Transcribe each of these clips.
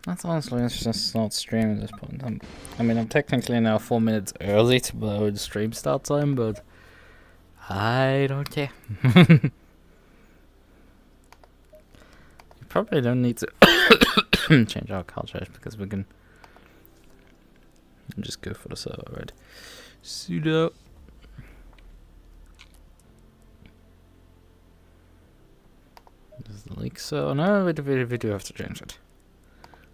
That's honestly, it's just not streaming at this point. I mean, I'm technically now 4 minutes early to the stream start time, but I don't care. You probably don't need to change our culture because we can just go for the server, right? Sudo. There's the leak, so no, we do have to change it.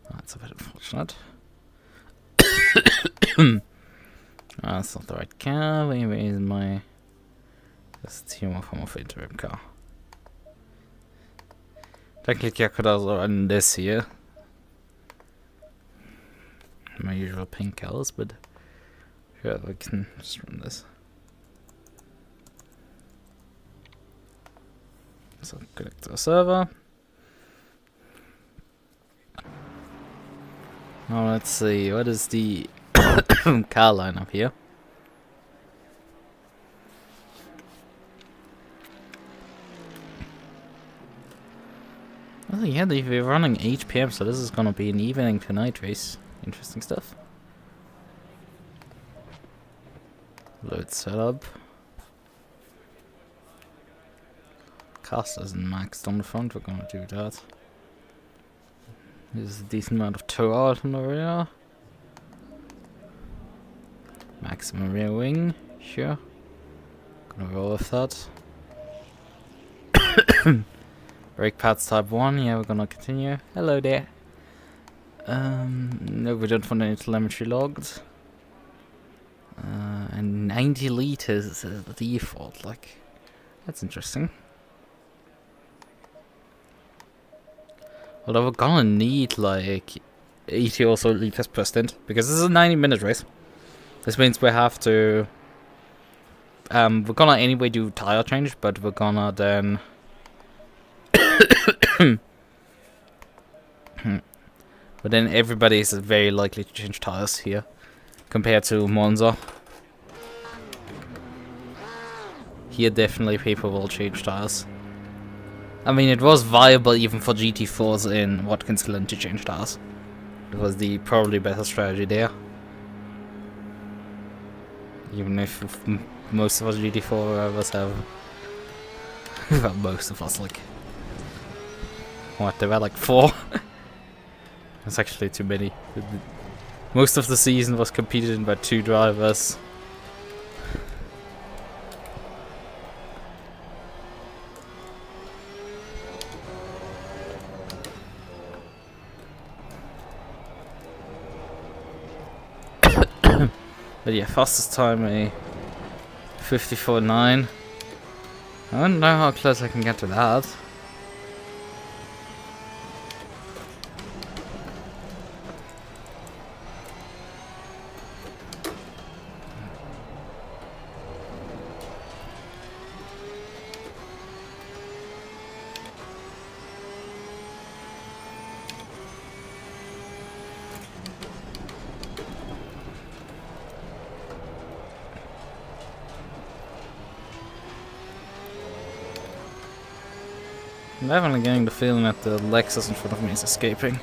That's a bit unfortunate. That's not the right car. Where is my... That's the team of interim car. Technically I could also run this here. My usual pink colors, but sure, we can just run this. So connect to the server. Now let's see, what is the car lineup here? Oh yeah, we're running 8 PM, so this is gonna be an evening to night race. Interesting stuff. Load setup. Cast isn't maxed on the front, we're gonna do that. There's a decent amount of tow out in the rear. Maximum rear wing, sure. Gonna roll with that. Brake pads type 1, yeah, we're gonna continue. Hello there. No, we don't want any telemetry logged. And 90 liters is the default, like, that's interesting. Although we're gonna need like 80 or so liters per stint, because this is a 90-minute race. This means we have to... we're gonna anyway do tire change, but we're gonna then... But then everybody is very likely to change tires here, compared to Monza. Here definitely people will change tires. I mean, it was viable even for GT4s in Watkins Glen to change tires. It was the probably better strategy there. Even if most of us GT4 drivers have... well, most of us, like... What, there were like 4? That's actually too many. Most of the season was competed in by 2 drivers. But yeah, fastest time a 54.9. I don't know how close I can get to that. I'm definitely getting the feeling that the Lexus in front of me is escaping.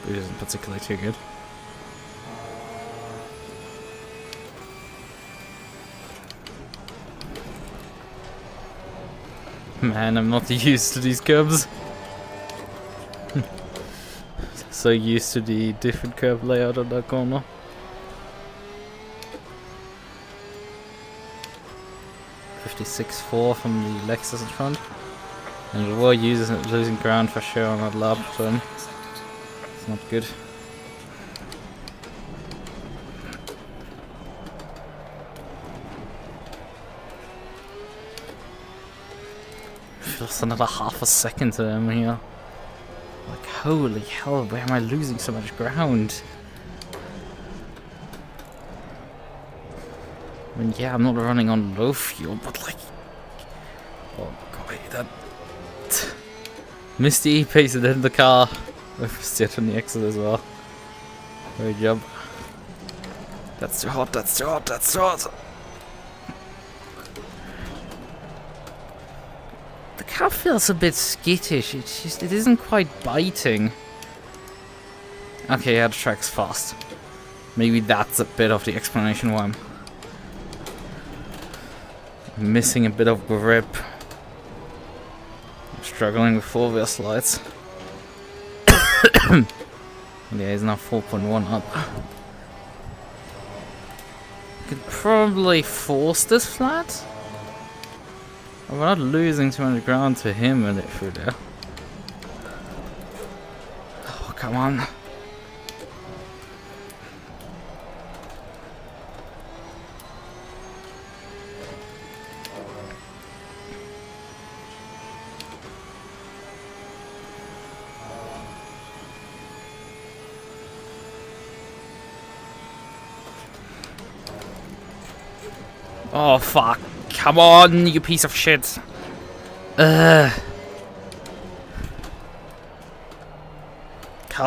Which isn't particularly too good. Man, I'm not used to these curves. So used to the different curve layout on that corner. .56.4 from the Lexus in front. And we were losing ground for sure on that lap, so it's not good. Just another half a second to them here. Like, holy hell, where am I losing so much ground? I mean, yeah, I'm not running on low fuel, but like... Oh god, that... Missed the E-pace and then the car. With sit on the exit as well. Great job. That's too hot, that's too hot, that's too hot! The car feels a bit skittish, it isn't quite biting. Okay, yeah, the track's fast. Maybe that's a bit of the explanation why I'm missing a bit of grip. I'm struggling with 4-wheel slides. Yeah, he's now 4.1 up. Could probably force this flat. We're not losing too much ground to him and it through there. Oh, come on. Oh fuck, come on, you piece of shit. Car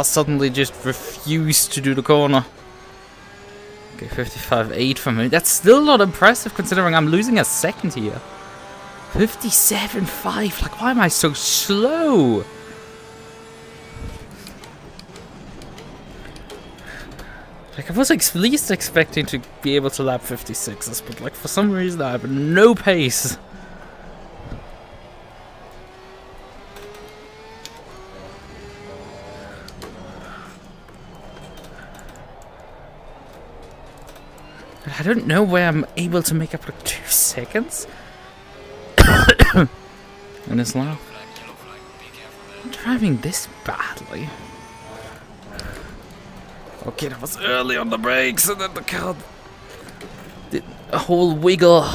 suddenly just refused to do the corner. Okay, 55.8 for me. That's still not impressive considering I'm losing a second here. 57.5, like why am I so slow? Like, I was at least expecting to be able to lap 56s, but like for some reason I have no pace. I don't know where I'm able to make up like 2 seconds. In this lap. I'm driving this badly. Okay, that was early on the brakes, and then the car did a whole wiggle.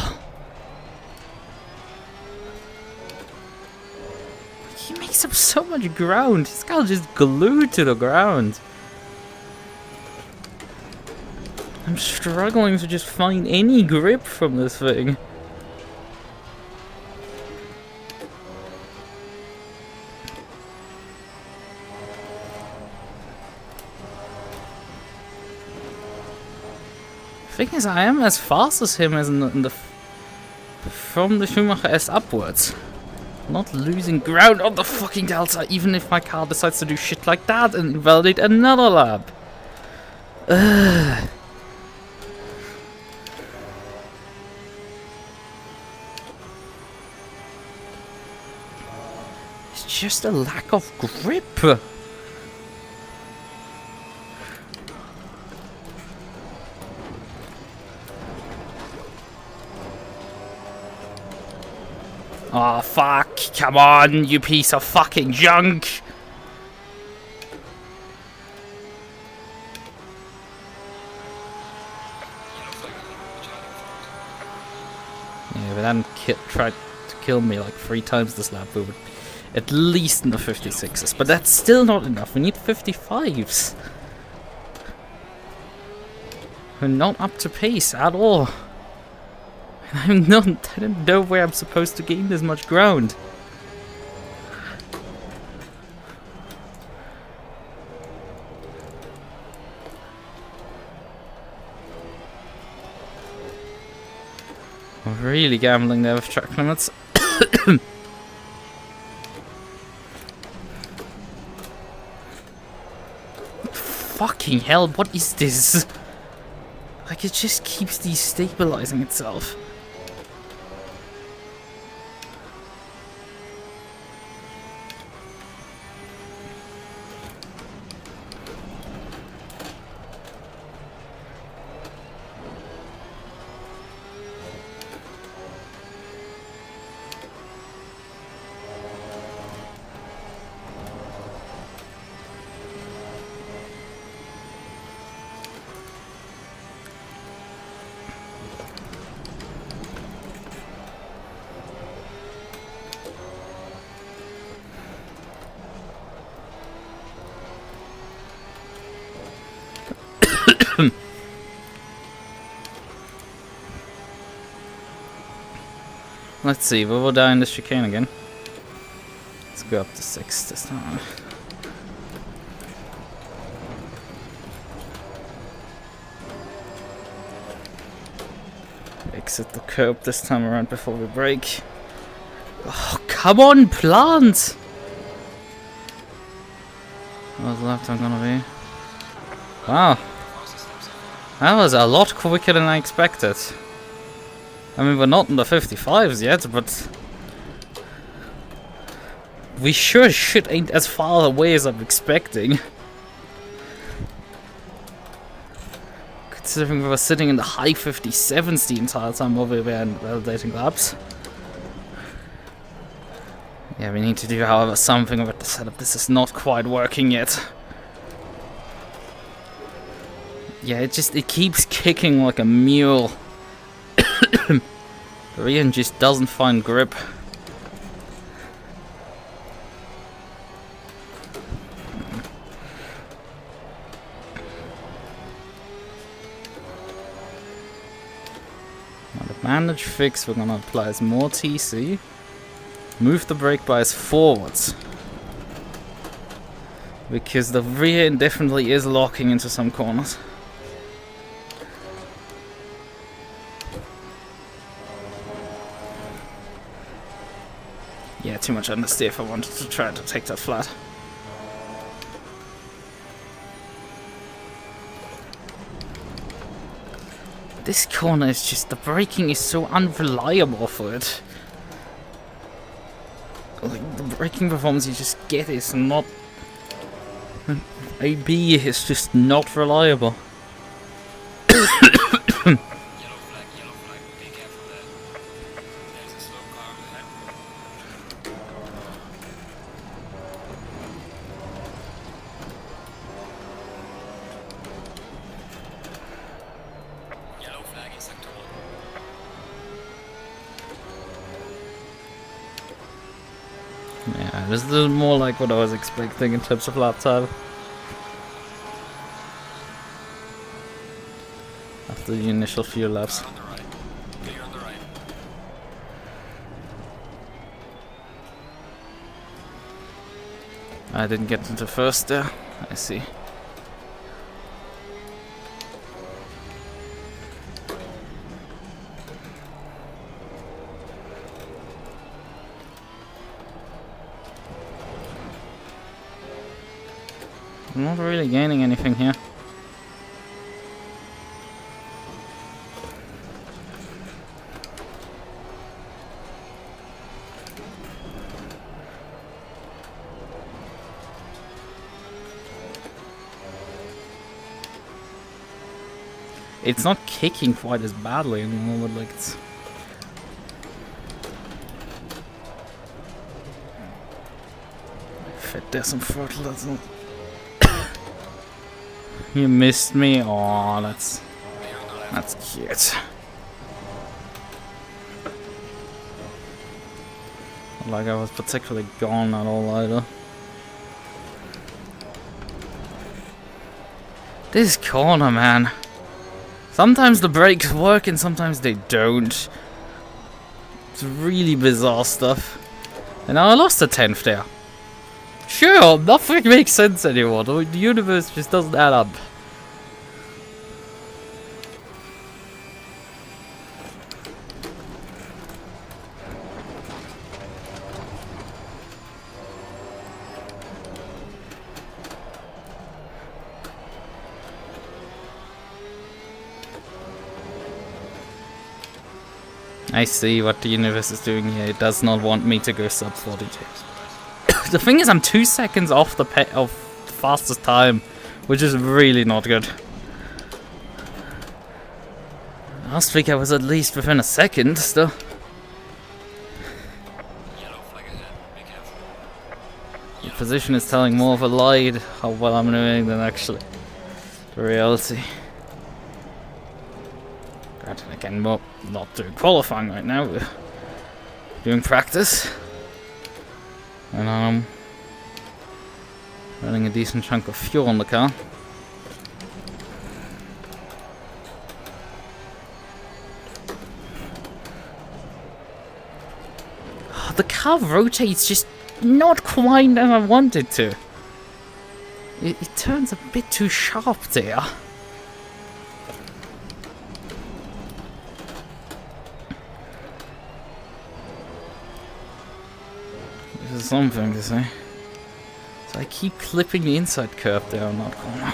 He makes up so much ground. This car just glued to the ground. I'm struggling to just find any grip from this thing. Thing is, I am as fast as him as in the from the Schumacher S upwards. Not losing ground on the fucking Delta, even if my car decides to do shit like that and invalidate another lap. Ugh. It's just a lack of grip. Oh fuck, come on, you piece of fucking junk! Yeah, if it hadn't tried to kill me like 3 times this lap, we would at least in the 56s, but that's still not enough, we need 55s. We're not up to pace at all. I don't know where I'm supposed to gain this much ground. I'm really gambling there with track limits. Fucking hell, what is this? Like, it just keeps destabilizing itself. Let's see, we will die in the chicane again. Let's go up to 6 this time. Exit the curb this time around before we brake. Oh, come on, plant! What's the left turn gonna be? Wow. That was a lot quicker than I expected. I mean, we're not in the 55s yet, but we sure shit ain't as far away as I'm expecting. Considering we were sitting in the high 57s the entire time while we were validating labs. Yeah, we need to do, however, something about the setup. This is not quite working yet. Yeah, it keeps kicking like a mule. The rear end just doesn't find grip. Now the bandage fix we're gonna apply is more TC. Move the brake bias forwards. Because the rear end definitely is locking into some corners. Yeah, too much understeer if I wanted to try to take that flat. This corner is just, the braking is so unreliable for it. Like, the braking performance you just get is not... AB is just not reliable. Yeah, this is a little more like what I was expecting in terms of lap time. After the initial few laps. I didn't get into first there. I see. I'm not really gaining anything here. It's not kicking quite as badly anymore, but like it's... If it doesn't throttle, that's not... You missed me? Aw, that's cute. Not like I was particularly gone at all either. This corner, man. Sometimes the brakes work and sometimes they don't. It's really bizarre stuff. And now I lost a 10th there. Sure, nothing makes sense anymore. The universe just doesn't add up. I see what the universe is doing here. It does not want me to go sub 42. The thing is, I'm 2 seconds off the fastest time, which is really not good. Last week I was at least within a second still. The position is telling more of a lie how well I'm doing than actually the reality. Granted, again, we're not doing qualifying right now, we're doing practice. And I'm running a decent chunk of fuel on the car. the car rotates just not quite as I want it to. It turns a bit too sharp there. This is something to say. So I keep clipping the inside curb there on that corner.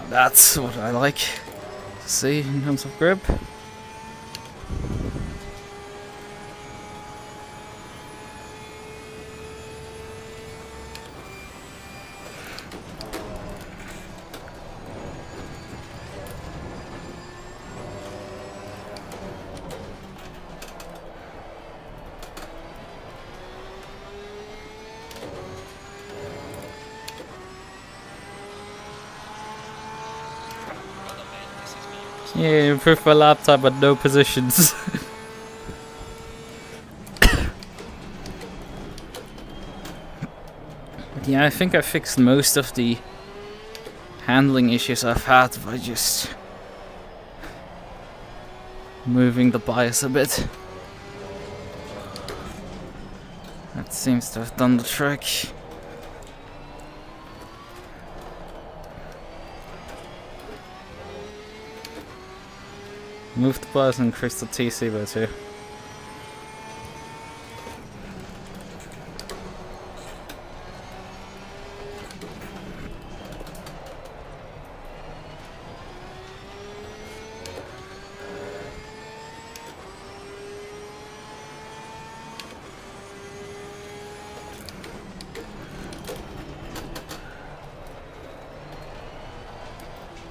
That's what I like to see in terms of grip. Yeah, improve my laptop at no positions. Yeah, I think I fixed most of the handling issues I've had by just moving the bias a bit. That seems to have done the trick. Move the bias and increase the TC by 2.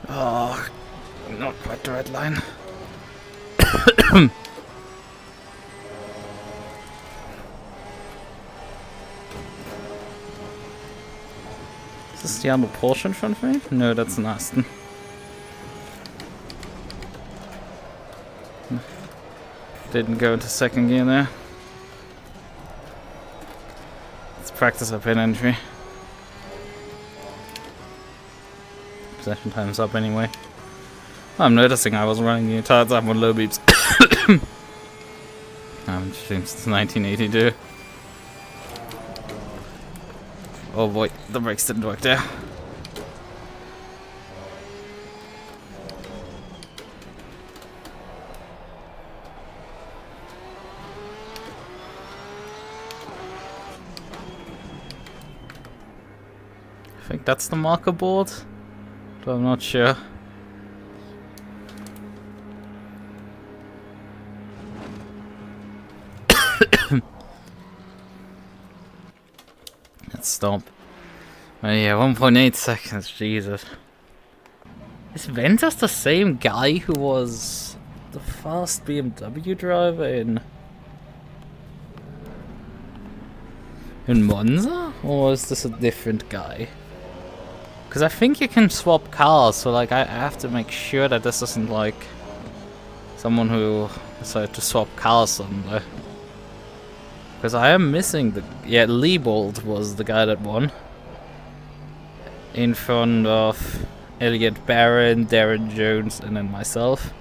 Oh, not quite the red line. Is this the other Porsche in front of me? No, that's an Aston. Didn't go into second gear there. Let's practice up in entry. Possession time's up anyway. I'm noticing I was running the entire time on low beeps. I haven't streamed since 1982. Oh boy, the brakes didn't work there. I think that's the marker board, but I'm not sure. Let's stop. Oh yeah, 1.8 seconds, Jesus. Is Ventus the same guy who was the fast BMW driver in Monza? Or is this a different guy? Because I think you can swap cars, so like I have to make sure that this isn't like someone who decided to swap cars somewhere. Because I am missing the... Yeah, Liebold was the guy that won. In front of Elliot Barron, Darren Jones, and then myself.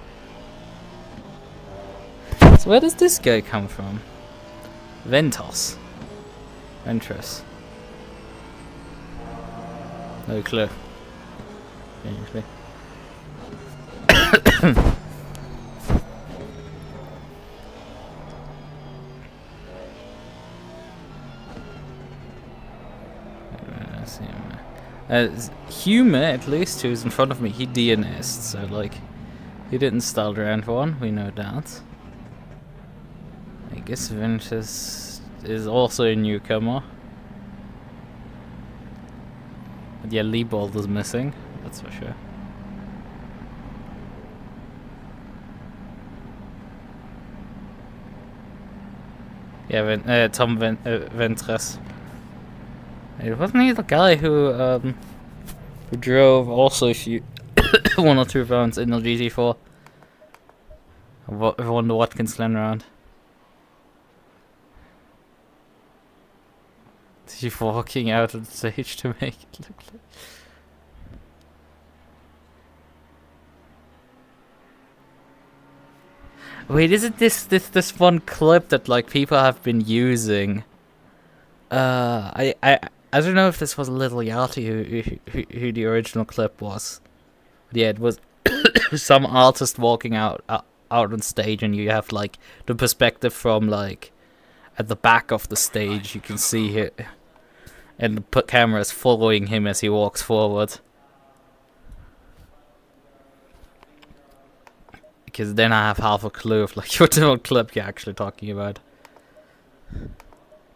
So where does this guy come from? Ventus. Ventress. No clue. Hume, at least, who's in front of me, he DNS'd, so like, he didn't start round 1, we know that. I guess Ventus is also a newcomer. But yeah, Liebold is missing, that's for sure. Yeah, Tom Ventress. Wasn't he the guy who drove also a few 1 or 2 rounds in the GT4? I wonder what can slam around. She's walking out of the stage to make it look like. Wait, isn't this one clip that like people have been using? I don't know if this was Little Yachty who the original clip was. But yeah, it was some artist walking out on stage, and you have like the perspective from like at the back of the stage. You can see it, and the camera is following him as he walks forward. Because then I have half a clue of like what the clip you're actually talking about.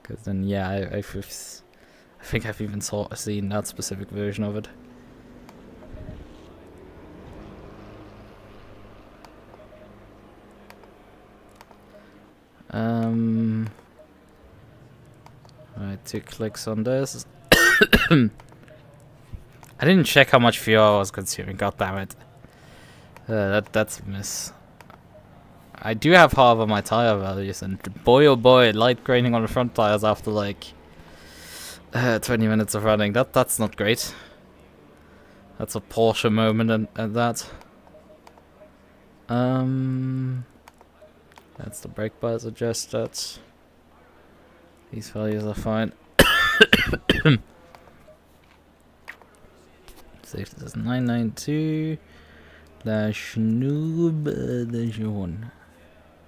Because then yeah, I think I've even seen that specific version of it. Right, 2 clicks on this. I didn't check how much fuel I was consuming. God damn it. That's a miss. I do have, however, my tire values, and boy oh boy, light graining on the front tires after like 20 minutes of running. That's not great. That's a Porsche moment and that. That's the brake bars adjusted. These values are fine. Safety is 992. -noob-1.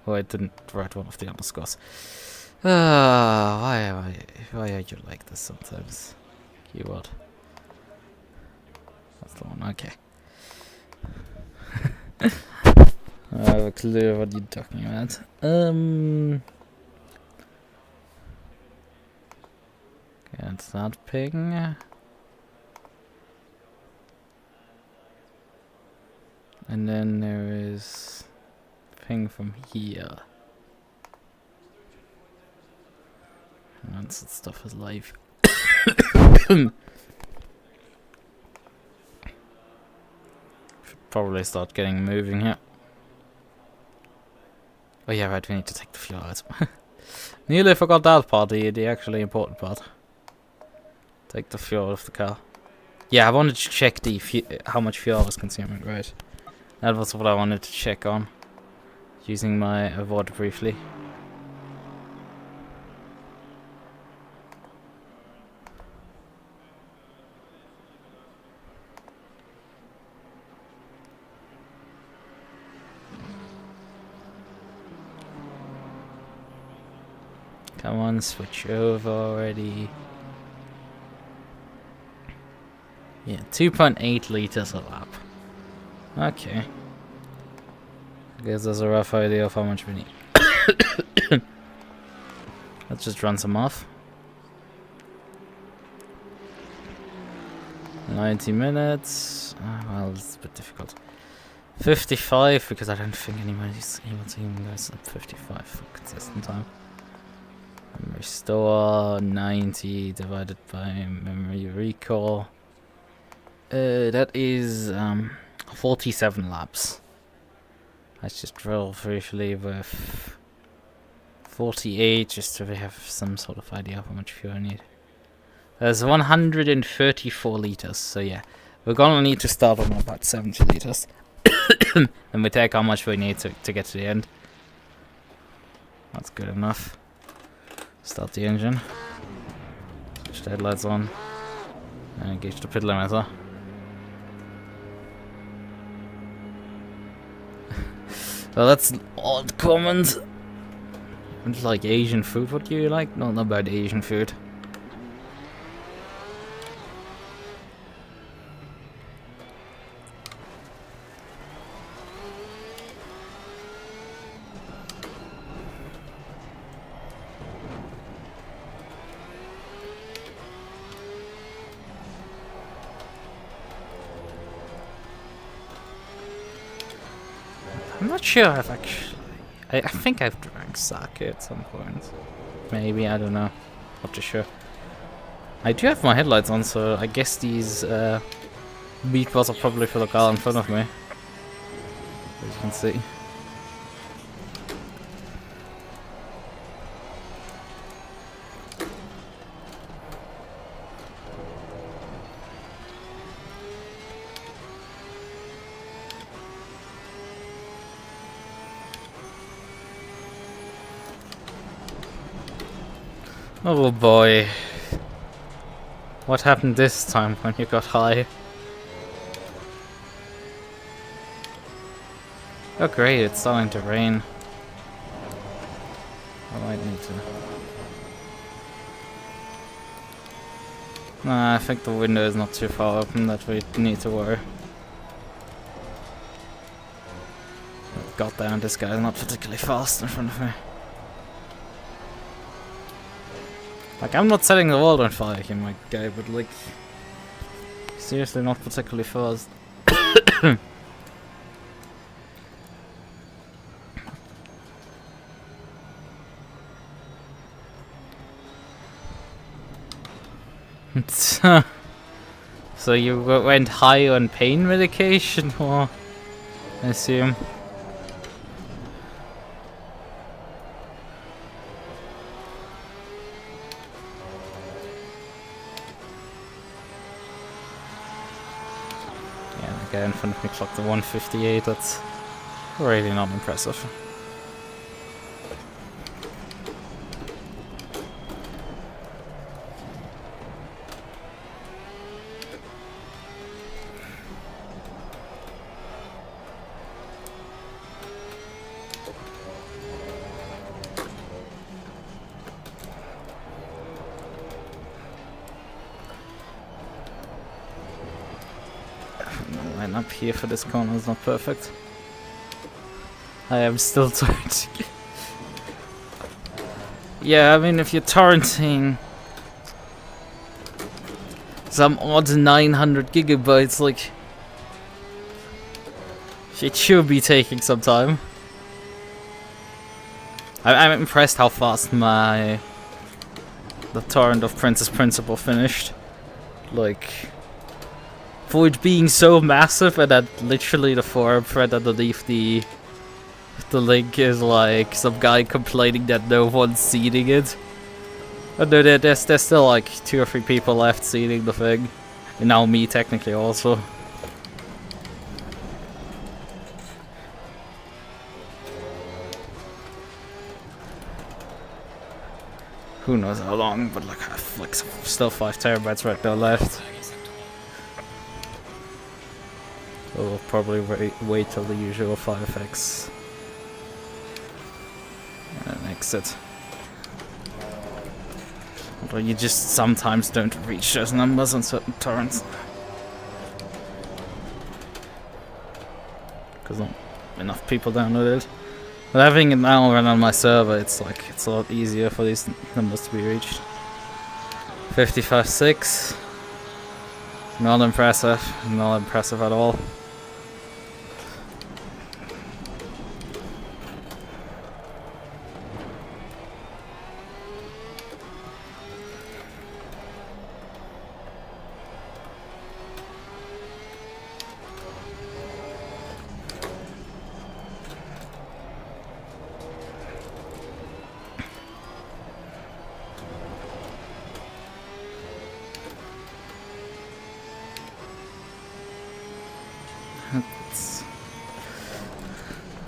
Oh, I didn't write one of the underscores. Why are you like this sometimes? Keyword. That's the one, okay. I have a clue what you're talking about. Can't start ping. And then there is ping from here. Once that stuff is live. Should probably start getting moving here. Oh yeah, right, we need to take the fuel out. Nearly forgot that part, the actually important part. Take the fuel out of the car. Yeah, I wanted to check how much fuel I was consuming, right? That was what I wanted to check on. Using my avoid briefly. Come on, switch over already. Yeah, 2.8 liters a lap. Okay. I guess there's a rough idea of how much we need. Let's just run some off. 90 minutes. Well, it's a bit difficult. 55, because I don't think anyone's even goes up 55 for consistent time. Memory store, 90 divided by memory recall. That is 47 laps. Let's just drill briefly with 48, just so we have some sort of idea of how much fuel I need. There's 134 liters, so yeah. We're gonna need to start on about 70 liters. And we take how much we need to get to the end. That's good enough. Start the engine. Switch the headlights on. And engage the pedometer. Well, that's an odd comment. It's like Asian food. What do you like? Not about Asian food. I'm not sure I've actually... I think I've drank sake at some point. Maybe, I don't know. Not too sure. I do have my headlights on, so I guess these meatballs are probably for the car in front of me. As you can see. Oh boy. What happened this time when you got high? Oh great, it's starting to rain. I might need to... Nah, I think the window is not too far open that we need to worry. God damn, this guy's not particularly fast in front of me. Like, I'm not setting the world on fire here, my guy, but like... seriously not particularly fast. So you went high on pain medication, or I assume? Yeah, the guy in front of me clocked the 158. That's really not impressive. Line up here for this corner is not perfect. I am still torrenting. Yeah, I mean, if you're torrenting some odd 900 gigabytes, like, it should be taking some time. I'm impressed how fast the torrent of Princess Principal finished. Like, for it being so massive, and that literally the forum thread underneath the link is like some guy complaining that no one's seeding it. And there's still like 2 or 3 people left seeding the thing. And now me technically also. Who knows how long, but like I have like still 5 terabytes right now left. We'll probably wait till the usual 5x and exit. Although you just sometimes don't reach those numbers on certain torrents. Because not enough people download it. But having it now run on my server, it's like, it's a lot easier for these numbers to be reached. 55.6. Not impressive. Not impressive at all.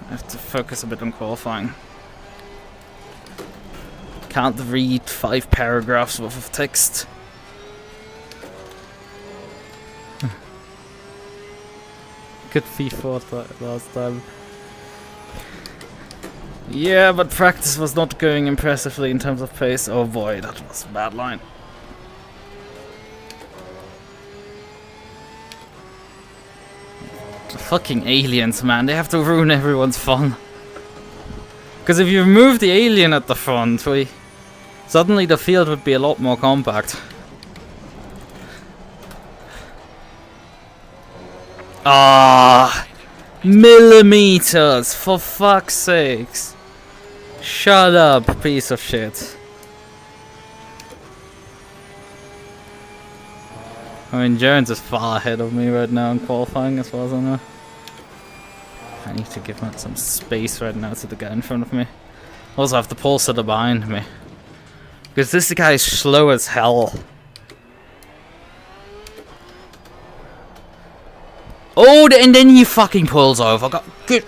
I have to focus a bit on qualifying. Can't read 5 paragraphs worth of text. Good FIFA last time. Yeah, but practice was not going impressively in terms of pace. Oh boy, that was a bad line. Fucking aliens, man, they have to ruin everyone's fun. Because if you remove the alien at the front, suddenly the field would be a lot more compact. Ah, millimeters, for fuck's sakes. Shut up, piece of shit. I mean, Jones is far ahead of me right now in qualifying, as far as I know. I need to give out some space right now to the guy in front of me. Also, I have the pole sitter behind me. Because this guy is slow as hell. Oh, and then he fucking pulls over. Good.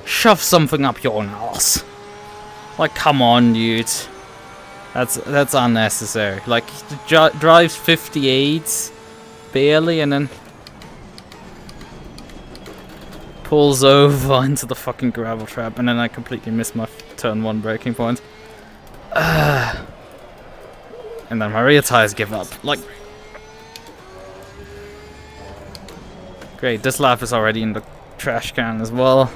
Shove something up your ass. Like, come on, dude. That's unnecessary. Like, drives 58 barely and then pulls over into the fucking gravel trap, and then I completely missed my turn 1 braking point. And then my rear tires give up. Like, great, this lap is already in the trash can as well.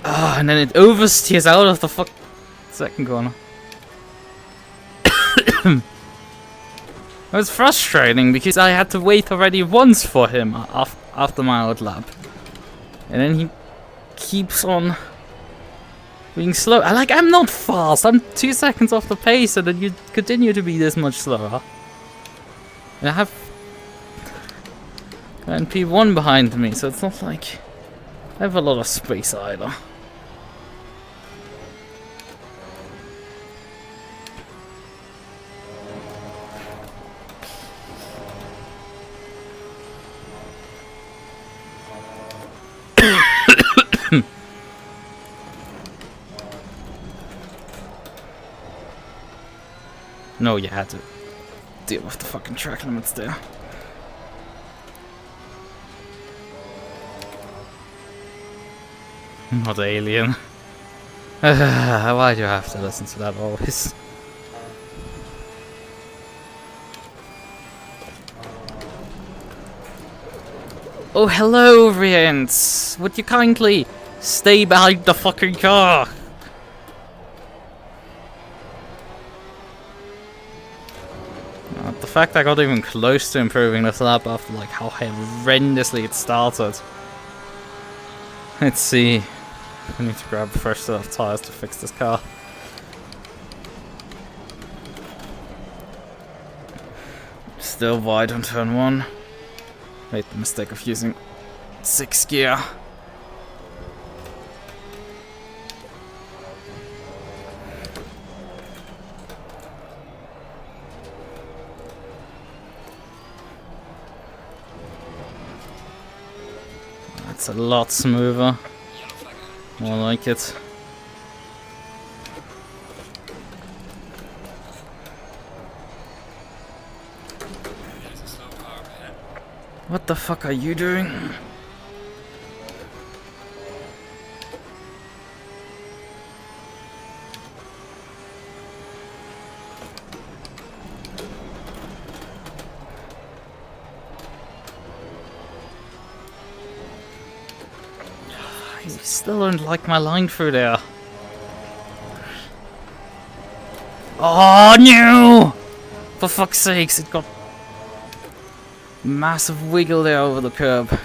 And then it oversteers out of the second corner. It was frustrating because I had to wait already once for him after my out lap. And then he keeps on being slow. I'm not fast. I'm 2 seconds off the pace, and then you continue to be this much slower. And I have and P1 behind me, so it's not like I have a lot of space either. No, you had to deal with the fucking track limits there. Not alien. Why do you have to listen to that always? Oh, hello, Rients! Would you kindly stay behind the fucking car? The fact I got even close to improving this lap after like how horrendously it started. Let's see. I need to grab a fresh set of tires to fix this car. Still wide on turn 1. Made the mistake of using 6th gear. That's a lot smoother. More like it. What the fuck are you doing? I still don't like my line through there. Oh no! For fuck's sakes, it got massive wiggle there over the curb.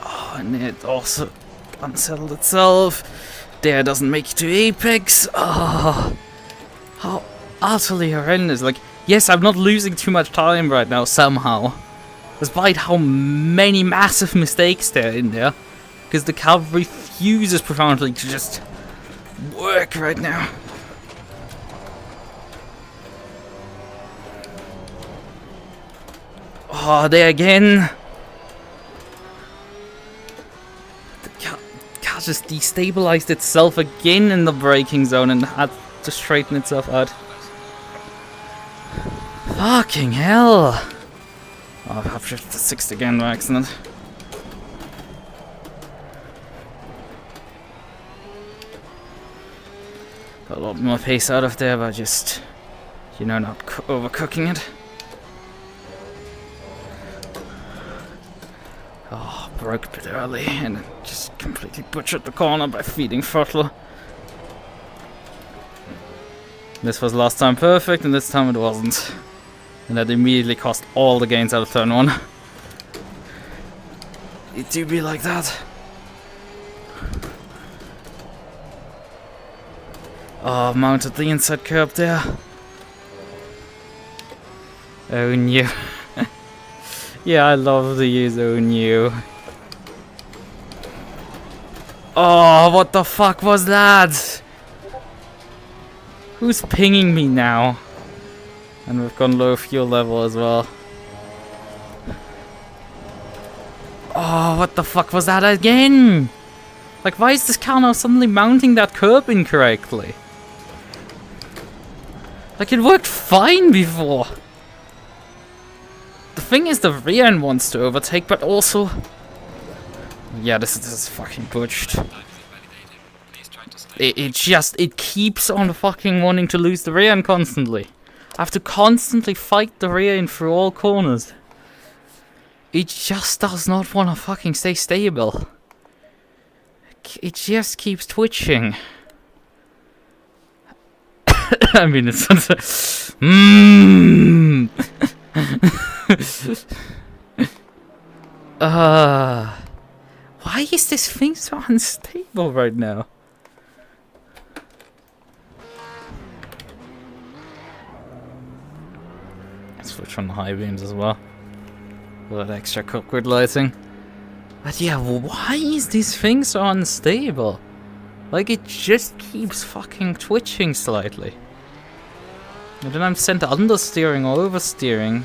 Oh, and it also unsettled itself. There doesn't make it to apex. Oh, how utterly horrendous. Like, yes, I'm not losing too much time right now somehow, despite how many massive mistakes there are in there, because the car refuses profoundly to just work right now. Oh, there again. The car just destabilized itself again in the braking zone and had to straighten itself out. Fucking hell. Oh, I've shifted to 6th again by accident. Got a lot more pace out of there by just, you know, not overcooking it. Oh, broke a bit early and just completely butchered the corner by feeding throttle. This was last time perfect and this time it wasn't. And that immediately cost all the gains out of turn 1. It do be like that. Oh, I've mounted the inside curb there. Oh no. Yeah, I love to use oh no. Oh, what the fuck was that? Who's pinging me now? And we've gone low fuel level as well. Oh, what the fuck was that again? Like, why is this car now suddenly mounting that curb incorrectly? Like, it worked fine before. The thing is, the rear end wants to overtake, but also... Yeah, this is fucking butched. It keeps on fucking wanting to lose the rear end constantly. I have to constantly fight the rear end through all corners. It just does not want to fucking stay stable. It just keeps twitching. I mean, it's... Why is this thing so unstable right now? Switch on the high beams as well. With that extra cockpit lighting. But yeah, why is this thing so unstable? Like, it just keeps fucking twitching slightly. And then I'm sent understeering or oversteering.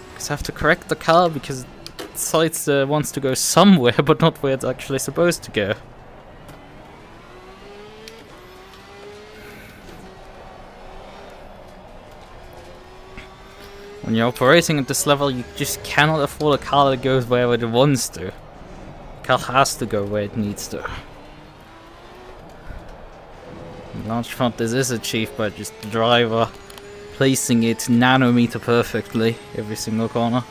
Because I have to correct the car because it decides wants to go somewhere, but not where it's actually supposed to go. When you're operating at this level, you just cannot afford a car that goes wherever it wants to. The car has to go where it needs to. In large part, this is achieved by just the driver placing it nanometer perfectly every single corner.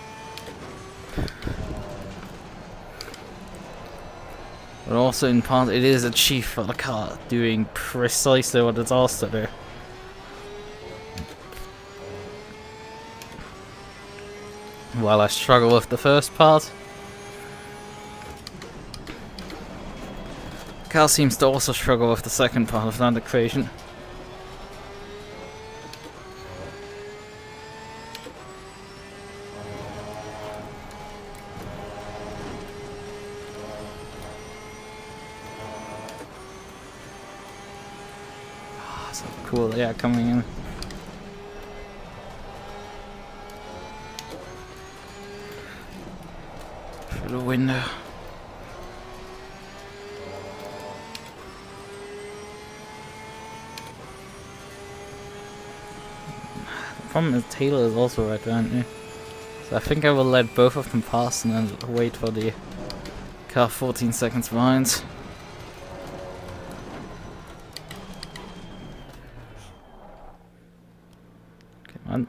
But also, in part, it is achieved for the car doing precisely what it's asked to do. While I struggle with the first part, Cal seems to also struggle with the second part of that equation. Oh, so cool, yeah, coming in. The window. The problem is Taylor is also right behind me. So I think I will let both of them pass and then wait for the car 14 seconds behind. Come on.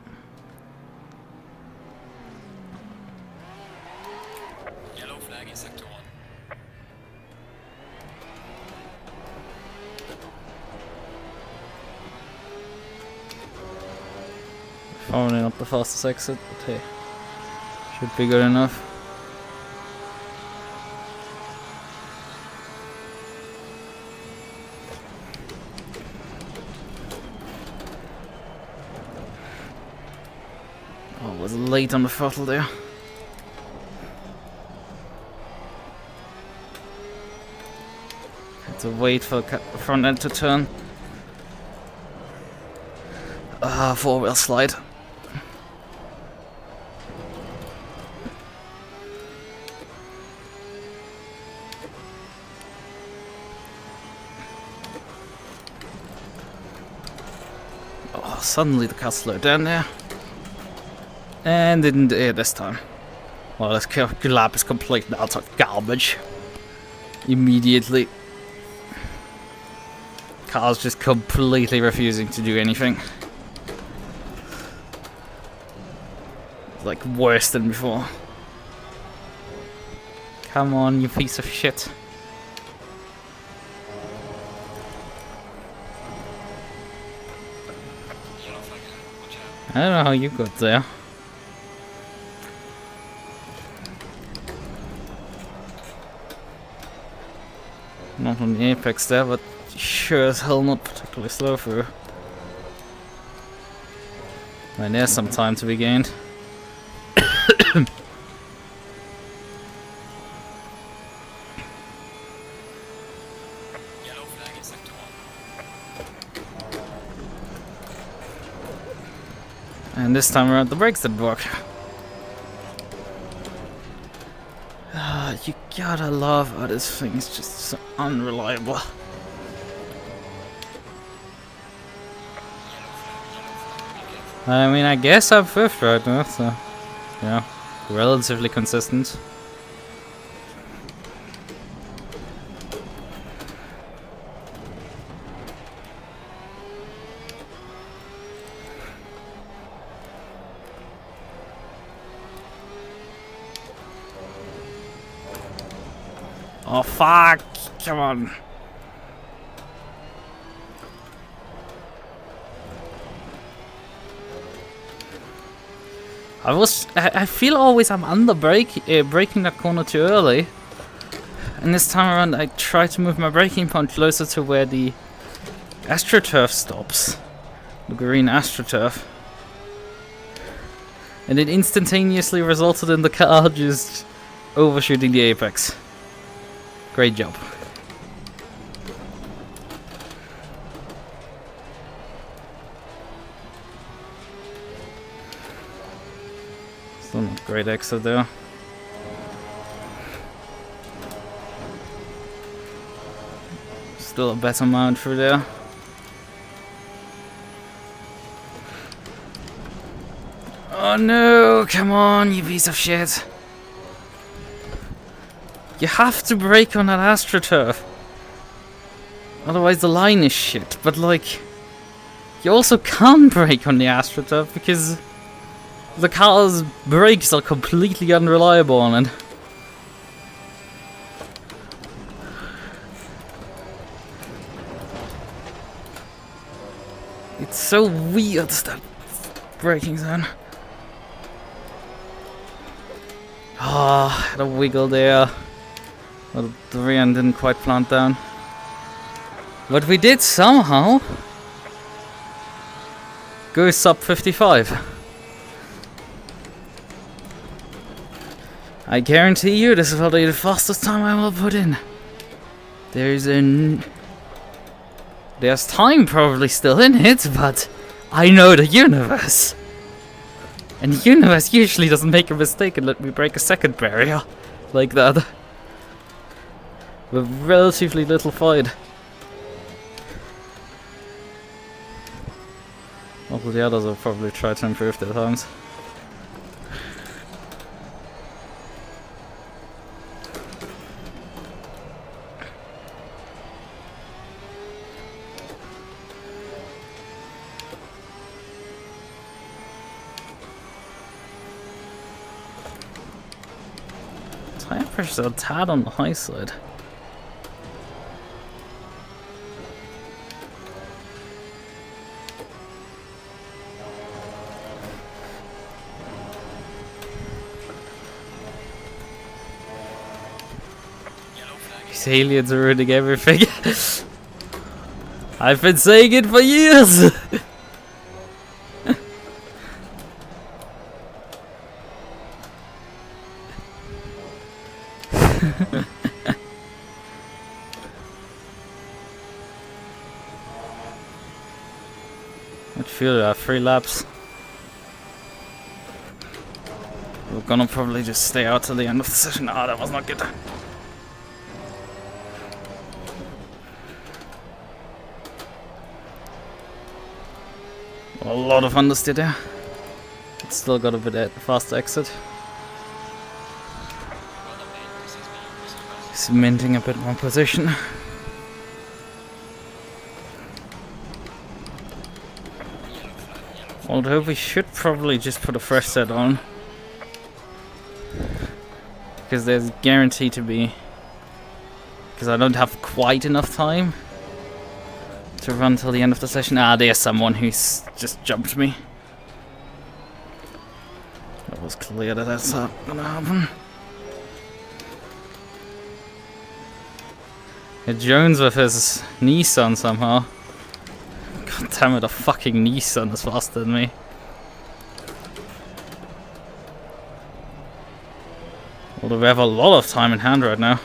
Probably not the fastest exit, but hey, should be good enough. Oh, I was late on the throttle there. Had to wait for the front end to turn. Four-wheel slide. Suddenly the car slowed down there. And didn't this time. Well, this lap is completely out of garbage. Immediately. Car's just completely refusing to do anything. Like worse than before. Come on, you piece of shit. I don't know how you got there. Not on the apex there, but sure as hell not particularly slow through. And there's some time to be gained. And this time around the brakes didn't work. God, I love how this thing is just so unreliable. I mean, I guess I'm 5th right now, so yeah, relatively consistent. Oh fuck! Come on. I feel always I'm under braking that corner too early. And this time around I try to move my braking point closer to where the AstroTurf stops. The green AstroTurf. And it instantaneously resulted in the car just overshooting the apex. Great job. Still not great exit there. Still a better mount through there. Oh no, come on, you piece of shit. You have to brake on that AstroTurf. Otherwise the line is shit. But like, you also can't brake on the AstroTurf because the car's brakes are completely unreliable on it. It's so weird, that braking zone. Ah, the wiggle there. Well, the rear end didn't quite plant down. But we did somehow go sub 55. I guarantee you this is probably the fastest time I will put in. There's time probably still in it, but I know the universe. And the universe usually doesn't make a mistake and let me break a second barrier like that. With relatively little fight. Although the others will probably try to improve their times. Tire pressure's a tad on the high side. These aliens are ruining everything. I've been saying it for years! Midfield, 3 laps. We're gonna probably just stay out till the end of the session. Ah, that was not good. A lot of understeer there. It's still got a bit fast exit. Cementing a bit more position. Although we should probably just put a fresh set on. Because there's guaranteed to be... Because I don't have quite enough time to run till the end of the session. Ah, there's someone who's just jumped me. That was clear that that's not gonna happen. Yeah, Jones with his Nissan somehow. God damn it, a fucking Nissan is faster than me. Although we have a lot of time in hand right now.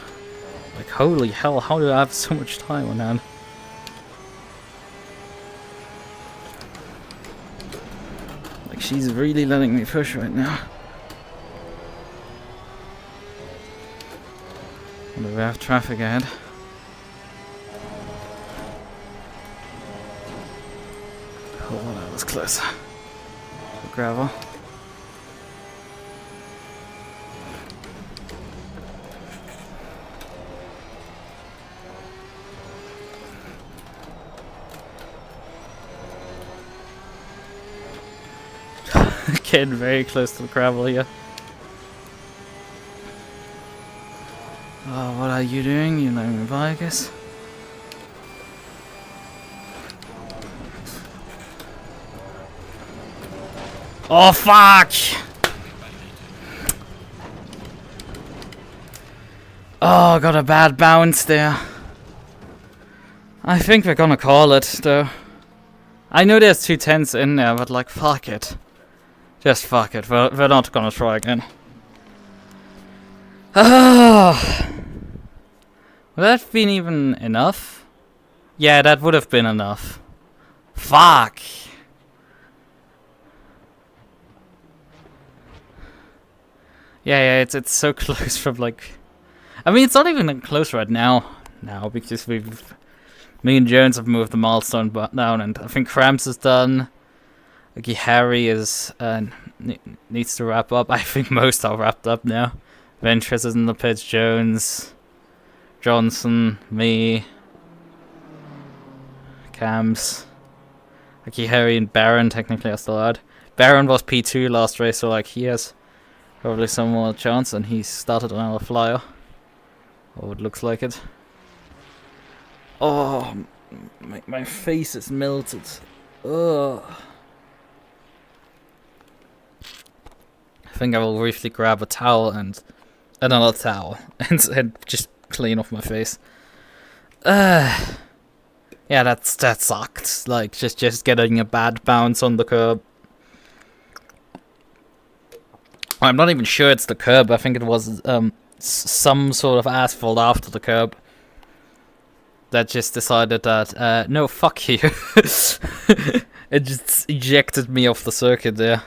Like, holy hell, how do I have so much time on hand? Like, she's really letting me push right now. we have traffic ahead. Oh, that was close. Gravel. Getting very close to the gravel here. Oh, what are you doing? You're letting me by, I guess. Oh, fuck! Oh, got a bad bounce there. I think we're gonna call it, though. I know there's 210s in there, but like, fuck it. Just fuck it. We're not gonna try again. Ah, would that have been even enough? Yeah, that would have been enough. Fuck. Yeah, it's so close from like. I mean, it's not even close right now. Because me and Jones have moved the milestone down, and I think Cramps is done. Okay, Harry is needs to wrap up. I think most are wrapped up now. Ventress is in the pits. Jones, Johnson, me, Cams. Okay, Harry and Baron technically are still out. Baron was P2 last race, so like he has probably some more chance, and he started on our flyer. Oh, it looks like it. Oh, my face is melted. Ugh. I think I will briefly grab a towel and another towel and just clean off my face. Yeah, that sucked. Like just getting a bad bounce on the curb. I'm not even sure it's the curb. I think it was some sort of asphalt after the curb that just decided that no, fuck you. It just ejected me off the circuit there.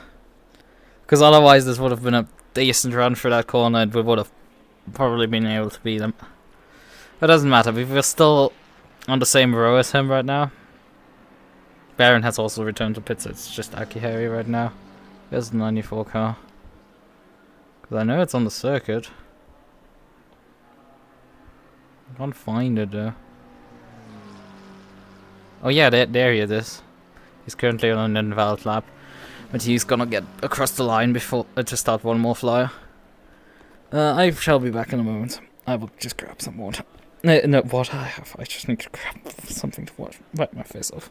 Because otherwise this would have been a decent run for that corner and we would have probably been able to beat him. It doesn't matter, we're still on the same row as him right now. Baron has also returned to pits, so it's just Akihari right now. There's the 94 car. Because I know it's on the circuit. I can't find it though. Oh yeah, there he is. He's currently on an invalid lap. But he's gonna get across the line before to start one more flyer. I shall be back in a moment. I will just grab some water. No, water I have. I just need to grab something to wipe my face off.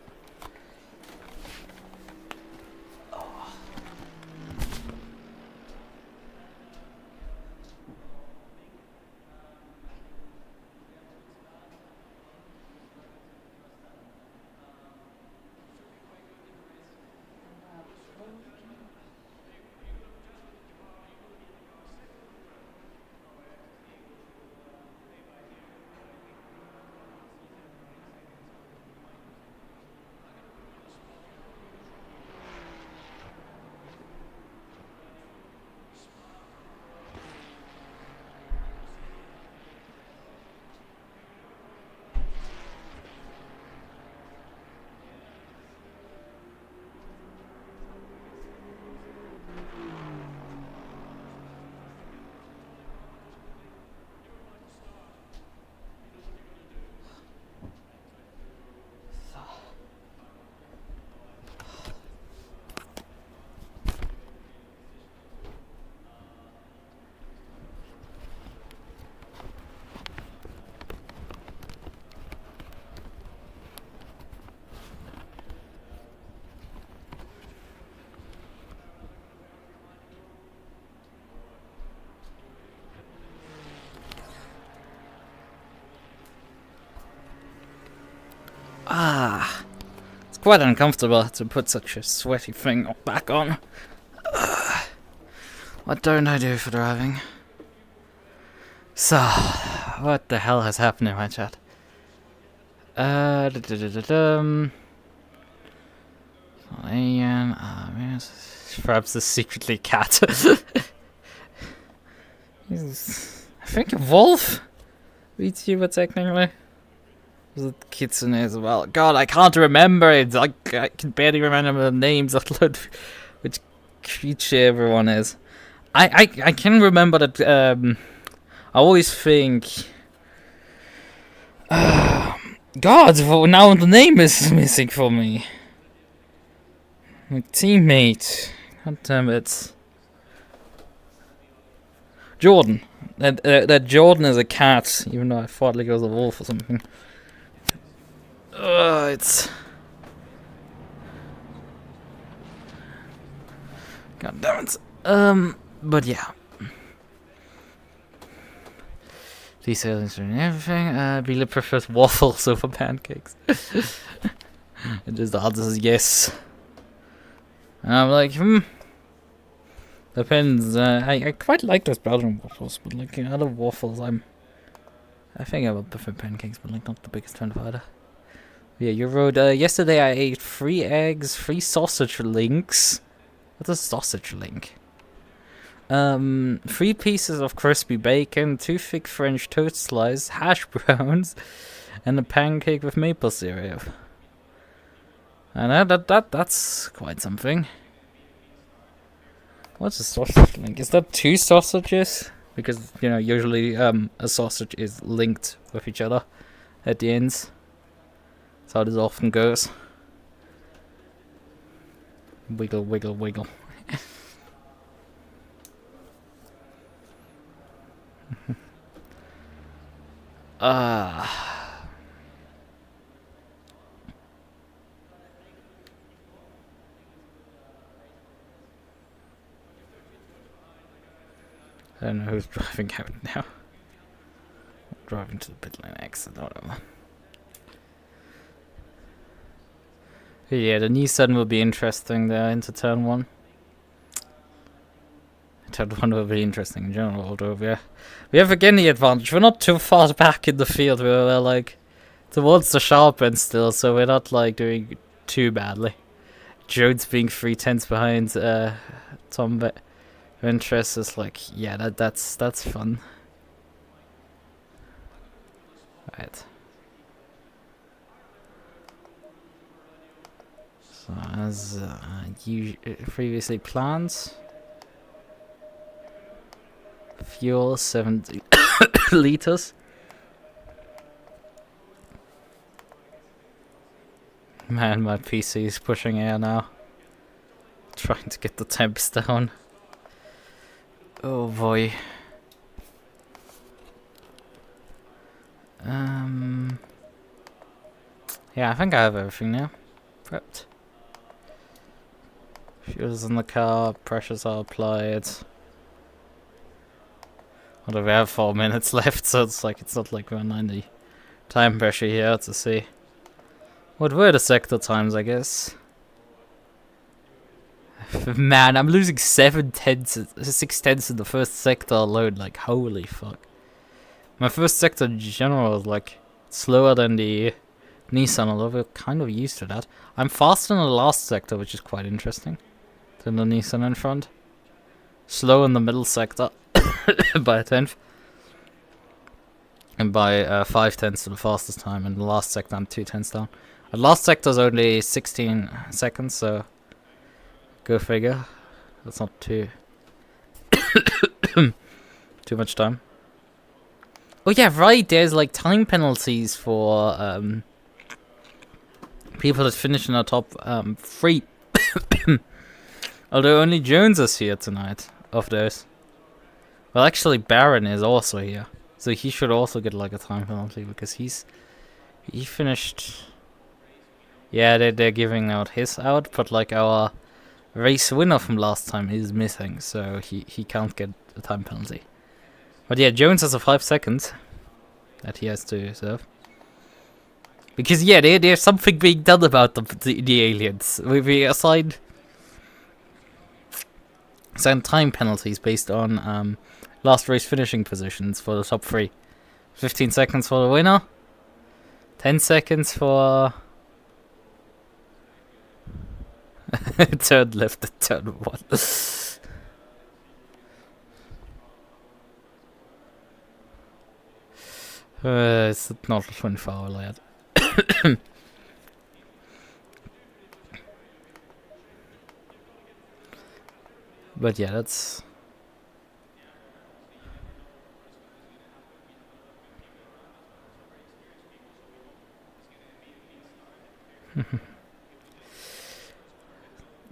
It's quite uncomfortable to put such a sweaty thing back on. What don't I do for driving? So, what the hell has happened in my chat? Perhaps the secretly cat. I think a wolf? VTuber technically. Was it Kitsune as well? God, I can't remember it. Like, I can barely remember the names of which creature everyone is. I can remember that. I always think. God, well, now the name is missing for me. My teammate. God damn it. Jordan. That Jordan is a cat, even though I thought like it was a wolf or something. It's. God damn it. But yeah. Details and everything. Bila prefers waffles over pancakes. And just the answer is yes. And I'm like, depends. I quite like those Belgian waffles, but like other waffles, I think I would prefer pancakes, but like not the biggest fan of either. Yeah, you wrote, yesterday I ate 3 eggs, 3 sausage links. What's a sausage link? 3 pieces of crispy bacon, 2 thick French toast slices, hash browns, and a pancake with maple syrup. And that's quite something. What's a sausage link? Is that 2 sausages? Because, you know, usually a sausage is linked with each other at the ends. That's how this often goes. Wiggle, wiggle, wiggle. I don't know who's driving out now. Driving to the pit lane exit, whatever. Yeah, the Nissan will be interesting there into turn 1. Turn 1 will be interesting in general, although we have again the advantage. We're not too far back in the field. We're like towards the sharp end still, so we're not like doing too badly. Jones being 3/10 behind Tom Ventress is like, yeah, that's fun. Right. So as you previously planned, fuel 70 liters. Man, my PC is pushing air now. Trying to get the temps down. Oh boy. Yeah, I think I have everything now. Prepped. Fuel's in the car, pressures are applied. Although we have 4 minutes left, so it's not like we're 90 time pressure here to see. What were the sector times, I guess? Man, I'm losing 6/10 in the first sector alone, like holy fuck. My first sector in general is like slower than the Nissan, although we're kind of used to that. I'm faster in the last sector, which is quite interesting, than the Nissan in front. Slow in the middle sector by 1/10. And by 5/10 to the fastest time. In the last sector, I'm 2/10 down. The last sector is only 16 seconds, so go figure. That's not too too much time. Oh yeah, right. There's like time penalties for people that finish in the top 3. Although only Jones is here tonight of those. Well, actually, Baron is also here, so he should also get like a time penalty because he finished. Yeah, they're giving out his out, but like our race winner from last time is missing, so he can't get a time penalty. But yeah, Jones has a 5 seconds that he has to serve. Because yeah, there's something being done about the aliens. We assigned time penalties based on last race finishing positions for the top 3. 15 seconds for the winner. 10 seconds for turn left and turn 1. It's not 24-hour late. But yeah, that's...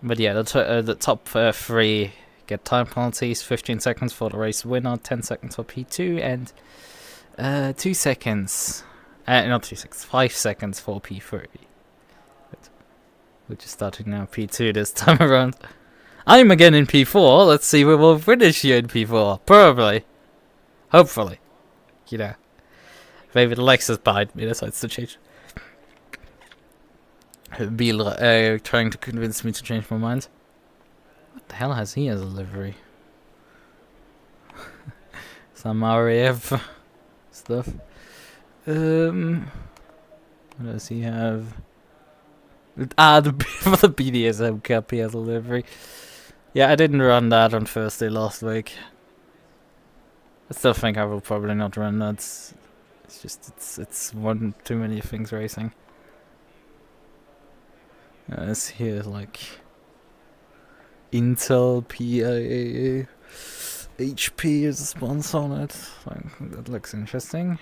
But yeah, the top 3 get time penalties, 15 seconds for the race winner, 10 seconds for P2, and 2 seconds, not 2 seconds, 5 seconds for P3. Which is starting now P2 this time around. I'm again in P4, let's see where we'll finish here in P4, probably. Hopefully. You know. Maybe the Lexus behind me decides to change. Be trying to convince me to change my mind. What the hell has he as a livery? Some RAF stuff. What does he have? The BDSM Cup he has a livery. Yeah, I didn't run that on Thursday last week. I still think I will probably not run that. It's just it's one too many things racing. This here is like Intel, PIA, HP is a sponsor on it. That looks interesting.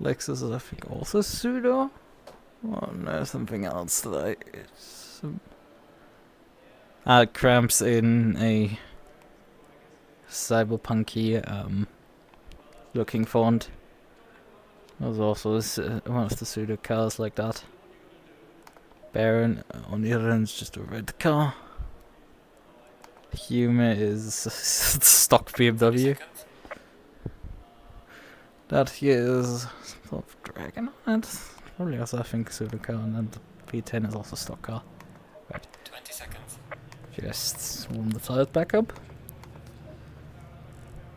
Lexus is I think also Sudo. Oh no, something else that cramps in a cyberpunky looking font. There's also one of the Sudo cars like that. Baron on the other end is just a red car. Humor is stock BMW. That here is sort of Dragon on it. Probably also I think Sudo car, and then the P10 is also stock car. Right. 20 seconds. Just warm the tires back up.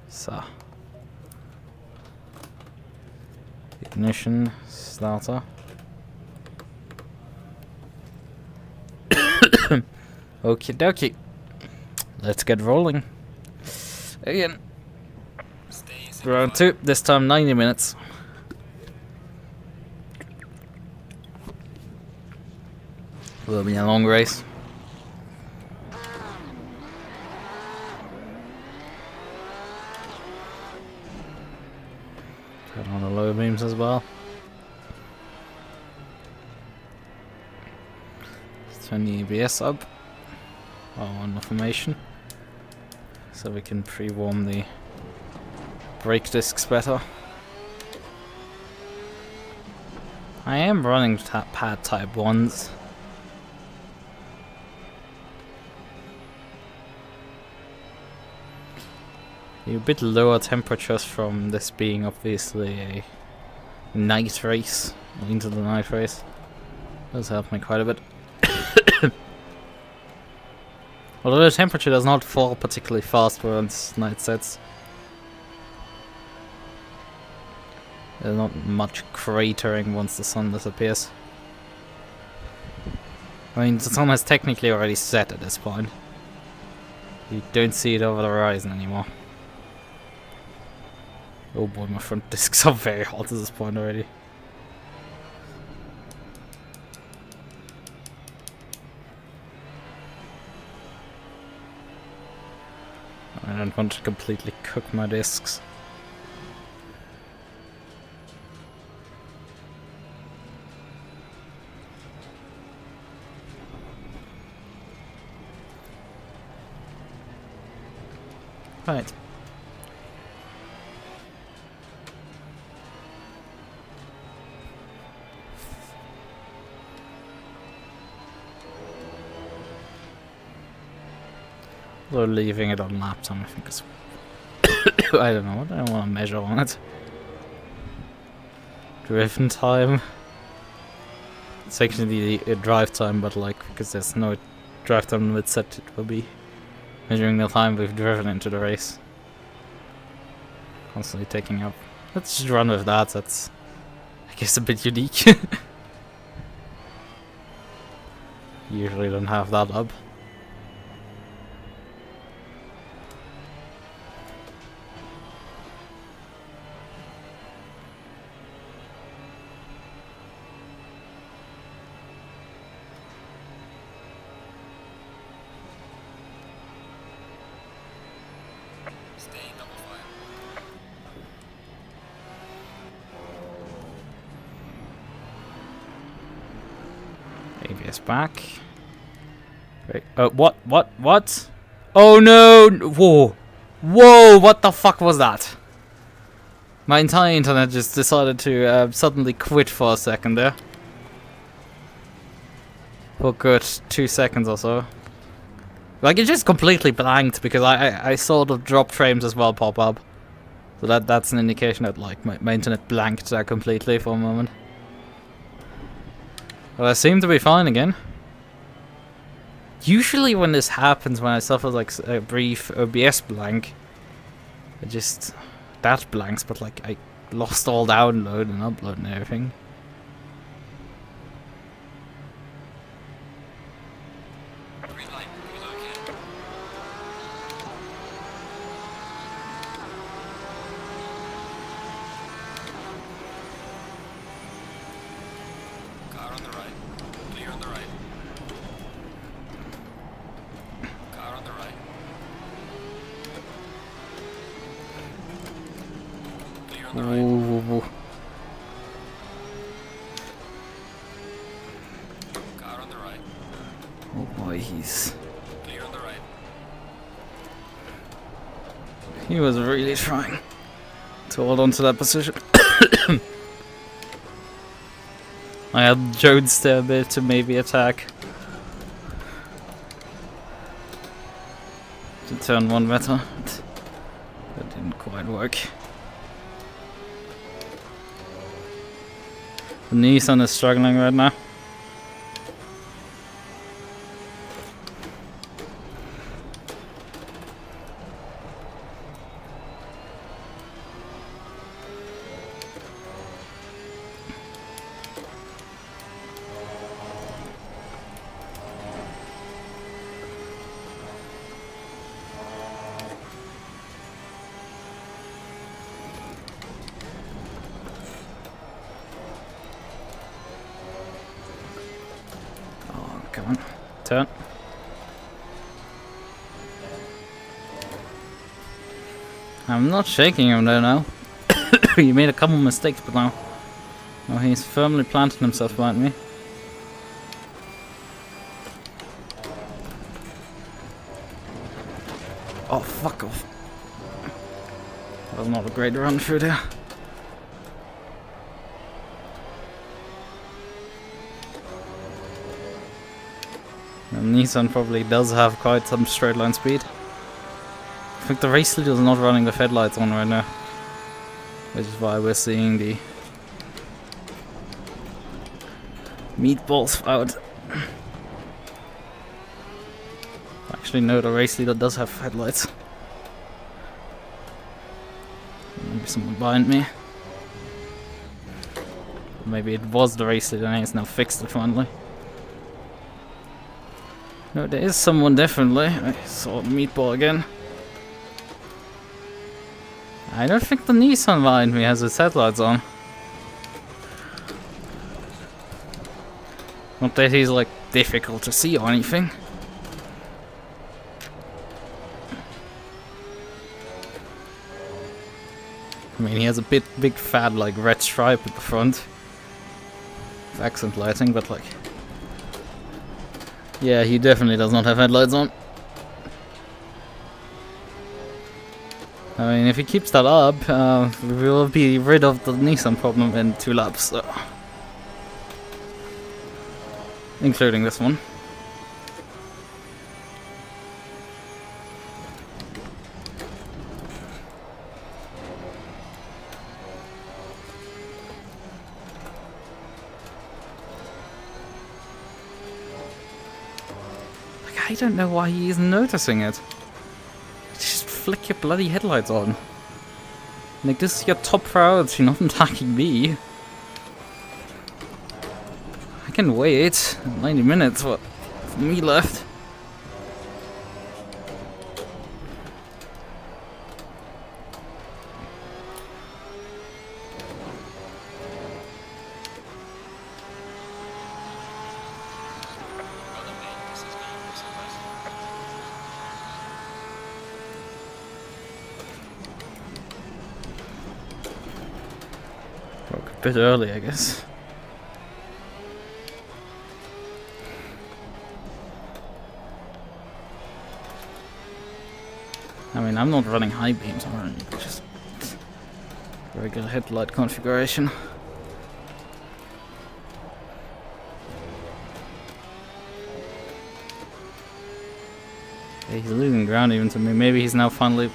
So. Ignition, starter. Okie dokie. Let's get rolling. Again. Round 2, this time 90 minutes. Will be a long race. Turn on the low beams as well. Let's turn the ABS up. On information. So we can pre-warm the brake discs better. I am running pad type 1s. A bit lower temperatures from this being obviously a night race, into the night race. Does help me quite a bit. Although the temperature does not fall particularly fast once night sets. There's not much cratering once the sun disappears. I mean, the sun has technically already set at this point. You don't see it over the horizon anymore. Oh boy, my front discs are very hot at this point already. I don't want to completely cook my discs. Right. Or leaving it on lap time, I think it's... I don't know, I don't want to measure on it. Driven time. It's actually the drive time, but like, because there's no drive time limit set, it will be measuring the time we've driven into the race. Constantly taking up. Let's just run with that, that's, I guess, a bit unique. Usually don't have that up. OBS back. Wait, what? Oh no! Whoa! Whoa! What the fuck was that? My entire internet just decided to suddenly quit for a second there. For good 2 seconds or so. Like, it just completely blanked because I saw the drop frames as well pop up. So that's an indication that, like, my internet blanked there completely for a moment. But I seem to be fine again. Usually when this happens, when I suffer like a brief OBS blank, that blanks, but like I lost all download and upload and everything. Ooh. Car on the right. Oh boy, he's... Clear on the right. He was really trying to hold on to that position. I had Jones there a bit to maybe attack. To turn one better. That didn't quite work. The Nissan is struggling right now. Come on, turn. I'm not shaking him there now. He made a couple mistakes, but now he's firmly planting himself behind me. Oh, fuck off. That was not a great run through there. And Nissan probably does have quite some straight line speed. I think the race leader is not running with headlights on right now, which is why we're seeing the meatballs out. Actually, no, the race leader does have headlights. Maybe someone behind me. Maybe it was the race leader and he's now fixed it finally. No, there is someone definitely. I saw the meatball again. I don't think the Nissan behind me has its headlights on. Not that he's like difficult to see or anything. I mean, he has a big fat like red stripe at the front. With accent lighting, but like... Yeah, he definitely does not have headlights on. I mean, if he keeps that up, we will be rid of the Nissan problem in 2 laps, so. Including this one. I don't know why he isn't noticing it. Just flick your bloody headlights on. Like, this is your top priority, not attacking me. I can wait 90 minutes for me left. A bit early, I guess. I mean, I'm not running high beams, I'm running just regular headlight configuration. Yeah, he's losing ground even to me. Maybe he's now finally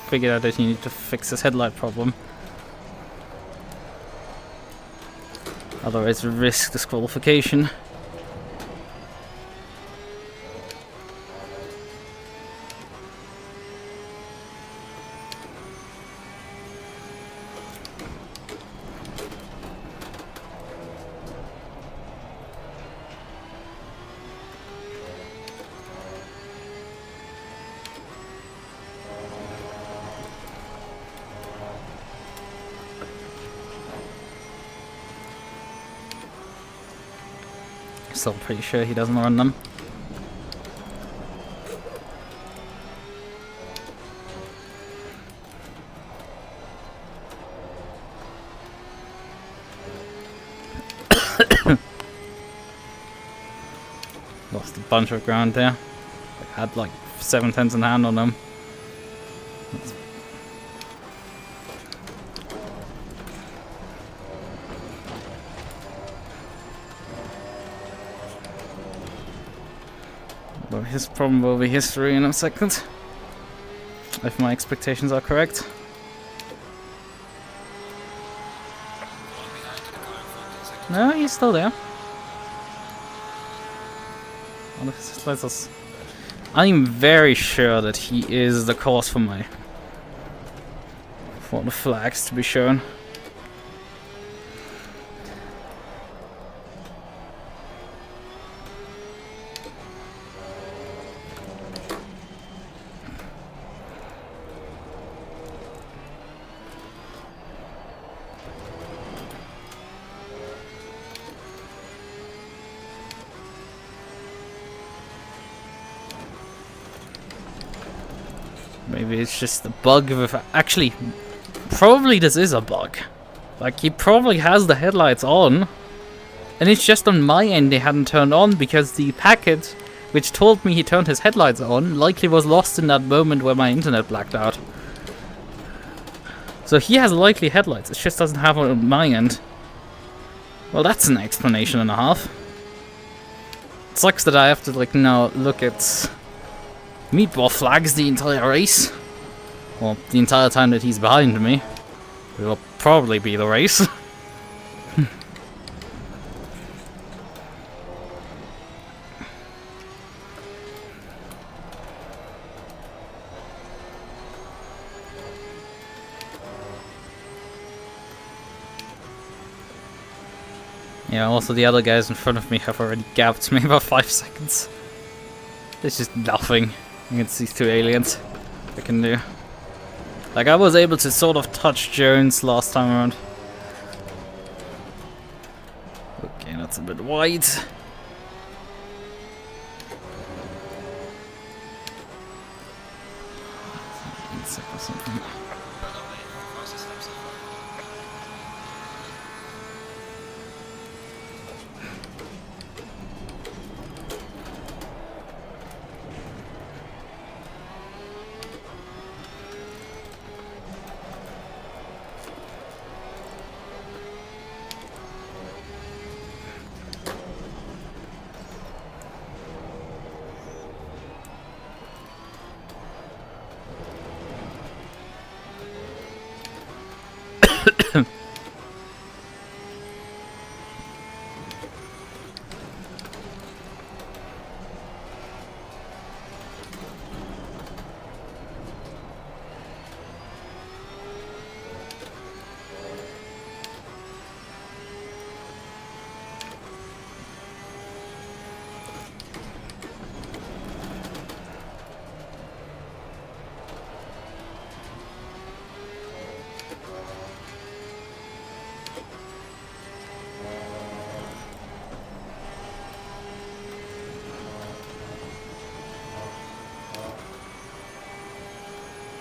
figured out that he needs to fix his headlight problem. Otherwise, risk disqualification. Still pretty sure he doesn't run them. Lost a bunch of ground there. I had like 7 tenths in hand on them. Well, his problem will be history in a second, if my expectations are correct. No, he's still there. I'm very sure that he is the cause for the flags to be shown. Maybe it's just a bug with... Actually, probably this is a bug. Like, he probably has the headlights on. And it's just on my end they hadn't turned on because the packet which told me he turned his headlights on likely was lost in that moment where my internet blacked out. So he has likely headlights, it just doesn't have one on my end. Well, that's an explanation and a half. It sucks that I have to, like, now look at meatball flags the entire race. Well, the entire time that he's behind me. It will probably be the race. Yeah, also the other guys in front of me have already gapped me about 5 seconds. There's just nothing against these two aliens I can do. Like, I was able to sort of touch Jones last time around. Okay, that's a bit wide. 8 seconds or something.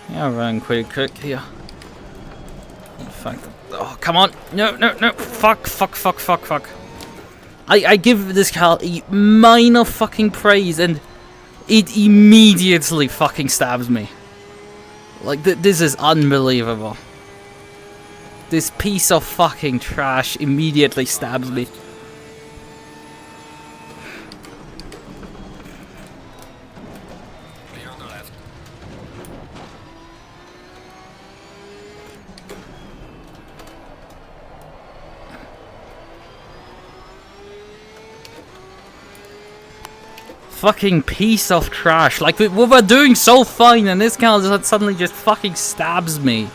Yeah, I'm running pretty quick here. The fact that, oh, come on! No, no, no! Fuck, fuck, fuck, fuck, fuck. I give this car a minor fucking praise and it immediately fucking stabs me. Like, this is unbelievable. This piece of fucking trash immediately stabs me. Clear on the left. Fucking piece of trash. Like, we were doing so fine, and this guy suddenly just fucking stabs me.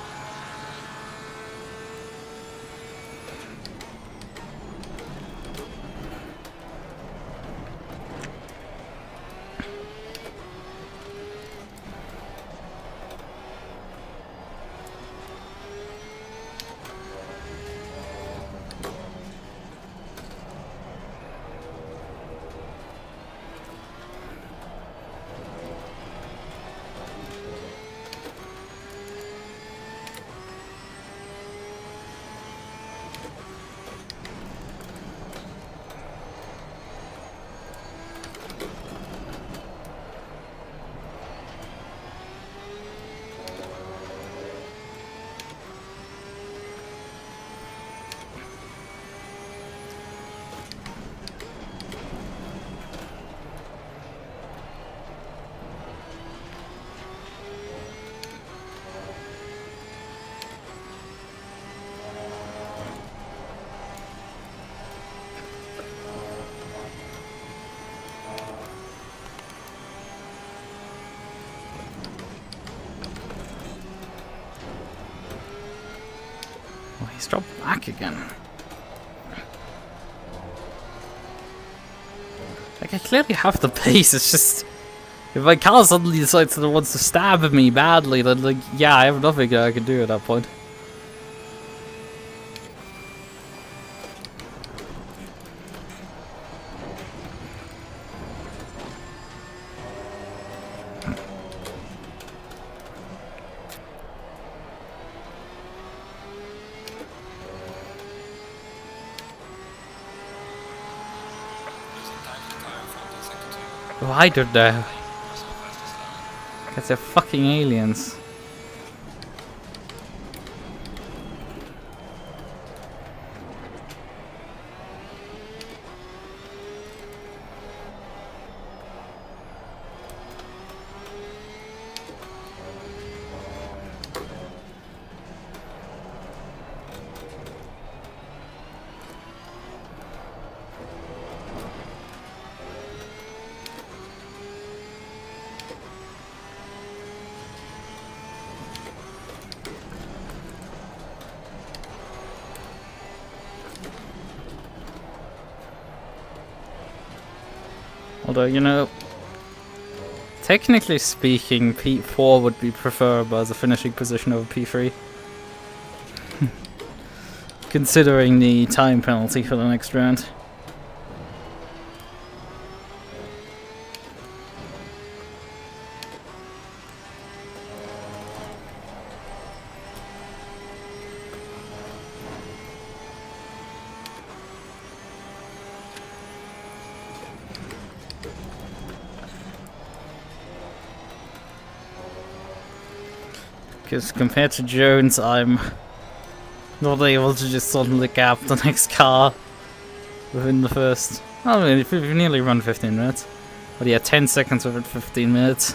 He's dropped back again. Like, I clearly have the pace, it's just... If my car suddenly decides that it wants to stab me badly, then, like, yeah, I have nothing I can do at that point. Why do they? Because they're fucking aliens. Although, you know, technically speaking, P4 would be preferable as a finishing position over P3. Considering the time penalty for the next round. Because compared to Jones, I'm not able to just suddenly gap the next car within the first... I mean, we've nearly run 15 minutes. But yeah, 10 seconds within 15 minutes.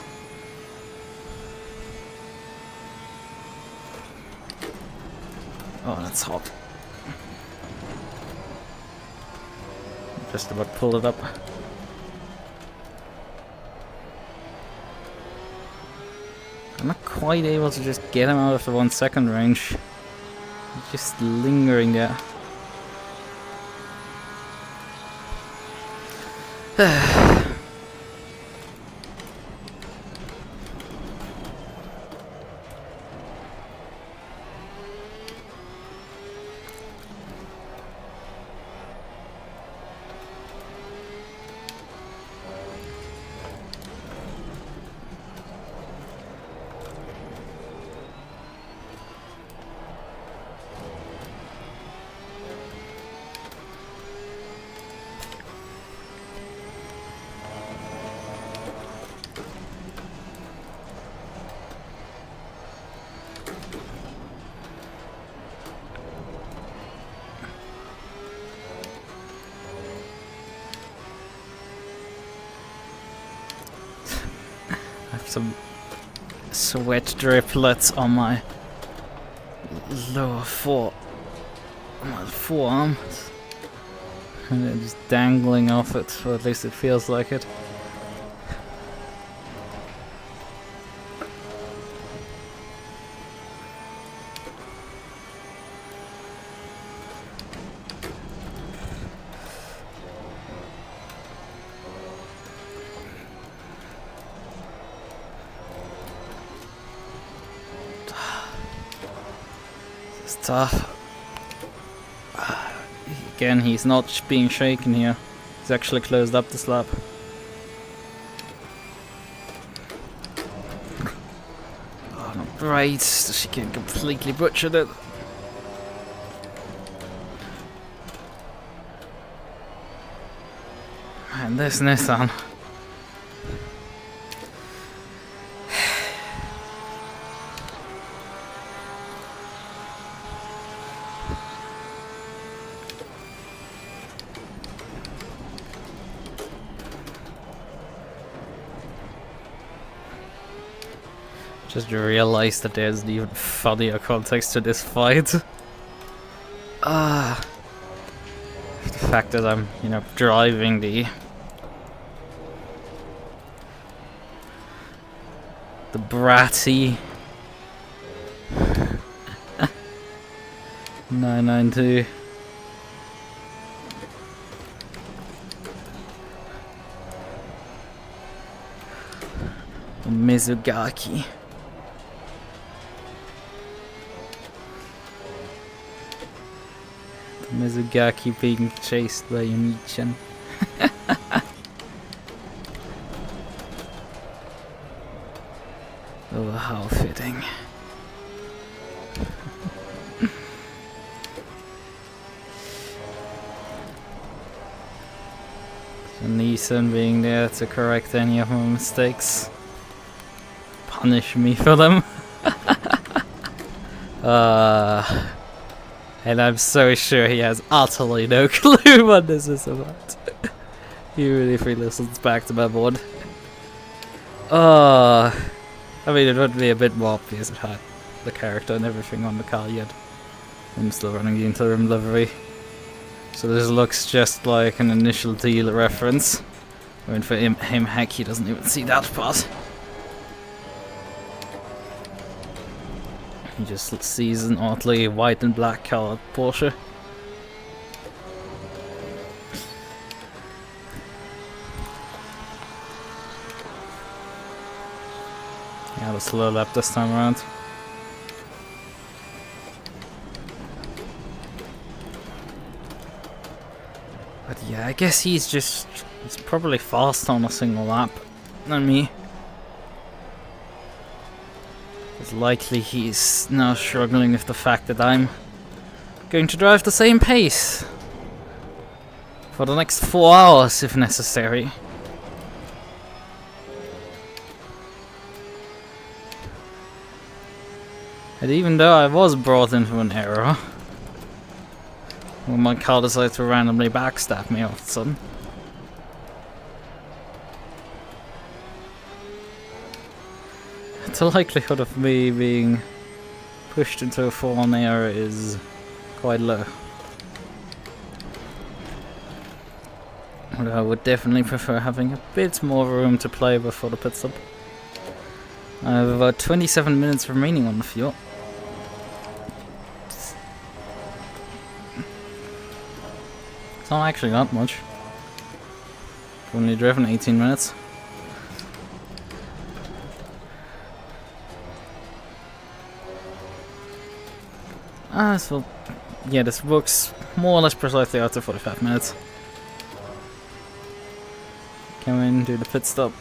Oh, that's hot. Just about pulled it up. I'm not quite able to just get him out of the 1 second range. He's just lingering there. some sweat driplets on my lower forearm. And they're just dangling off it, or at least it feels like it. It's tough. Again, he's not being shaken here. He's actually closed up the slab. Oh, not great. She can completely butcher it. And this Nissan. Just realized that there's an even funnier context to this fight. The fact that I'm, driving the bratty 992. Mizugaki. Mizugaki being chased by Yunichan. Oh, how fitting. So Nissan being there to correct any of my mistakes. Punish me for them. And I'm so sure he has utterly no clue what this is about. Even if he listens back to my board. I mean, it would be a bit more obvious if it had the character and everything on the car yet. I'm still running the interim livery. So this looks just like an initial deal reference. When for him heck, he doesn't even see that part. He just sees an oddly white and black colored Porsche. Yeah, the slow lap this time around. But yeah, I guess he's probably fast on a single lap than me. It's likely he's now struggling with the fact that I'm going to drive the same pace for the next 4 hours if necessary. And even though I was brought into an error, when my car decided to randomly backstab me all of a sudden. The likelihood of me being pushed into a full-on error is quite low. Although I would definitely prefer having a bit more room to play before the pit stop. I have about 27 minutes remaining on the fuel. It's not actually that much. I've only driven 18 minutes. So yeah, this works more or less precisely after 45 minutes. Come in, do the pit stop.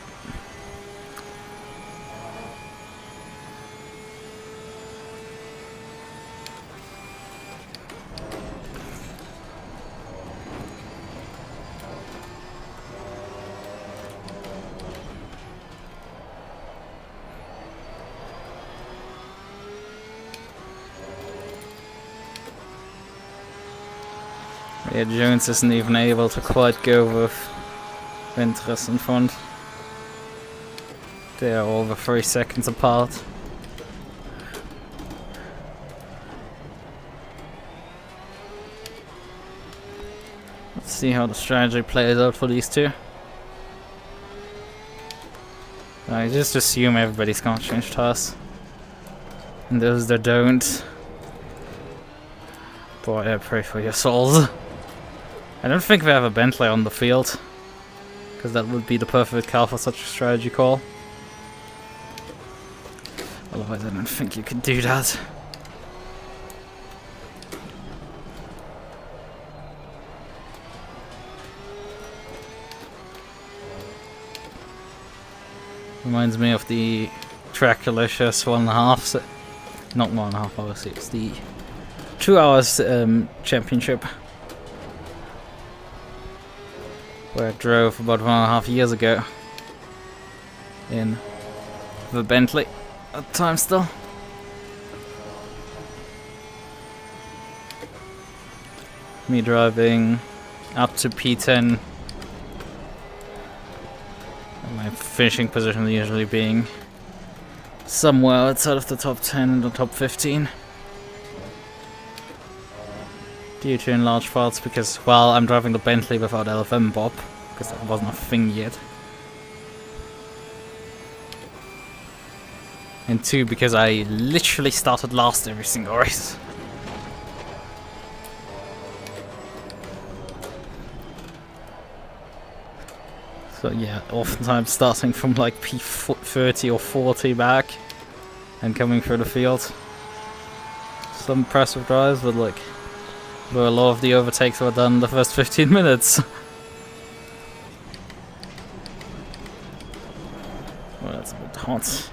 Yeah, Jones isn't even able to quite go with Ventress in front. They are over 3 seconds apart. Let's see how the strategy plays out for these two. I just assume everybody's gonna change tires. And those that don't, boy, I pray for your souls. I don't think we have a Bentley on the field, because that would be the perfect car for such a strategy call. Otherwise I don't think you could do that. Reminds me of the Tracklicious 1.5, not 1.5 hours, it's the 2 hours championship, where I drove about 1.5 years ago in the Bentley at the time still. Me driving up to P10. My finishing position usually being somewhere outside of the top 10 and the top 15. Due to in large parts because, well, I'm driving the Bentley without LFM Bob, because that wasn't a thing yet. And 2, because I literally started last every single race. So yeah, oftentimes starting from like P30 or 40 back and coming through the field. Some impressive drives, but like, where a lot of the overtakes were done in the first 15 minutes. Well, that's a bit hot.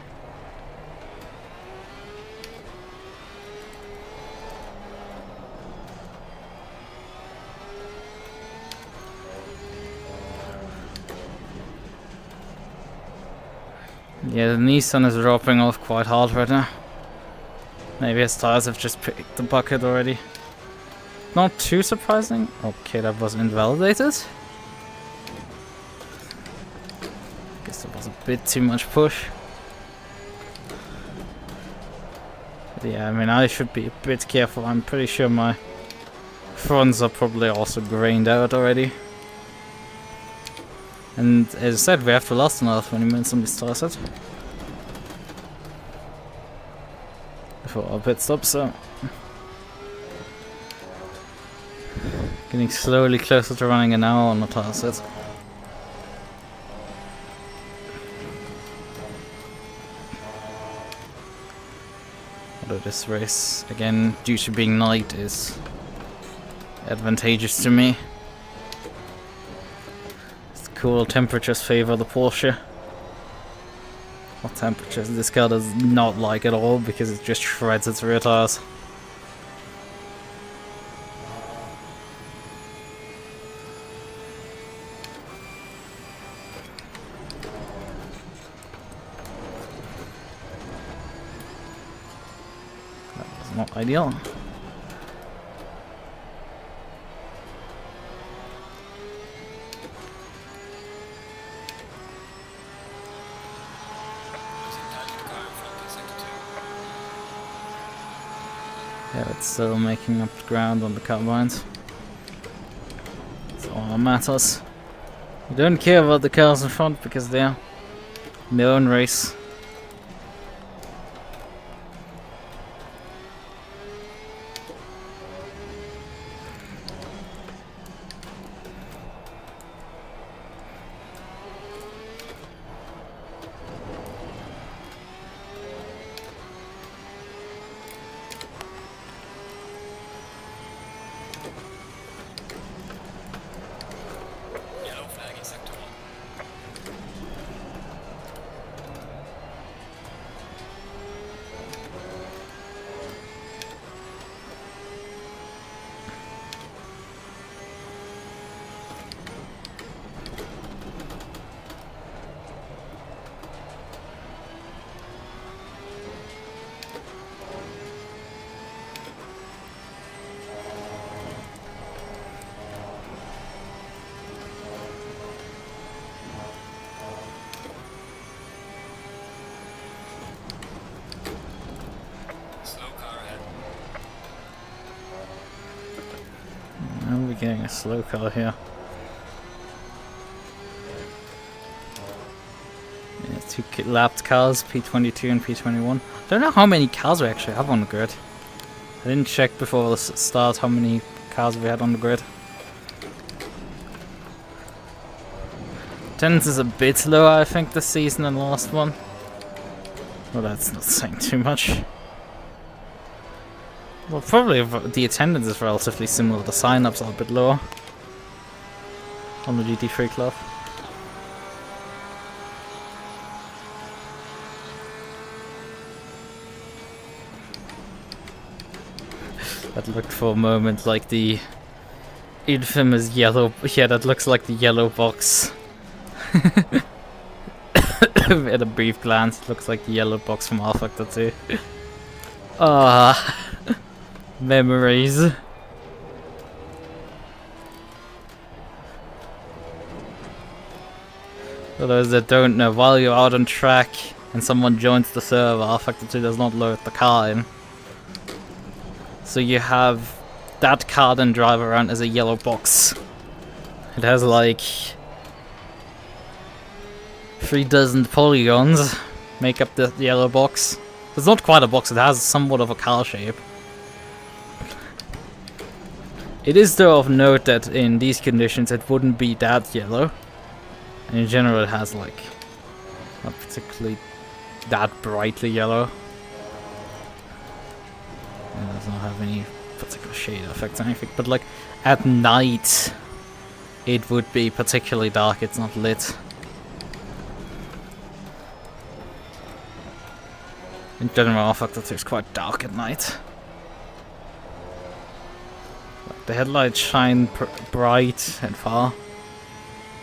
Yeah, the Nissan is dropping off quite hard right now. Maybe his tires have just picked the bucket already. Not too surprising. Okay, that was invalidated. Guess that was a bit too much push. But yeah, I mean, I should be a bit careful. I'm pretty sure my fronts are probably also grained out already. And as I said, we have to last another 20 minutes on this tire set before our pit stop, so getting slowly closer to running an hour on the tire set. Although this race, again, due to being night, is advantageous to me. Cool temperatures favor the Porsche. What temperatures this car does not like at all because it just shreds its rear tires. That was not ideal. Yeah, it's still making up ground on the carbines. That's all that matters. We don't care about the cars in front because they're in their own race. getting a slow car here. Yeah, two lapped cars, P22 and P21. I don't know how many cars we actually have on the grid. I didn't check before the start how many cars we had on the grid. Attendance is a bit lower, I think, this season than the last one. Well, that's not saying too much. Well, probably the attendance is relatively similar. The sign-ups are a bit lower on the GT3 club. That looked for a moment like the infamous yellow... Yeah, that looks like the yellow box. At a brief glance, it looks like the yellow box from R-Factor 2. Ah, memories. For those that don't know, while you're out on track and someone joins the server, R-Factor 2 does not load the car in. So you have that car then drive around as a yellow box. It has like 3 polygons make up the yellow box. It's not quite a box, it has somewhat of a car shape. It is though of note that in these conditions it wouldn't be that yellow. And in general it has like not particularly that brightly yellow. It does not have any particular shade effects or anything, but like at night it would be particularly dark, it's not lit. In general, R-Factor 2 is quite dark at night. Like the headlights shine bright and far,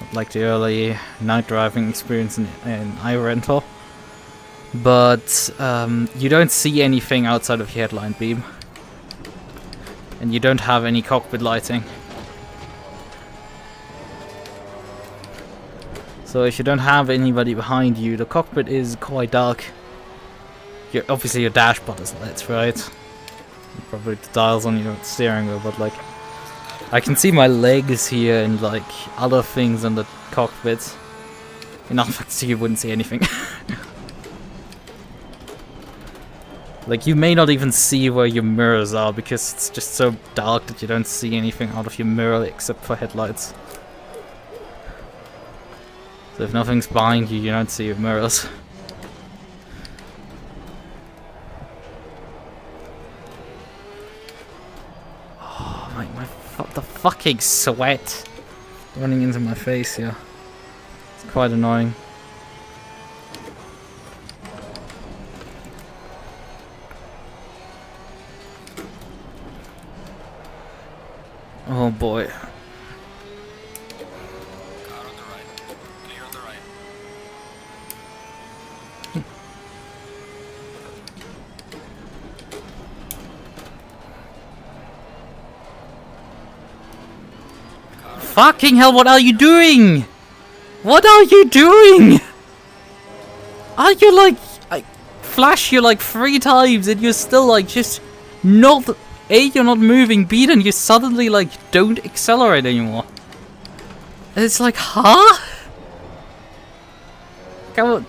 not like the early night driving experience in iRental. But you don't see anything outside of your headlight beam, and you don't have any cockpit lighting. So if you don't have anybody behind you, the cockpit is quite dark. Obviously your dashboard is lit, right? Probably the dials on your steering wheel, but like I can see my legs here and like other things on the cockpit. In R-Factor you wouldn't see anything. Like you may not even see where your mirrors are because it's just so dark that you don't see anything out of your mirror except for headlights. So if nothing's behind you, you don't see your mirrors. The fucking sweat running into my face here. It's quite annoying. Oh boy. Car on the right. Clear on the right. Fucking hell, what are you doing? What are you doing? Are you like... I flash you like 3 times and you're still like just not... A, you're not moving, B, then you suddenly like don't accelerate anymore. And it's like, huh? Come on.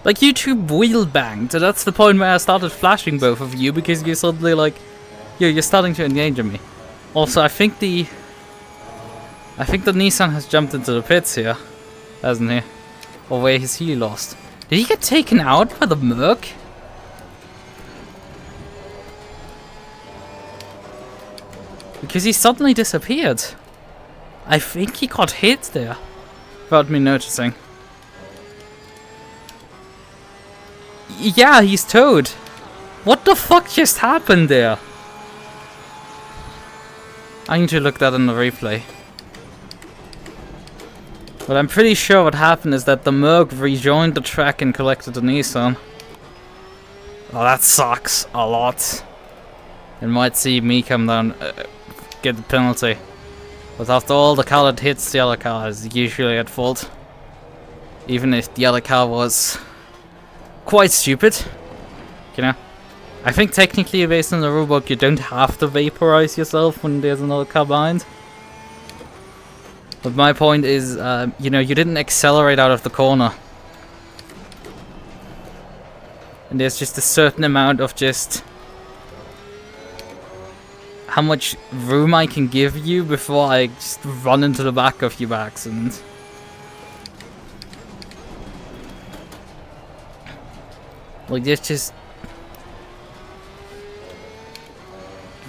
Like you two wheel banged, so that's the point where I started flashing both of you because you suddenly like... You're starting to endanger me. Also, I think the Nissan has jumped into the pits here, hasn't he? Or where is he lost? Did he get taken out by the Merc? Because he suddenly disappeared. I think he got hit there, without me noticing. Yeah, he's towed. What the fuck just happened there? I need to look that in the replay. But I'm pretty sure what happened is that the Merc rejoined the track and collected the Nissan. Oh, that sucks a lot. It might see me come down, get the penalty. But after all, the car that hits the other car is usually at fault. Even if the other car was quite stupid. You know? I think technically based on the rulebook you don't have to vaporize yourself when there's another car behind. But my point is, you know, you didn't accelerate out of the corner. And there's just a certain amount of just how much room I can give you before I just run into the back of you by accident. Like, there's just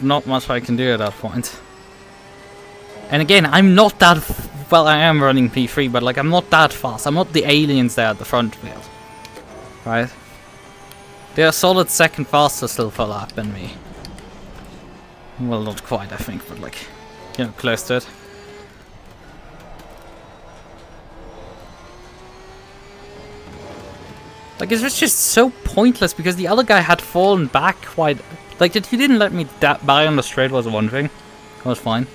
not much I can do at that point. And again, I'm not that well, I am running P3, but like, I'm not that fast. I'm not the aliens there at the front field. Right? They're a solid second faster still for lap than me. Well, not quite, I think, but like, you know, close to it. Like, it was just so pointless because the other guy had fallen back quite... Like, that he didn't let me by on the straight was one thing. That was fine.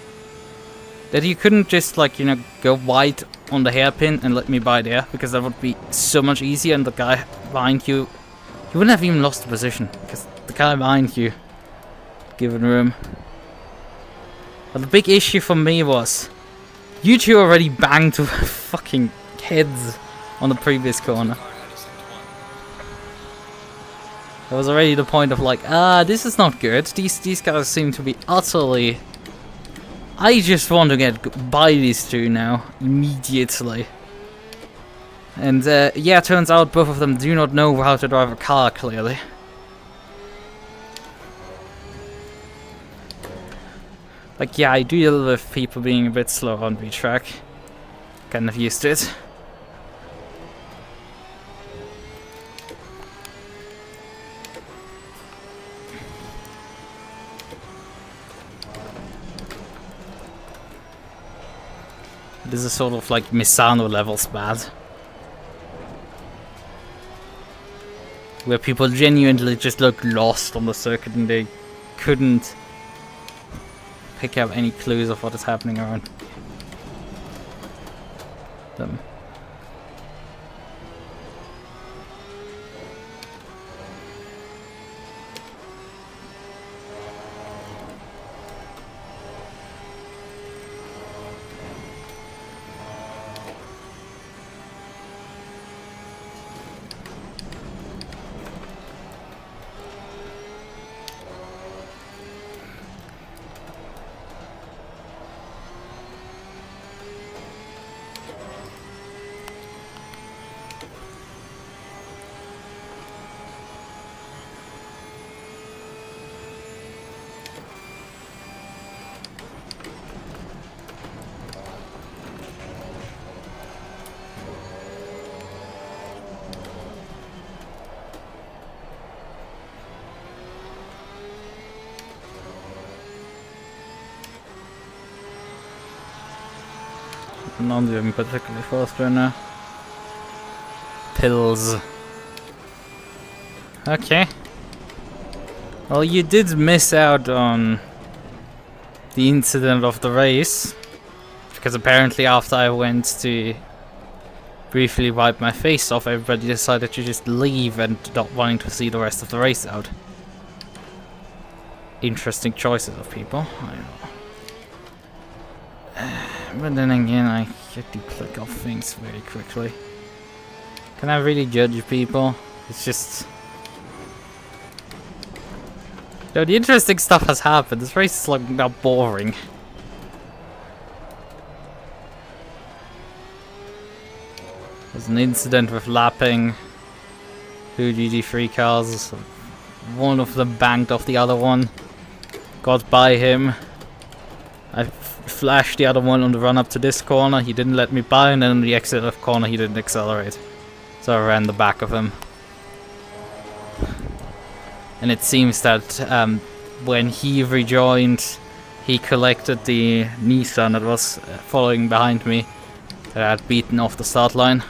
That he couldn't just, like, you know, go wide on the hairpin and let me by there, because that would be so much easier, and the guy behind you... You wouldn't have even lost the position, because the guy behind you... Given room. But the big issue for me was... You two already banged to fucking heads on the previous corner. There was already the point of like, this is not good. These guys seem to be utterly... I just want to get by these two now, immediately. And yeah, turns out both of them do not know how to drive a car, clearly. Like, yeah, I do deal with people being a bit slow on V-track. Kind of used to it. This is sort of like Misano levels bad. Where people genuinely just look lost on the circuit and they couldn't pick up any clues of what is happening around them. Not even particularly fast right now. Pills. Okay. Well, you did miss out on the incident of the race, because apparently after I went to briefly wipe my face off, everybody decided to just leave and not wanting to see the rest of the race out. Interesting choices of people. I don't know. But then again, I get to click off things very quickly. Can I really judge people? It's just... No, the interesting stuff has happened. This race is like now boring. There's an incident with lapping 2 GT3 cars. One of them banged off the other one. Got by him. I flashed the other one on the run up to this corner. He didn't let me by, and then on the exit of the corner he didn't accelerate. So I ran the back of him. And it seems that when he rejoined, he collected the Nissan that was following behind me that I had beaten off the start line.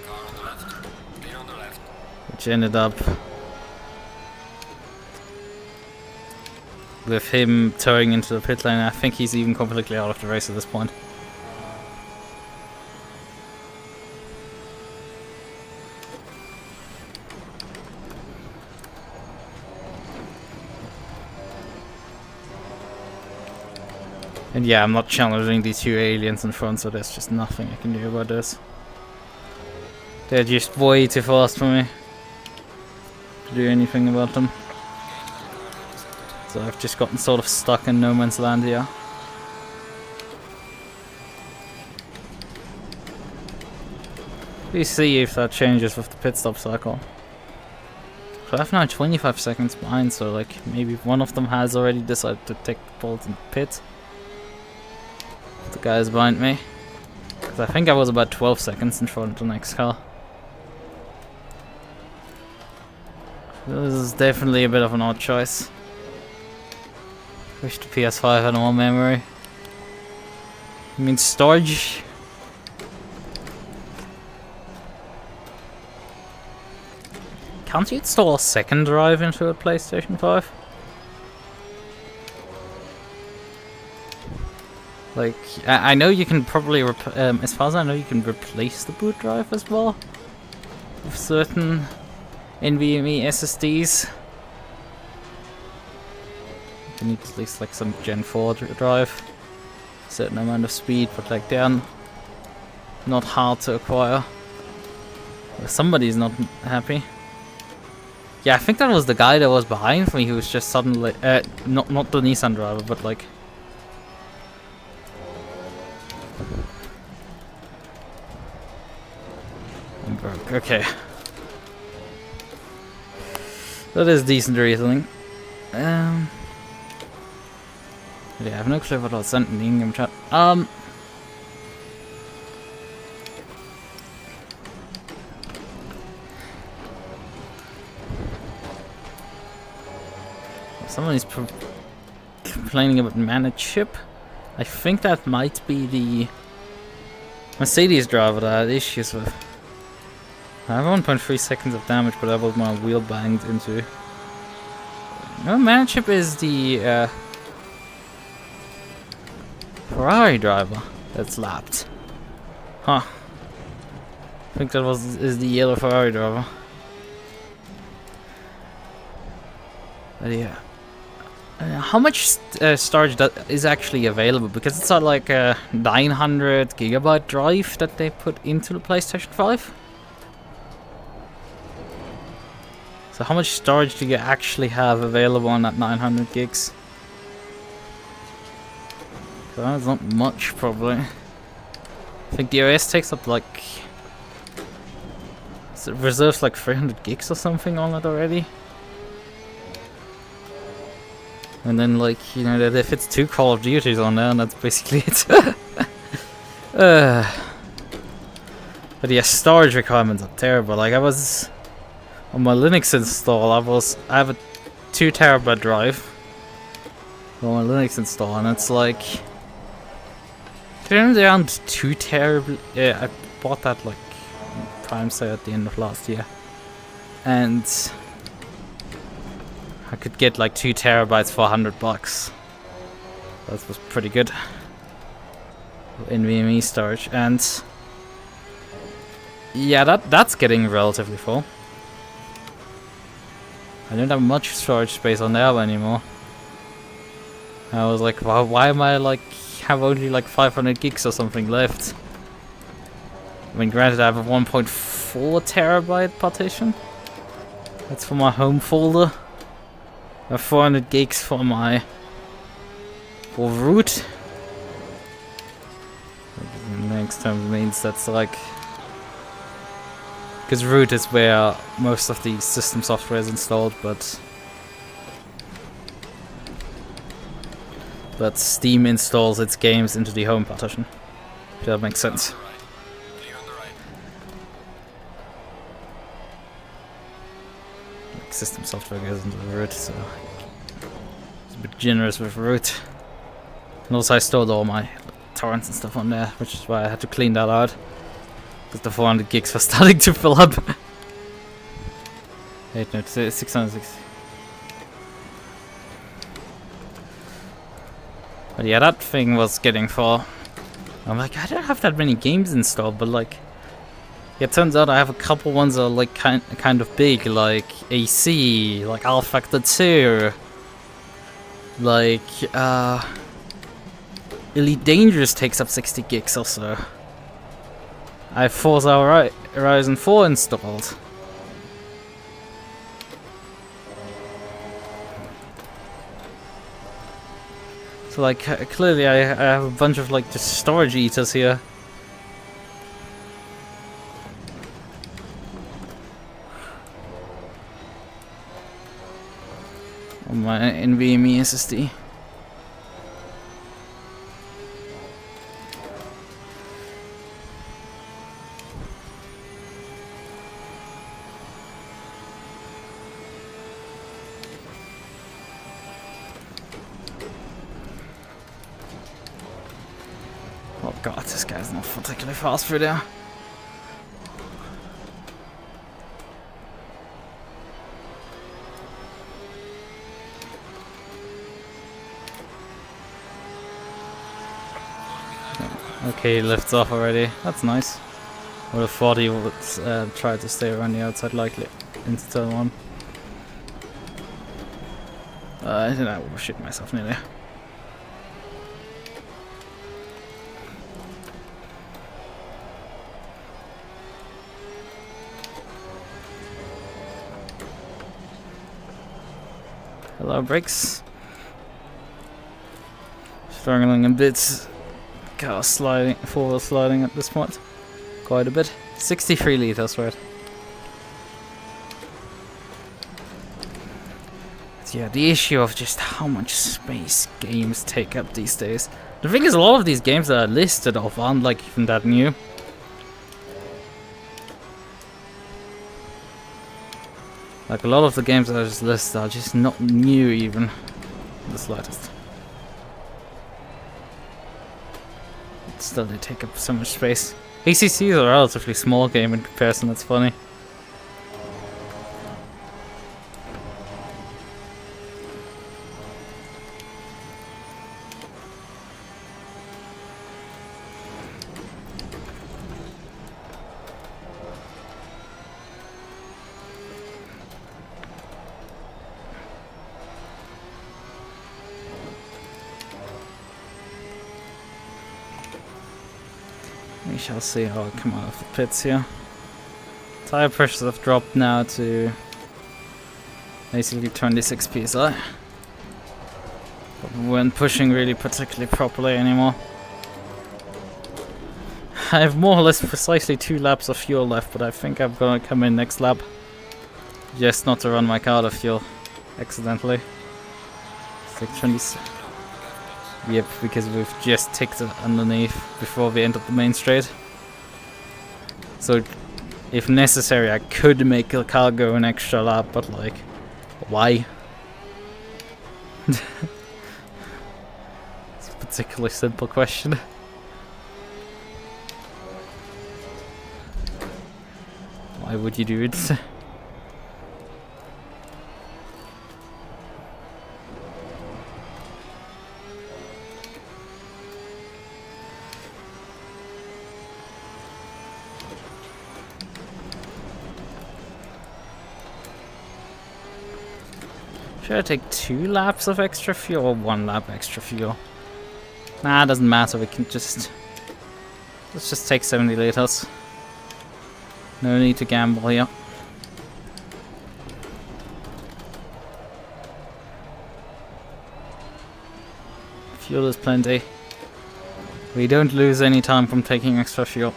Car on the left. Clear on the left. Which ended up with him towing into the pit lane. I think he's even completely out of the race at this point. And yeah, I'm not challenging these two aliens in front, so there's just nothing I can do about this. They're just way too fast for me to do anything about them. So I've just gotten sort of stuck in no man's land here. We see if that changes with the pit stop cycle. So I've now 25 seconds behind, so like maybe one of them has already decided to take the pole in the pit. The guys behind me. Because I think I was about 12 seconds in front of the next car. This is definitely a bit of an odd choice. Wish the PS5 had more memory. I mean storage. Can't you install a second drive into a PlayStation 5? Like, I know you can probably, as far as I know, you can replace the boot drive as well with certain NVMe SSDs. You need at least like some Gen 4 drive, a certain amount of speed, but like they're not hard to acquire. Somebody's not happy. Yeah, I think that was the guy that was behind me who was just suddenly, not the Nissan driver, but like. I'm broke. Okay. That is decent reasoning. Yeah, I have no clue what I sent in the in-game chat. Somebody's complaining about managed chip. I think that might be the Mercedes driver that I had issues with. I have 1.3 seconds of damage, but I was my wheel banged into. No, managed chip is the Ferrari driver that's lapped. Huh. I think that is the yellow Ferrari driver. But yeah. How much storage is actually available? Because it's like a 900 gigabyte drive that they put into the PlayStation 5. So how much storage do you actually have available on that 900 gigs? So that's not much, probably. I think the OS takes up like... So it reserves like 300 gigs or something on it already. And then, like, you know, that if it's 2 Call of Duties on there, and that's basically it. But yeah, storage requirements are terrible. Like, I was on my Linux install, I have a 2 terabyte drive on my Linux install, and it's like around 2 terabyte. Yeah, I bought that like prime sale at the end of last year, and I could get like 2 terabytes for $100. That was pretty good. NVMe storage, and yeah, that's getting relatively full. I don't have much storage space on there anymore. I was like, why am I like have only like 500 gigs or something left? I mean, granted, I have a 1.4 terabyte partition. That's for my home folder. 400 gigs for root. Next time means that's like, because root is where most of the system software is installed, but Steam installs its games into the home partition. If that makes sense. System software goes into the root, so it's a bit generous with root. And also I stored all my torrents and stuff on there, which is why I had to clean that out, because the 400 gigs were starting to fill up. Wait, no, it's 660. But yeah, that thing was getting full. I'm like, I don't have that many games installed, but like, yeah, it turns out I have a couple ones that are like kind of big, like AC, like Alpha Factor 2, like Elite Dangerous takes up 60 gigs or so. I have Forza Ryzen 4 installed. So like, clearly I have a bunch of like just storage eaters here. On my NVMe SSD. Oh god, this guy's not particularly fast through there. Okay, he lifts off already. That's nice. Would have thought he would try to stay around the outside, likely into turn one. I didn't know, shit myself nearly. Hello, brakes. Struggling a bit. Car sliding, forward sliding at this point. Quite a bit. 63 liters, right? But yeah, the issue of just how much space games take up these days. The thing is, a lot of these games that are listed off aren't like even that new. Like a lot of the games that I just listed are just not new even. The slightest. Still, they take up so much space. ACC is a relatively small game in comparison, that's funny. We shall see how I come out of the pits here. Tire pressures have dropped now to basically 26 psi. But we weren't pushing really particularly properly anymore. I have more or less precisely 2 laps of fuel left, but I think I'm gonna come in next lap. Just not to run my car out of fuel accidentally. It's like 20. Yep, because we've just ticked it underneath before we entered the main straight. So, if necessary, I could make the car go an extra lap, but like, why? It's a particularly simple question. Why would you do it? Should I take 2 laps of extra fuel or 1 lap extra fuel? Nah, it doesn't matter, we can just... Let's just take 70 liters. No need to gamble here. Fuel is plenty. We don't lose any time from taking extra fuel.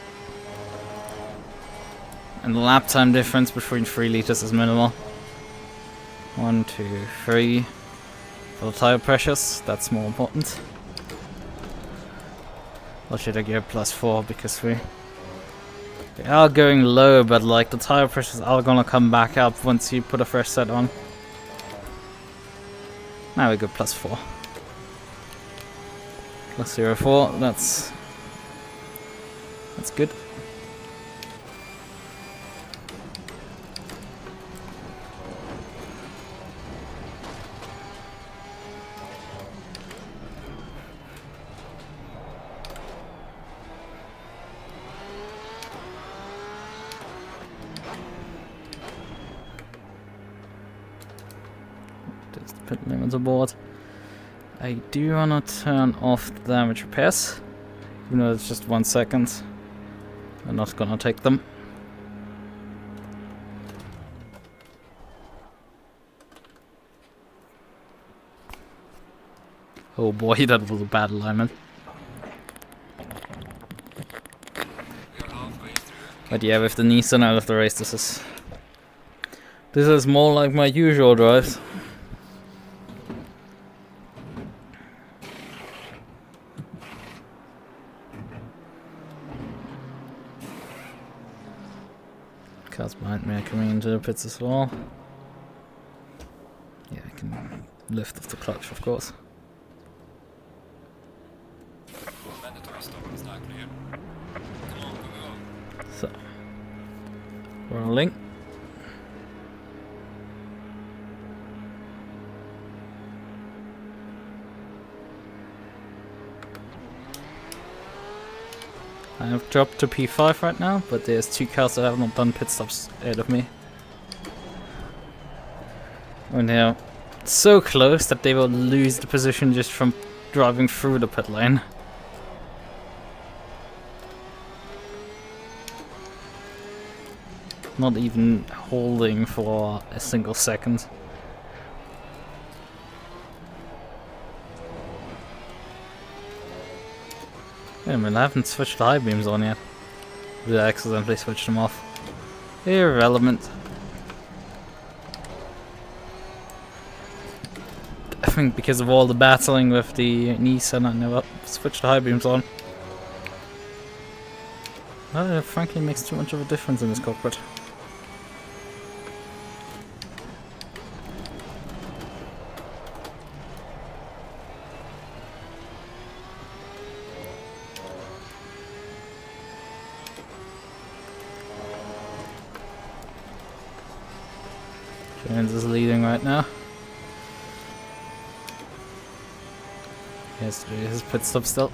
And the lap time difference between 3 liters is minimal. 1, 2, 3. For the tire pressures, that's more important. Or should I go +4 because we are going low, but like the tire pressures are gonna come back up once you put a fresh set on. Now we go +4. +0.4, that's good. Pit limits aboard. I do wanna turn off the damage repairs, even though it's just 1 second. I'm not gonna take them. Oh boy, that was a bad alignment. We are halfway through. But yeah, with the Nissan out of the race, this is more like my usual drives. Cars behind me are coming into the pits as well. Yeah, I can lift off the clutch, of course. Mandatory stop is not clear. Come on, go. So, rolling. I have dropped to P5 right now, but there's 2 cars that have not done pit stops ahead of me. We're now so close that they will lose the position just from driving through the pit lane. Not even holding for a single second. Wait a minute, I haven't switched the high beams on yet. Did I accidentally switch them off? Irrelevant. I think because of all the battling with the Nissan, I never switched the high beams on. It frankly makes too much of a difference in this cockpit. Jones is leading right now. He has to do his pit stop still.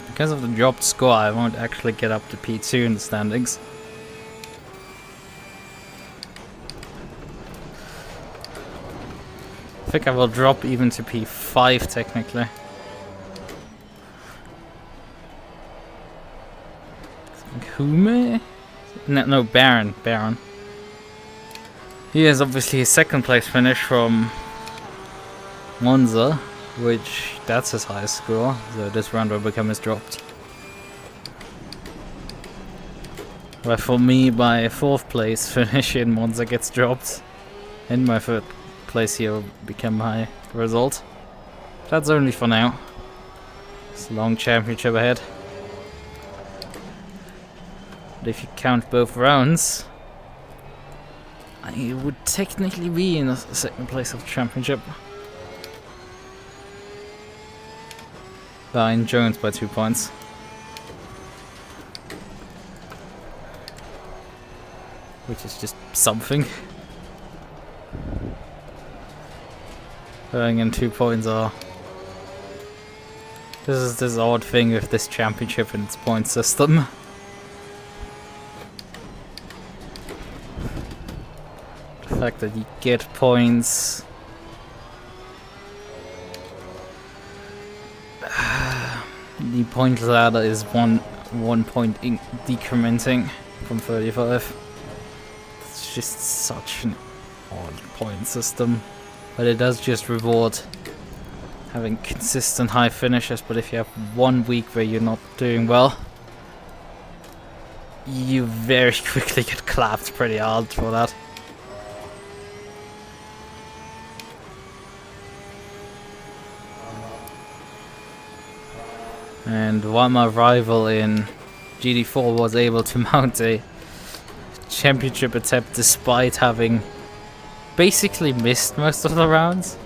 Because of the dropped score, I won't actually get up to P2 in the standings. I think I will drop even to P5 technically. Hume? No, Baron. He has obviously a 2nd place finish from Monza, which that's his highest score, so this round will become his dropped. But for me, my 4th place finish in Monza gets dropped, and my 3rd place here will become my result. That's only for now. It's a long championship ahead. But if you count both rounds, I would technically be in the 2nd place of the championship. Behind Jones by 2 points. Which is just something. Going in 2 points are... This is this odd thing with this championship and its point system. The fact that you get points... The point ladder is one point decrementing from 35. It's just such an odd point system. But it does just reward having consistent high finishes, but if you have 1 week where you're not doing well, you very quickly get clapped pretty hard for that. And while my rival in GD4 was able to mount a championship attempt despite having basically missed most of the rounds,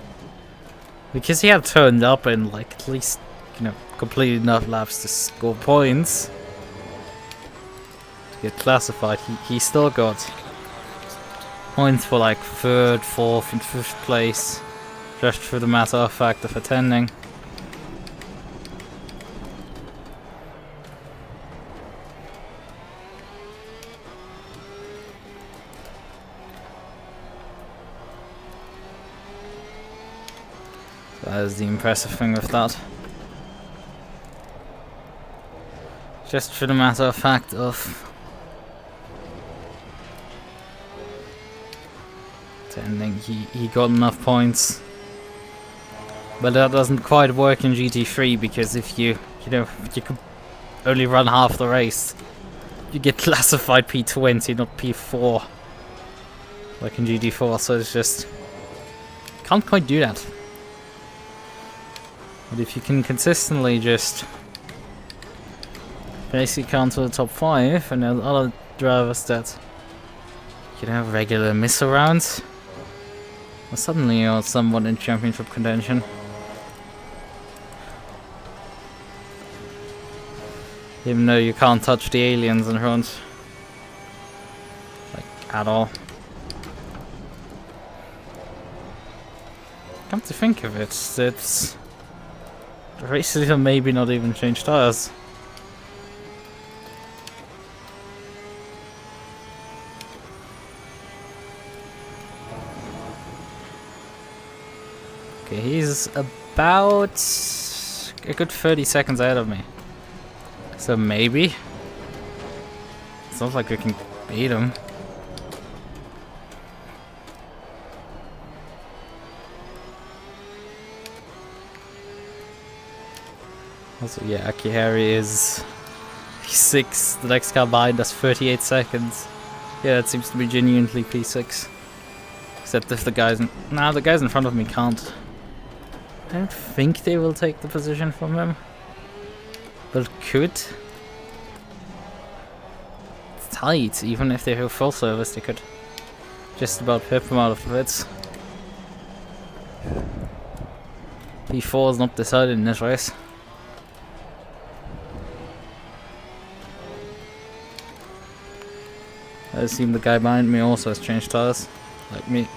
because he had turned up in like at least, you know, completed enough laps to score points to get classified, he still got points for like 3rd, 4th and 5th place just for the matter of fact of attending. That is the impressive thing with that. Just for the matter of fact of attending, he got enough points. But that doesn't quite work in GT3 because if you could only run half the race, you get classified P20, not P4, like in GT4. So it's just can't quite do that. But if you can consistently just basically count to the top 5, and there's other drivers that you have regular miss arounds, well, suddenly you're somewhat in championship contention. Even though you can't touch the aliens in front, like at all. Come to think of it, it's the race leader maybe not even change tires. Okay, he's about a good 30 seconds ahead of me. So maybe. It's not like we can beat him. Also, yeah, Akihari is P6. The next car behind us 38 seconds. Yeah, it seems to be genuinely P6. Except if the guys the guys in front of me can't. I don't think they will take the position from him. But could. It's tight, even if they have full service, they could just about pip him out of the pits. P4 is not decided in this race. I assume the guy behind me also has changed tires, like me.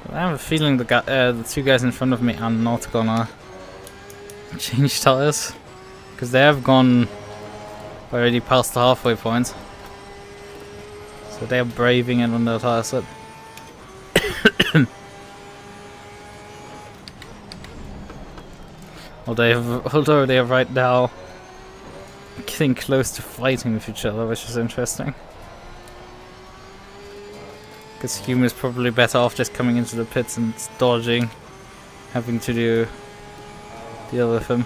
I have a feeling the two guys in front of me are not gonna change tires, because they have gone already past the halfway point, so they're braving it on their tire set. Although they are right now getting close to fighting with each other, which is interesting. Because Hume is probably better off just coming into the pits and dodging, having to deal with him.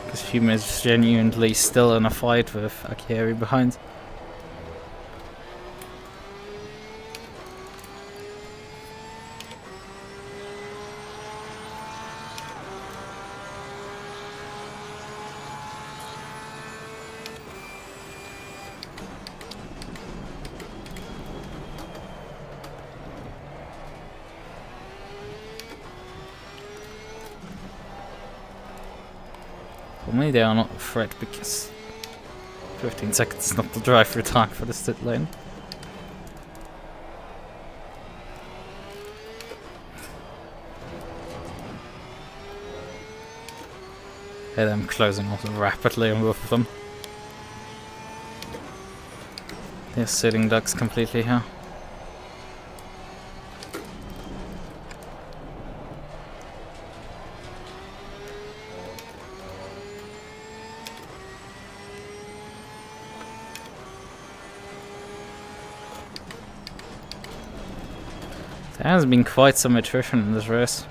Because Hume is genuinely still in a fight with Akihari behind. For me, they are not a threat because 15 seconds is not the drive-through time for the sit lane. And I'm closing off rapidly on both of them. They're sitting ducks completely here. There has been quite some attrition in this race.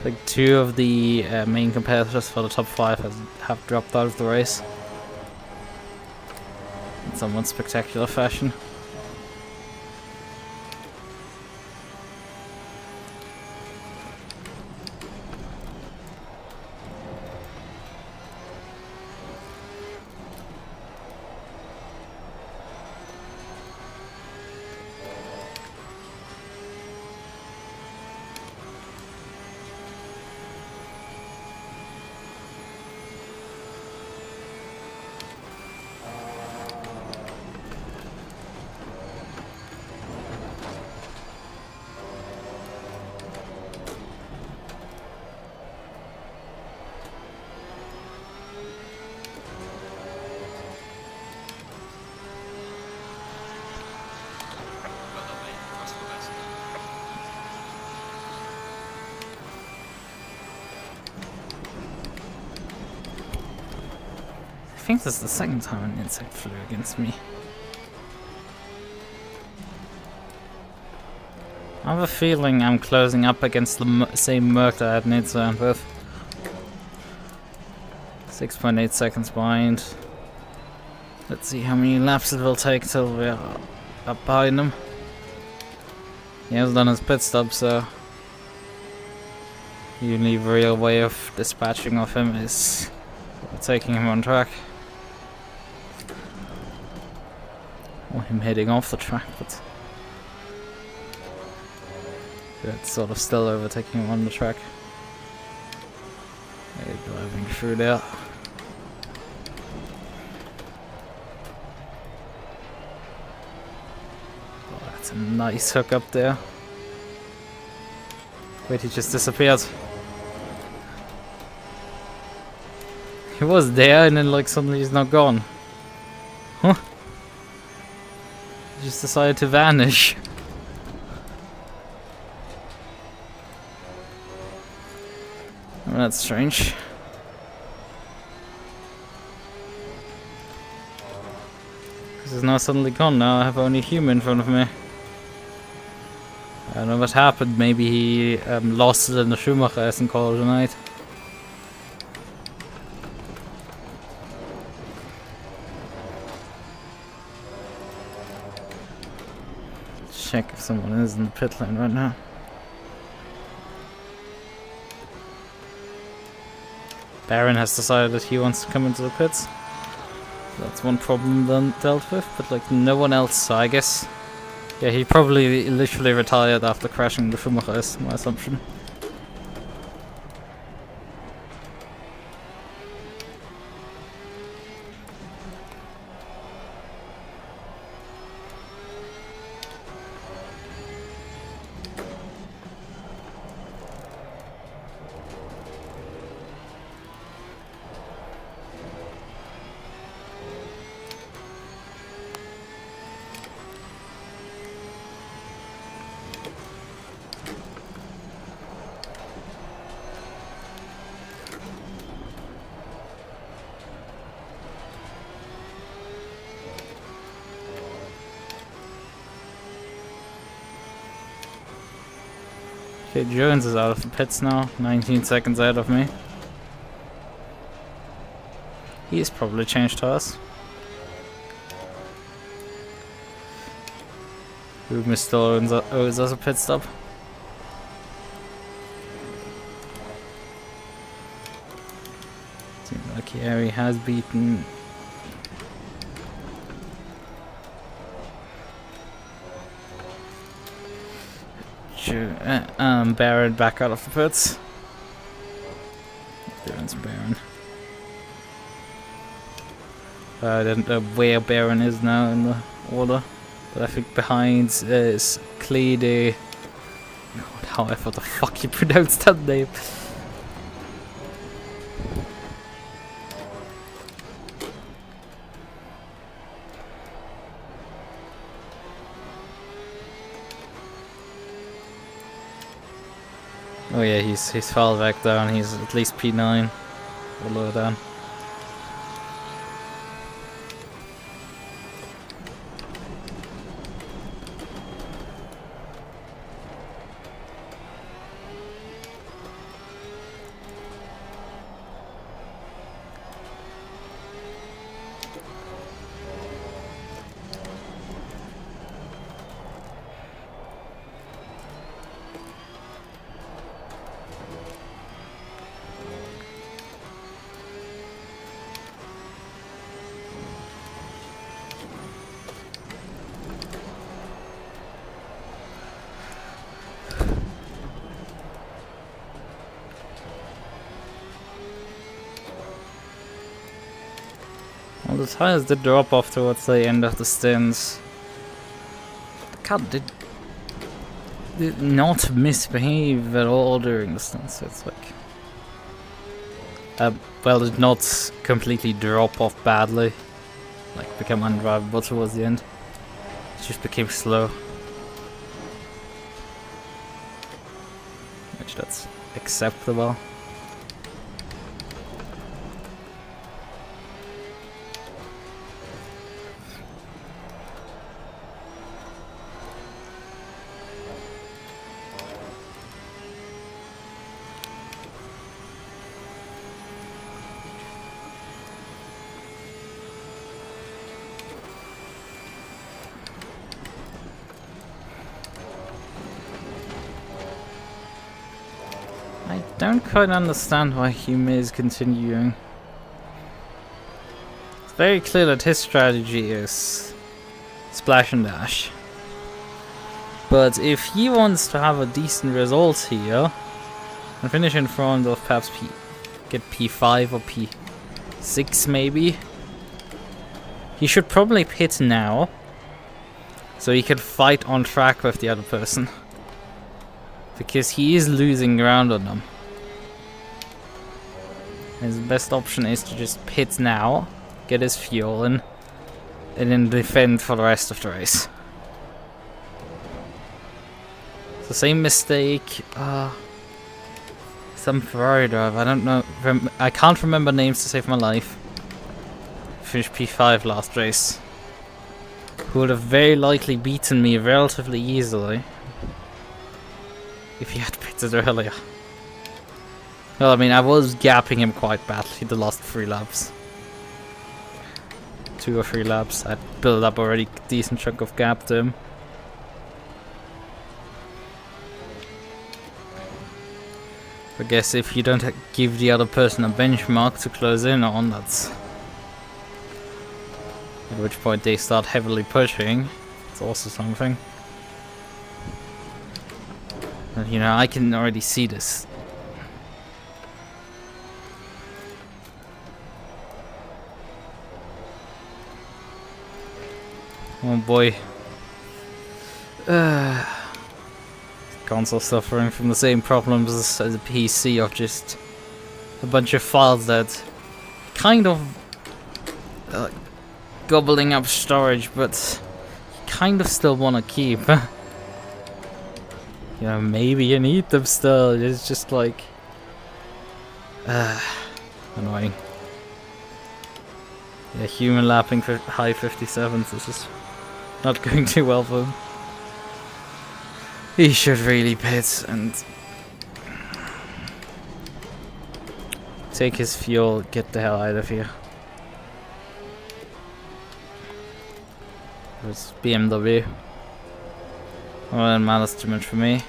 Like 2 of the main competitors for the top 5 have dropped out of the race in somewhat spectacular fashion. think this is the second time an insect flew against me. I have a feeling I'm closing up against the same Merc that I had Nate sound with. 6.8 seconds behind. Let's see how many laps it will take till we're up behind him. He has done his pit stop, so the only real way of dispatching of him is taking him on track. Or him heading off the track, but that's sort of still overtaking him on the track. They're driving through there. Oh, that's a nice hook up there. Wait, he just disappeared. He was there and then like suddenly he's not gone. Huh? He just decided to vanish. Oh, that's strange. Because he's now suddenly gone. Now I have only a human in front of me. I don't know what happened. Maybe he lost it in the Schumacher and called it a night. Check if someone is in the pit lane right now. Baron has decided that he wants to come into the pits. That's one problem then dealt with, but like no one else, so I guess. Yeah, he probably literally retired after crashing the Schumacher, is my assumption. Okay, Jones is out of the pits now, 19 seconds ahead of me. He's probably changed tires. Ruben still owes us a pit stop. Seems like Harry has beaten Baron back out of the pits. Baron's Baron. I don't know where Baron is now in the order, but I think behind is Qualy. However the fuck you pronounce that name. Oh yeah, he's fell back down. He's at least P9 or lower down. Well, the tires did drop off towards the end of the stints. The car did not misbehave at all during the stints. It's like, well, it did not completely drop off badly, like become undrivable towards the end. It just became slow, which that's acceptable. don't quite understand why Hume is continuing. It's very clear that his strategy is splash and dash. But if he wants to have a decent result here and finish in front of perhaps get P5 or P6 maybe, he should probably pit now so he can fight on track with the other person, because he is losing ground on them. His best option is to just pit now, get his fuel in, and then defend for the rest of the race. It's the same mistake some Ferrari driver, I don't know, I can't remember names to save my life, finished P5 last race, who would have very likely beaten me relatively easily if he had pitted earlier. Well, I mean, I was gapping him quite badly the last 3 laps. 2 or 3 laps. I'd built up already a decent chunk of gap to him. I guess if you don't give the other person a benchmark to close in on, that's... At which point they start heavily pushing. It's also something. But, you know, I can already see this. Oh boy. Console suffering from the same problems as a PC of just a bunch of files that kind of gobbling up storage, but you kind of still want to keep. You know, maybe you need them still. It's just like annoying. Yeah, human lapping for high 57s. This is not going too well for him. He should really pit and take his fuel, get the hell out of here. There's BMW. Well, that matters too much for me.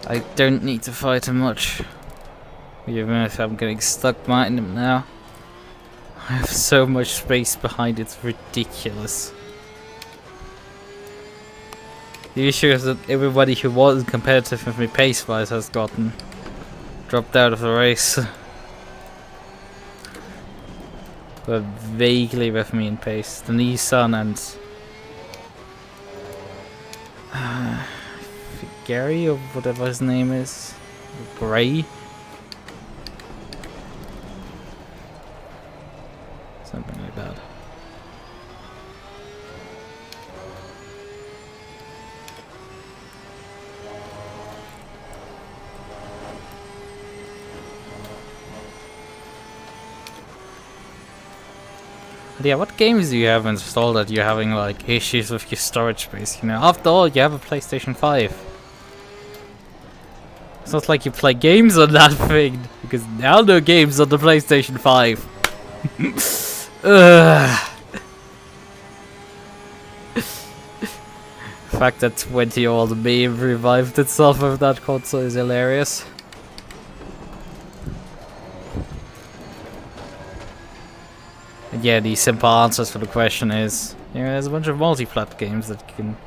I don't need to fight him much, even if I'm getting stuck behind him now. I have so much space behind, it's ridiculous. The issue is that everybody who was competitive with me pace-wise has gotten dropped out of the race. But vaguely with me in pace. The Nissan and Gary or whatever his name is, Gray. Something like that. But yeah, what games do you have installed that you're having like issues with your storage space? You know, after all, you have a PlayStation 5. It's not like you play games on that thing, because now no games on the PlayStation 5. The fact that 20-year-old me revived itself with that console is hilarious. And yeah, the simple answers for the question is, you know, there's a bunch of multi-plat games that you can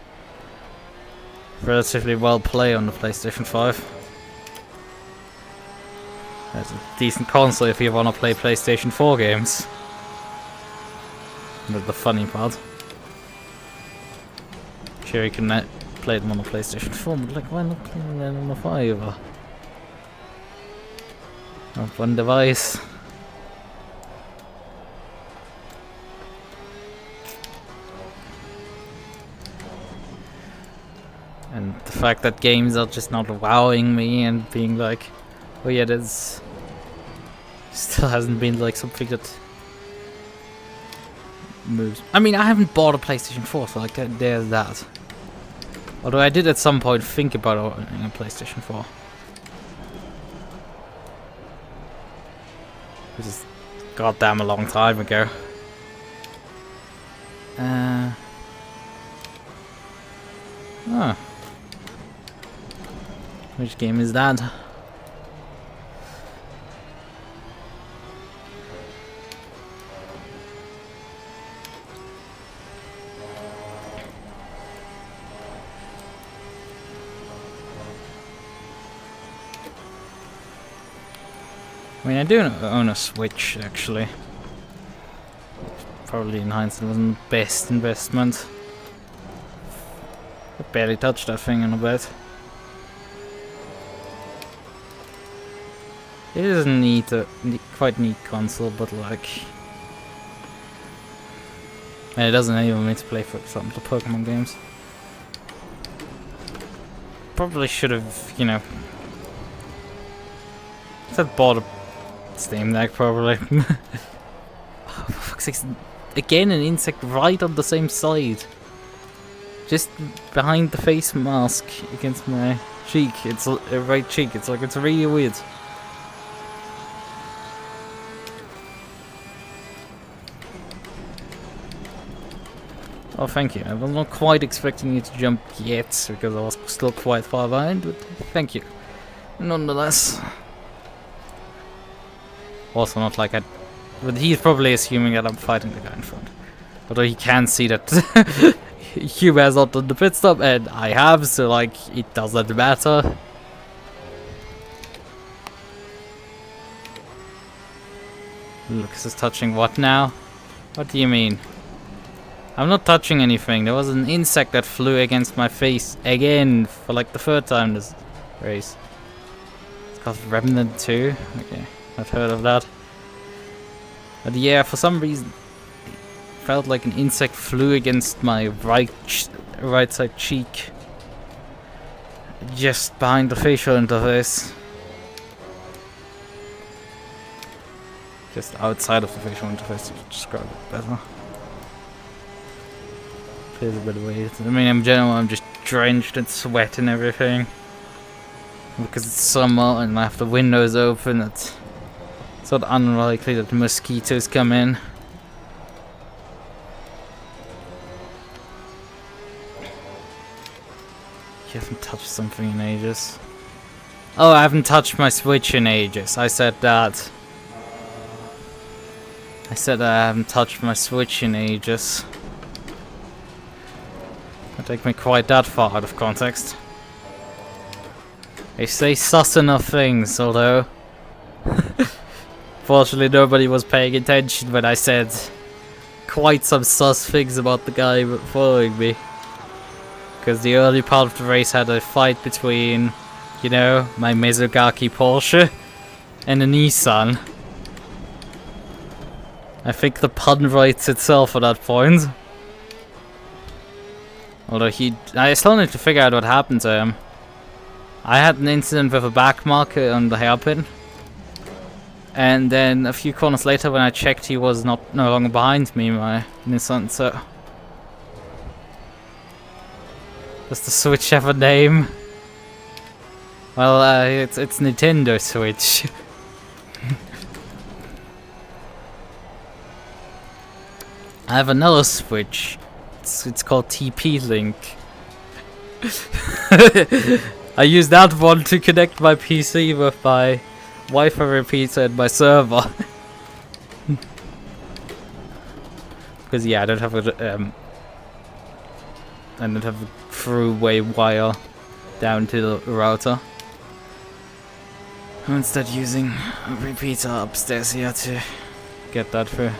relatively well play on the PlayStation 5. That's a decent console if you want to play PlayStation 4 games. That's the funny part. Sure, you can play them on the PlayStation 4, but like, why not play them on the 5? Or on one device? And the fact that games are just not wowing me and being like, oh yeah, there's still hasn't been like something that moves. I mean, I haven't bought a PlayStation 4, so like there's that. Although I did at some point think about owning a PlayStation 4. Which is goddamn a long time ago. Which game is that? mean, I do own a Switch, actually. Probably in hindsight wasn't the best investment. I barely touched that thing in a bit. It is a quite neat console, but like... And it doesn't enable me to play, for example, the Pokemon games. Probably should have, you know... I've bought a Steam Deck, probably. Oh, for fuck's sake. Again, an insect right on the same side. Just behind the face mask against my cheek. It's a right cheek. It's like, it's really weird. Oh, thank you. I was not quite expecting you to jump yet, because I was still quite far behind, but thank you. Nonetheless. Also not like I... But he's probably assuming that I'm fighting the guy in front. Although he can see that Hugh has not done the pit stop, and I have, so like, it doesn't matter. Lucas is touching what now? What do you mean? I'm not touching anything. There was an insect that flew against my face again for like the third time this race. It's called Remnant 2. Okay, I've heard of that. But yeah, for some reason, it felt like an insect flew against my right side cheek, just behind the facial interface. Just outside of the facial interface to describe it better. Feels a bit weird. I mean, in general, I'm just drenched in sweat and everything. Because it's summer and I have the windows open, it's sort of unlikely that the mosquitoes come in. You haven't touched something in ages. Oh, I haven't touched my Switch in ages. I said that. I said I haven't touched my Switch in ages. That take me quite that far out of context. They say sus enough things, although fortunately nobody was paying attention when I said quite some sus things about the guy following me. Because the early part of the race had a fight between, you know, my Mezugaki Porsche and a Nissan. I think the pun writes itself at that point. Although I still need to figure out what happened to him. I had an incident with a back marker on the hairpin. And then a few corners later when I checked, he was no longer behind me, my Nissan, so... Does the Switch have a name? Well, it's Nintendo Switch. I have another Switch. It's called TP-Link. I use that one to connect my PC with my Wi-Fi repeater and my server. Because yeah, I don't have a throughway wire down to the router. I'm instead using a repeater upstairs here to get that through.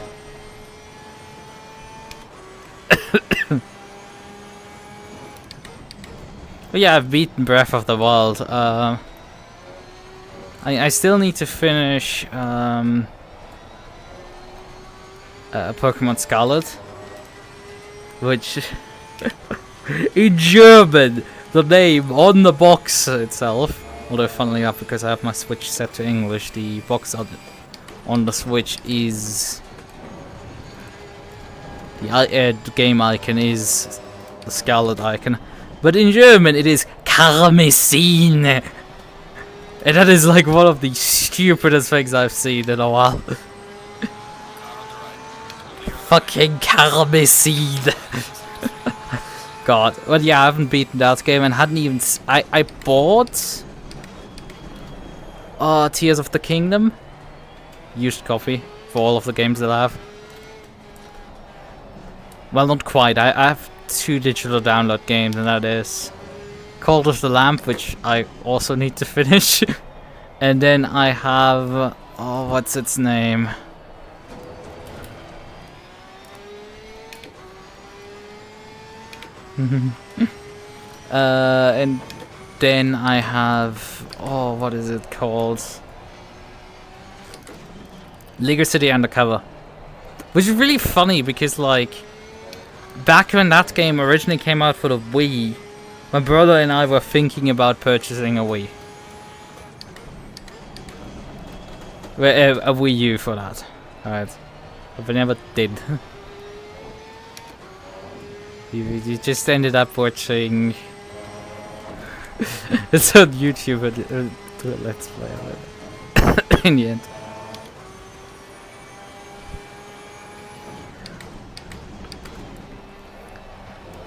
But yeah, I've beaten Breath of the Wild. I still need to finish Pokemon Scarlet, which in German, the name on the box itself, although funnily enough, because I have my Switch set to English, the box on the Switch is the game icon is the Scarlet icon. But in German it is Karmesin. And that is like one of the stupidest things I've seen in a while. Fucking Karmesin. God. But yeah, I haven't beaten that game and hadn't even... I bought... Tears of the Kingdom. Used copy for all of the games that I have. Well, not quite. I have 2 digital download games, and that is Cult of the Lamp, which I also need to finish. And then I have Oh, what's its name? And then I have, oh, what is it called? Lego City Undercover. Which is really funny because, like, back when that game originally came out for the Wii, my brother and I were thinking about purchasing a Wii. A Wii U for that. Alright. But we never did. You just ended up watching... it's on YouTube and do a Let's Play of it. In the end.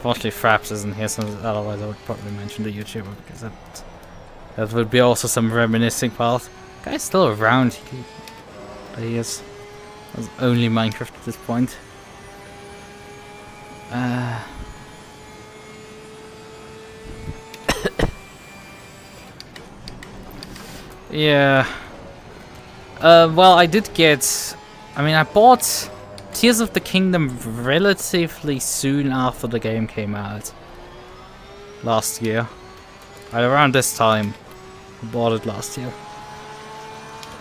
Fortunately Fraps isn't here, so otherwise I would probably mention the YouTuber, because that would be also some reminiscing part. Guy's still around. He is. That's only Minecraft at this point. Yeah. Well, I did get... I mean, I bought Tears of the Kingdom relatively soon after the game came out. Last year. Right around this time. I bought it last year.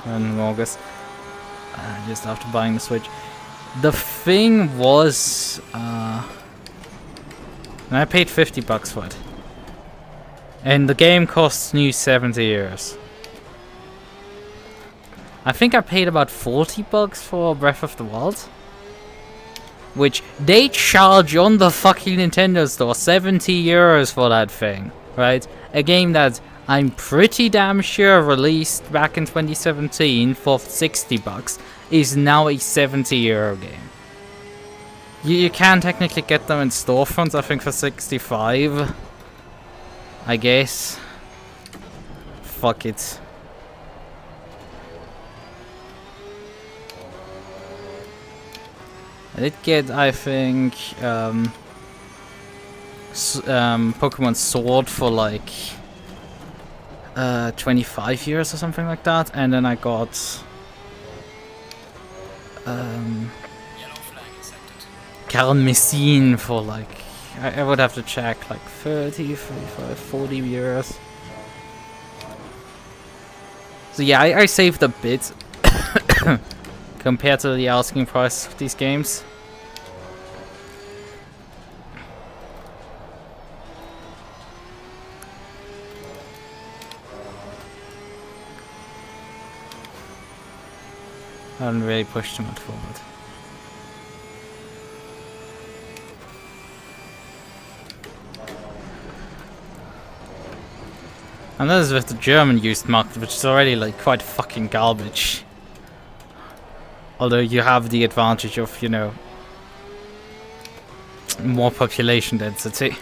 In August. Just after buying the Switch. The thing was... and I paid $50 for it. And the game costs new €70. I think I paid about $40 for Breath of the Wild. Which they charge on the fucking Nintendo store €70 for that thing. Right? A game that I'm pretty damn sure released back in 2017 for $60 is now a €70 game. You can technically get them in storefronts, I think, for $65. I guess. Fuck it. I did get, I think, Pokemon Sword for like €25 or something like that, and then I got Karen Messine for like, I would have to check, like 30, 35, €40. So yeah, I saved a bit compared to the asking price of these games. I haven't really pushed too much forward. And that is with the German used market, which is already like quite fucking garbage. Although you have the advantage of, you know, more population density.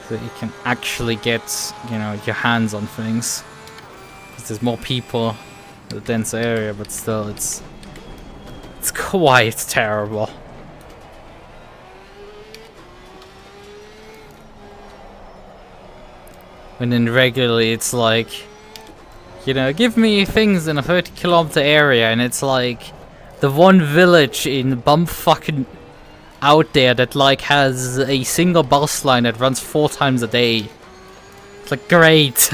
So you can actually get, you know, your hands on things. Because there's more people in the dense area, but still it's quite terrible. And then regularly it's like, you know, give me things in a 30-kilometer area, and it's like the one village in bumfucking out there that like has a single bus line that runs 4 times a day. It's like, great.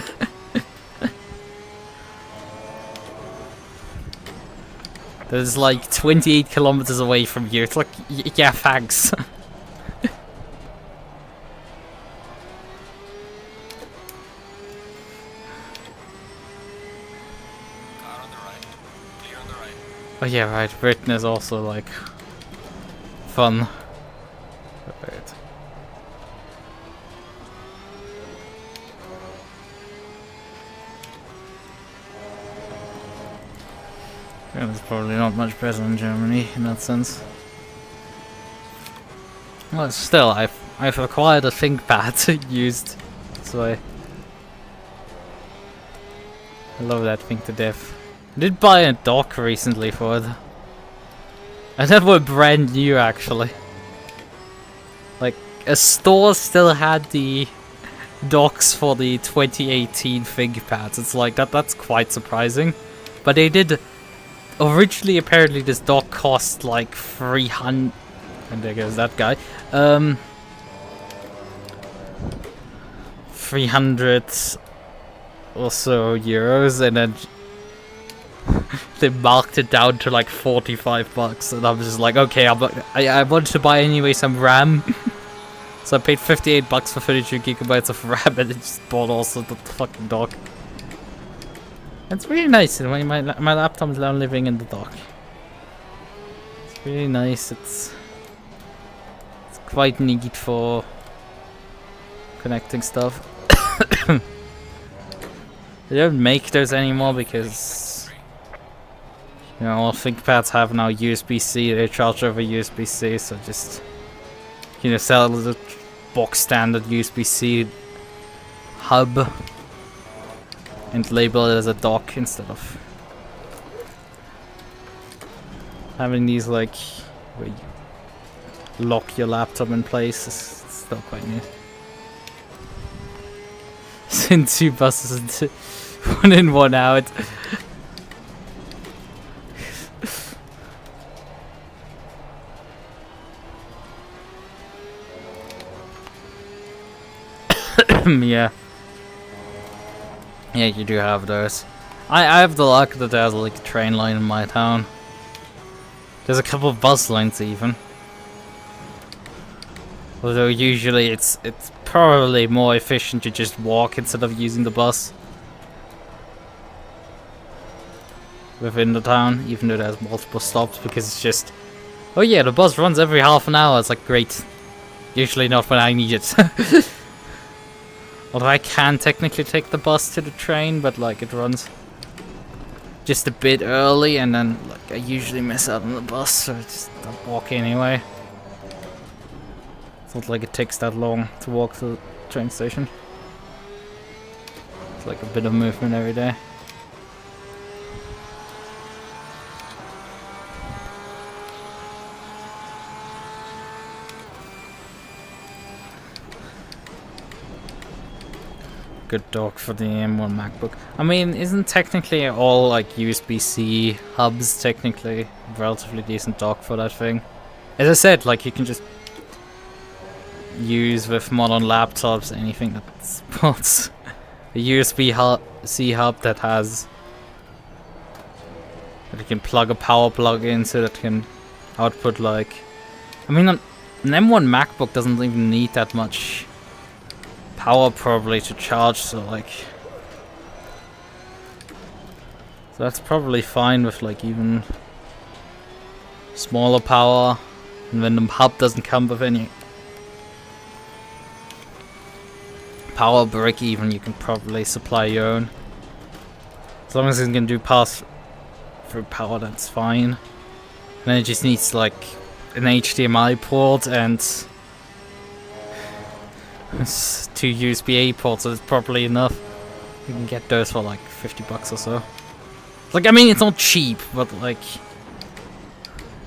That is like 28 kilometers away from you. It's like, yeah, thanks. Oh yeah, right, Britain is also like fun. Right. Yeah, it's probably not much better than Germany in that sense. Well, still, I've acquired a ThinkPad used, so I love that thing to death. I did buy a dock recently for it. And that were brand new, actually. Like, a store still had the docks for the 2018 ThinkPads. It's like that's quite surprising. But they did originally, apparently this dock cost like 300, and there goes that guy. 300 or so euros, and then they marked it down to like 45 bucks, and I was just like, okay, I wanted to buy anyway some RAM. So I paid 58 bucks for 32 gigabytes of RAM, and I just bought also the fucking dock. It's really nice. My laptop is now living in the dock. It's really nice. It's quite neat for connecting stuff. They don't make those anymore because, you know, all ThinkPads have now USB-C. They charge over USB-C, so just, you know, sell the box standard USB-C hub and label it as a dock instead of having these like where you lock your laptop in place. It's still quite neat. Since 2 buses into 1 in 1 out. Yeah. Yeah, you do have those. I have the luck that there's like a train line in my town. There's a couple of bus lines even. Although usually it's probably more efficient to just walk instead of using the bus within the town, even though there's multiple stops, because it's just, oh yeah, the bus runs every half an hour. It's like, great. Usually not when I need it. Although I can technically take the bus to the train, but like it runs just a bit early, and then like I usually miss out on the bus, so I just don't walk anyway. It's not like it takes that long to walk to the train station. It's like a bit of movement every day. Good dock for the M1 MacBook. I mean, isn't technically all like USB-C hubs technically relatively decent dock for that thing? As I said, like you can just use with modern laptops anything that supports a USB-C hub that has, that you can plug a power plug in so that it can output like, I mean an M1 MacBook doesn't even need that much power probably to charge, so like, so that's probably fine with like even smaller power, and when the hub doesn't come with any power brick even, you can probably supply your own. As long as it can do pass through power, that's fine. And then it just needs like an HDMI port and 2 USB-A ports, so it's probably enough. You can get those for like 50 bucks or so. Like, I mean, it's not cheap, but like,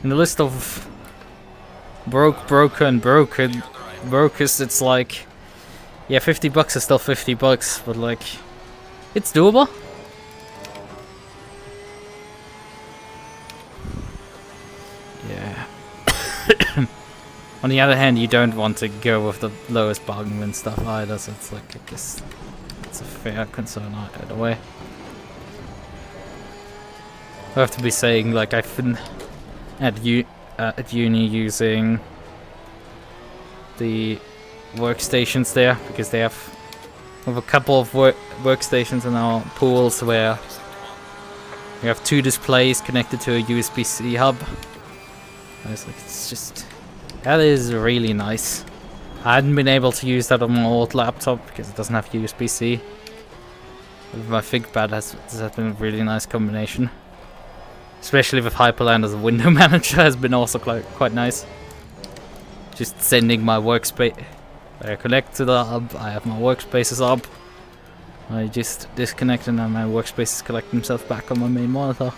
in the list of brokest, it's like, yeah, 50 bucks is still 50 bucks, but like, it's doable. Yeah. On the other hand, you don't want to go with the lowest bargain bin stuff either, so it's like, I guess it's a fair concern either way. I have to be saying, like, I've been at uni using the workstations there, because they have a couple of workstations in our pools where we have 2 displays connected to a USB-C hub. I was like, it's just, that is really nice. I hadn't been able to use that on my old laptop because it doesn't have USB-C. With my ThinkPad, has been a really nice combination. Especially with Hyperland as a window manager has been also quite nice. Just sending my workspace, I connect to the hub, I have my workspaces up. I just disconnect and then my workspaces collect themselves back on my main monitor.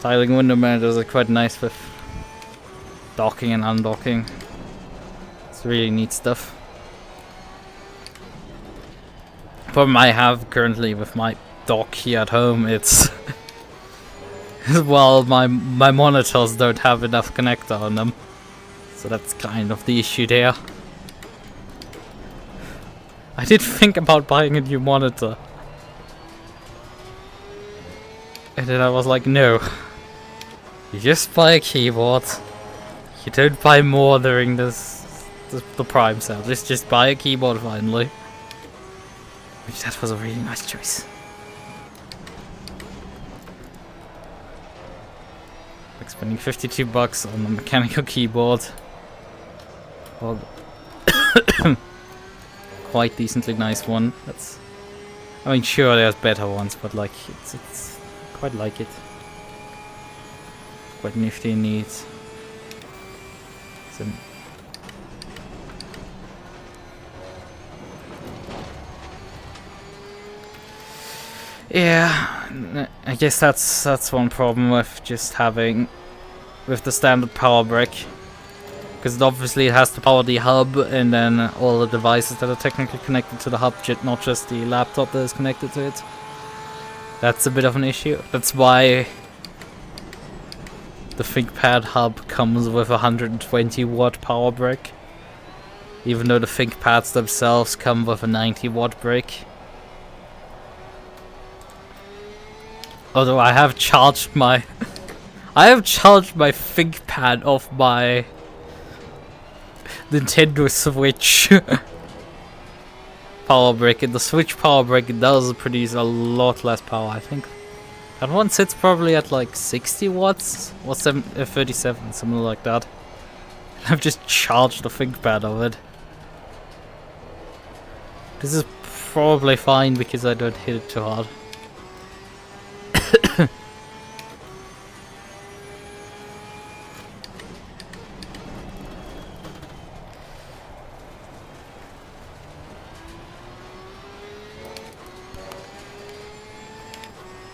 Tiling window managers are quite nice with docking and undocking. It's really neat stuff. problem I have currently with my dock here at home, it's well, my monitors don't have enough connector on them, so that's kind of the issue there. I did think about buying a new monitor, and then I was like, no, you just buy a keyboard. You don't buy more during the Prime sale. Just buy a keyboard finally. Which that was a really nice choice. Like spending $52 on a mechanical keyboard. Well, quite decently nice one. That's. I mean, sure, there's better ones, but like it's quite like it. Quite nifty and neat. Yeah, I guess that's one problem with just having with the standard power brick, because obviously it has to power the hub and then all the devices that are technically connected to the hub, not just the laptop that is connected to it. That's a bit of an issue. That's why the ThinkPad hub comes with a 120 watt power brick, even though the ThinkPads themselves come with a 90 watt brick. Although I have charged my ThinkPad off my Nintendo Switch power brick, and the Switch power brick does produce a lot less power, I think. That one sits probably at like 60 watts or 37, something like that. I've just charged the ThinkPad of it. This is probably fine because I don't hit it too hard.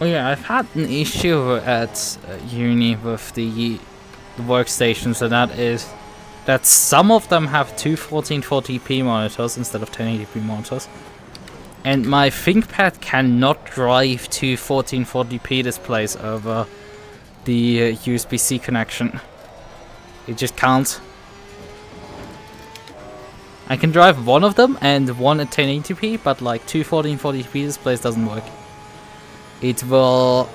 Oh yeah, I've had an issue at uni with the workstations, and that is that some of them have two 1440p monitors instead of 1080p monitors. And my ThinkPad cannot drive two 1440p displays over the USB-C connection. It just can't. I can drive one of them and one at 1080p, but like two 1440p displays doesn't work. It will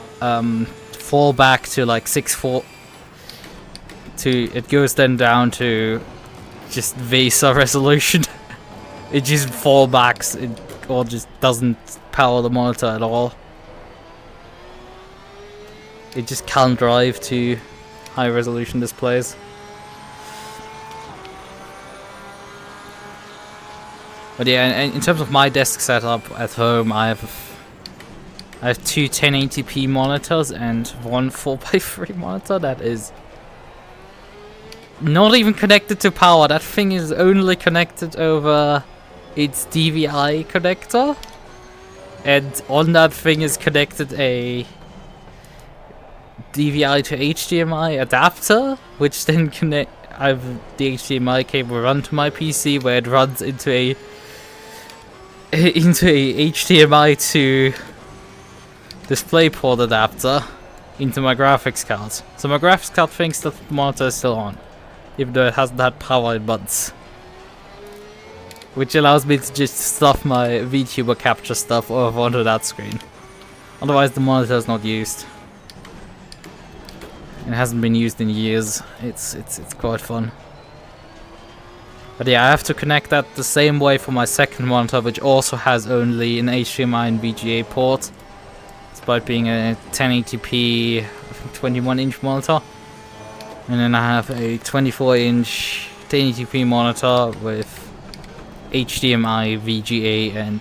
fall back to like 6.4. It goes then down to just VESA resolution. It just fall backs, or just doesn't power the monitor at all. It just can't drive to high resolution displays. But yeah, and in terms of my desk setup at home, I have two 1080p monitors and one 4x3 monitor that is not even connected to power. That thing is only connected over its DVI connector, and on that thing is connected a DVI to HDMI adapter, which then I have the HDMI cable run to my PC, where it runs into a HDMI to DisplayPort adapter into my graphics card. So my graphics card thinks that the monitor is still on, even though it hasn't had power in months. Which allows me to just stuff my VTuber capture stuff over onto that screen. Otherwise the monitor is not used. It hasn't been used in years. It's quite fun. But yeah, I have to connect that the same way for my second monitor, which also has only an HDMI and VGA port, despite being a 1080p, I think 21-inch monitor. And then I have a 24-inch 1080p monitor with HDMI, VGA, and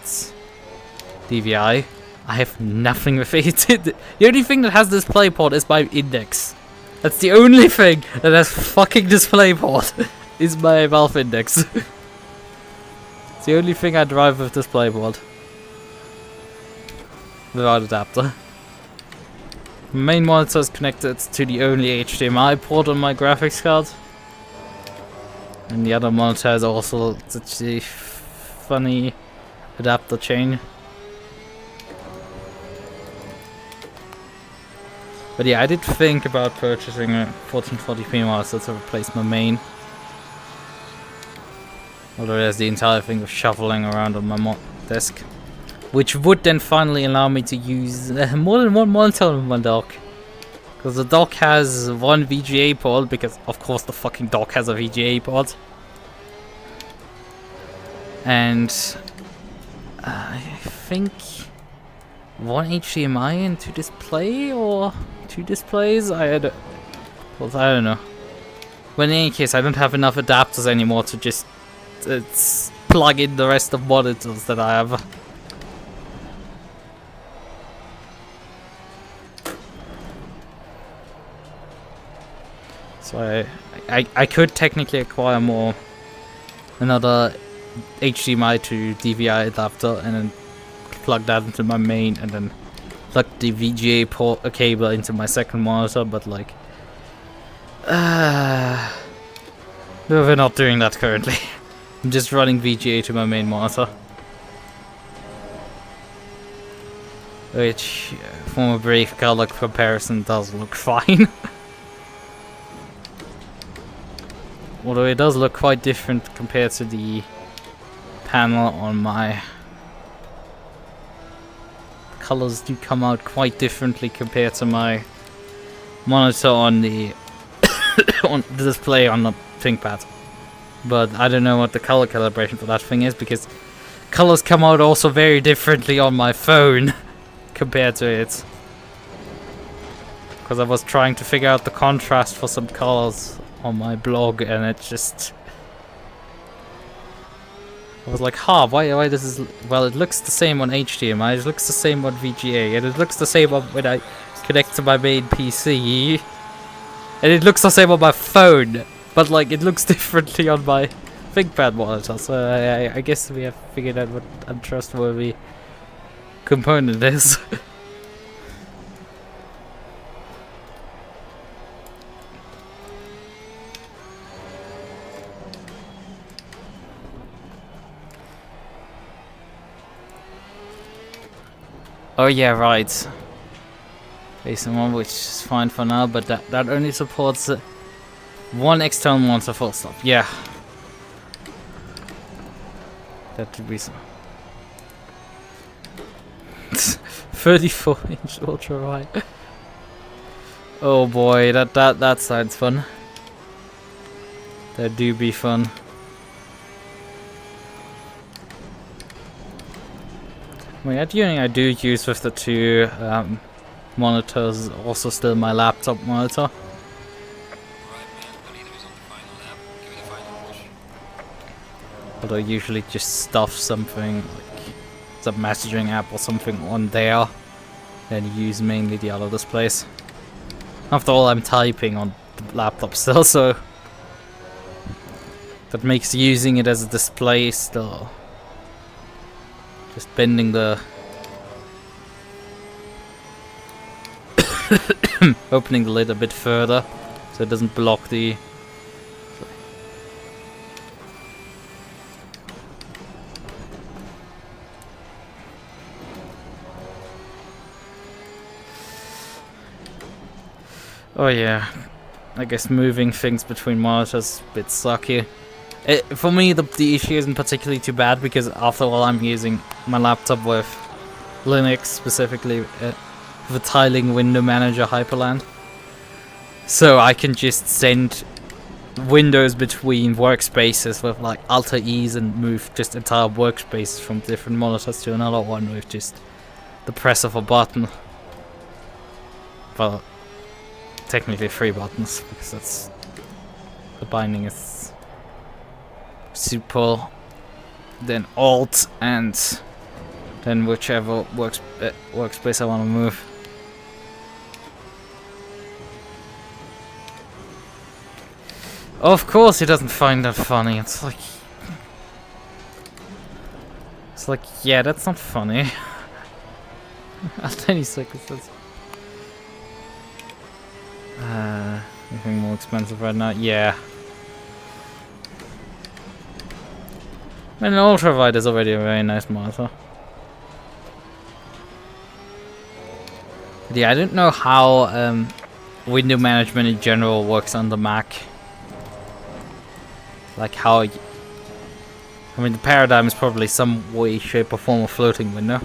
DVI. I have nothing with it. The only thing that has DisplayPort is my Index. That's the only thing that has fucking DisplayPort. Is my Valve Index. It's the only thing I drive with DisplayPort. Without adapter. Main monitor is connected to the only HDMI port on my graphics card. And the other monitor is also such a funny adapter chain. But yeah, I did think about purchasing a 1440p monitor to replace my main. Although there's the entire thing of shuffling around on my desk. Which would then finally allow me to use more than one monitor on my dock. Because the dock has one VGA port, because of course the fucking dock has a VGA port. And I think one HDMI and two display, or two displays? I don't know. But in any case, I don't have enough adapters anymore to just plug in the rest of monitors that I have. So I could technically acquire another HDMI to DVI adapter and then plug that into my main and then plug the VGA port cable into my second monitor, but like we're not doing that currently. I'm just running VGA to my main monitor, which from a brief color comparison does look fine. Although it does look quite different compared to the panel on my... Colors do come out quite differently compared to my monitor on the on the display on the ThinkPad. But I don't know what the color calibration for that thing is, because colors come out also very differently on my phone compared to it. Because I was trying to figure out the contrast for some colors on my blog, and it just... I was like, why this is... Well, it looks the same on HDMI, it looks the same on VGA, and it looks the same when I connect to my main PC. And it looks the same on my phone, but like, it looks differently on my ThinkPad monitor, so I guess we have figured out what untrustworthy component is. Oh yeah, right. Basic one, which is fine for now, but that only supports one external monitor full stop. Yeah. That would be some 34-inch ultra wide. Oh boy, that sounds fun. That do be fun. Well, that unit I do use with the two monitors is also still my laptop monitor. But I usually just stuff something like some messaging app or something on there and use mainly the other displays. After all, I'm typing on the laptop still, so that makes using it as a display still. Just bending the... opening the lid a bit further so it doesn't block the... Oh yeah, I guess moving things between monitors is a bit sucky. For me, the issue isn't particularly too bad, because after all, I'm using my laptop with Linux, specifically the tiling window manager Hyperland. So I can just send windows between workspaces with like Alt-E's and move just entire workspaces from different monitors to another one with just the press of a button. Well, technically 3 buttons, because that's... the binding is Super, then Alt, and then whichever workspace I want to move. Of course he doesn't find that funny. It's like, yeah, that's not funny. At any circumstance. Anything more expensive right now? Yeah. I mean, an ultrawide is already a very nice monitor. But yeah, I don't know how window management in general works on the Mac. Like how... I mean, the paradigm is probably some way, shape or form of floating window.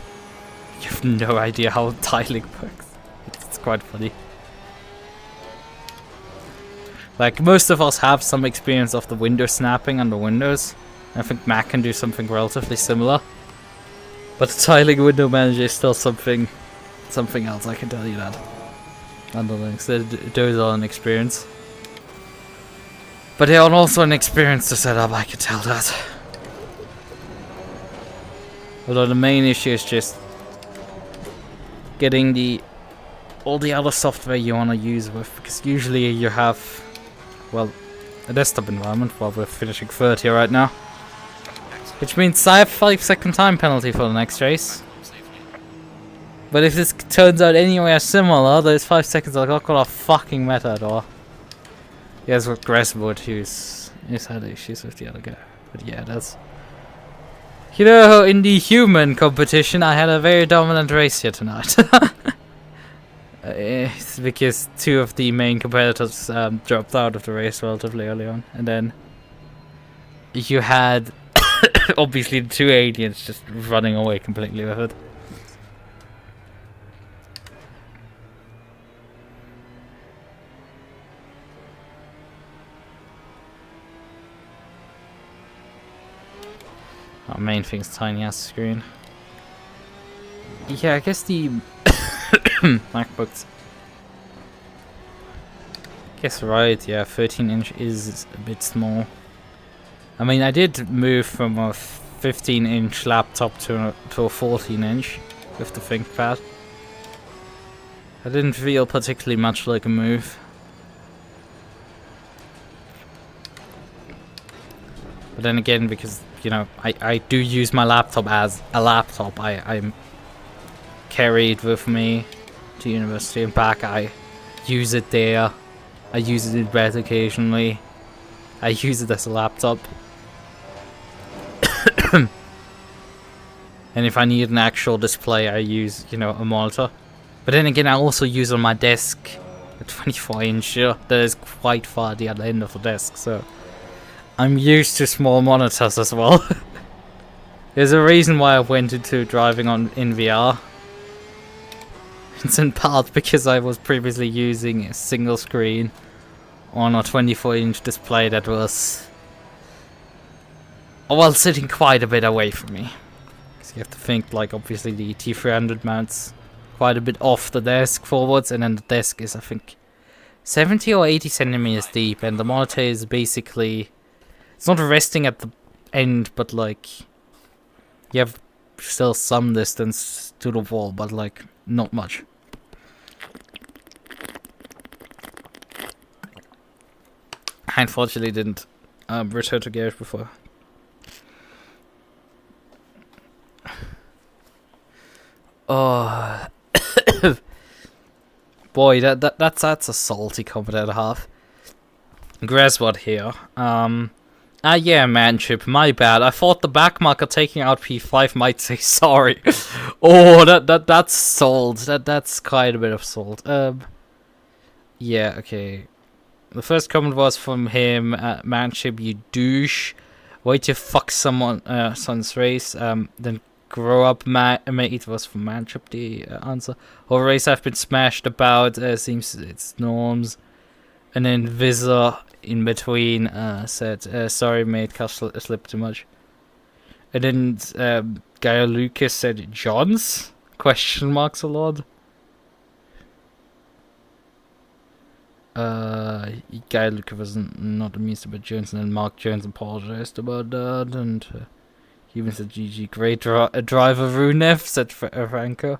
You have no idea how tiling works. It's quite funny. Like, most of us have some experience of the window snapping under Windows. I think Mac can do something relatively similar. But the tiling window manager is still something else, I can tell you that. Under Linux, those are an experience. But they are also an experience to set up, I can tell that. Although the main issue is just getting all the other software you want to use with, because usually you have, well, a desktop environment while we're finishing 30 right now. Which means I have 5-second time penalty for the next race. But if this turns out anywhere similar, those 5 seconds are not gonna fucking matter at all. Yes, with Grasswood, he's had issues with the other guy. But yeah, that's... You know, in the human competition, I had a very dominant race here tonight. It's because 2 of the main competitors dropped out of the race relatively early on. And then you had, obviously, the 2 aliens just running away completely with it. Our main thing's tiny ass screen. Yeah, I guess the MacBooks. Guess right, yeah, 13-inch is a bit small. I mean, I did move from a 15-inch laptop to a 14-inch with the ThinkPad. I didn't feel particularly much like a move. But then again, because, you know, I do use my laptop as a laptop. I'm carried with me to university and back. I use it there. I use it in bed occasionally. I use it as a laptop. And if I need an actual display, I use, you know, a monitor. But then again, I also use on my desk a 24-inch that is quite far at the other end of the desk, so I'm used to small monitors as well. There's a reason why I went into driving in VR. It's in part because I was previously using a single screen on a 24-inch display that was, well, sitting quite a bit away from me. Because you have to think, like, obviously the T300 mounts quite a bit off the desk forwards, and then the desk is, I think, 70 or 80 centimeters deep, and the monitor is basically, it's not resting at the end, but like, you have still some distance to the wall, but like, not much. I unfortunately didn't return to garage before. Oh, boy, that's a salty comment and a half. Grasswood here. Yeah, Manship, my bad. I thought the backmarker taking out P5 might say sorry. Oh, that's salt. That's quite a bit of salt. Yeah, okay. The first comment was from him, Manship, you douche. Way to fuck someone's race. Then grow up, mate, was from Manship, the answer. Our race have been smashed about, seems it's norms. And then Visor in between said, sorry mate, car slipped too much. And then Guy Lucas said, Johns? Question marks a lot. Guy Lucas was not amused about Jones, and then Mark Jones apologized about that, and he even said GG, great driver Runev, said Franco.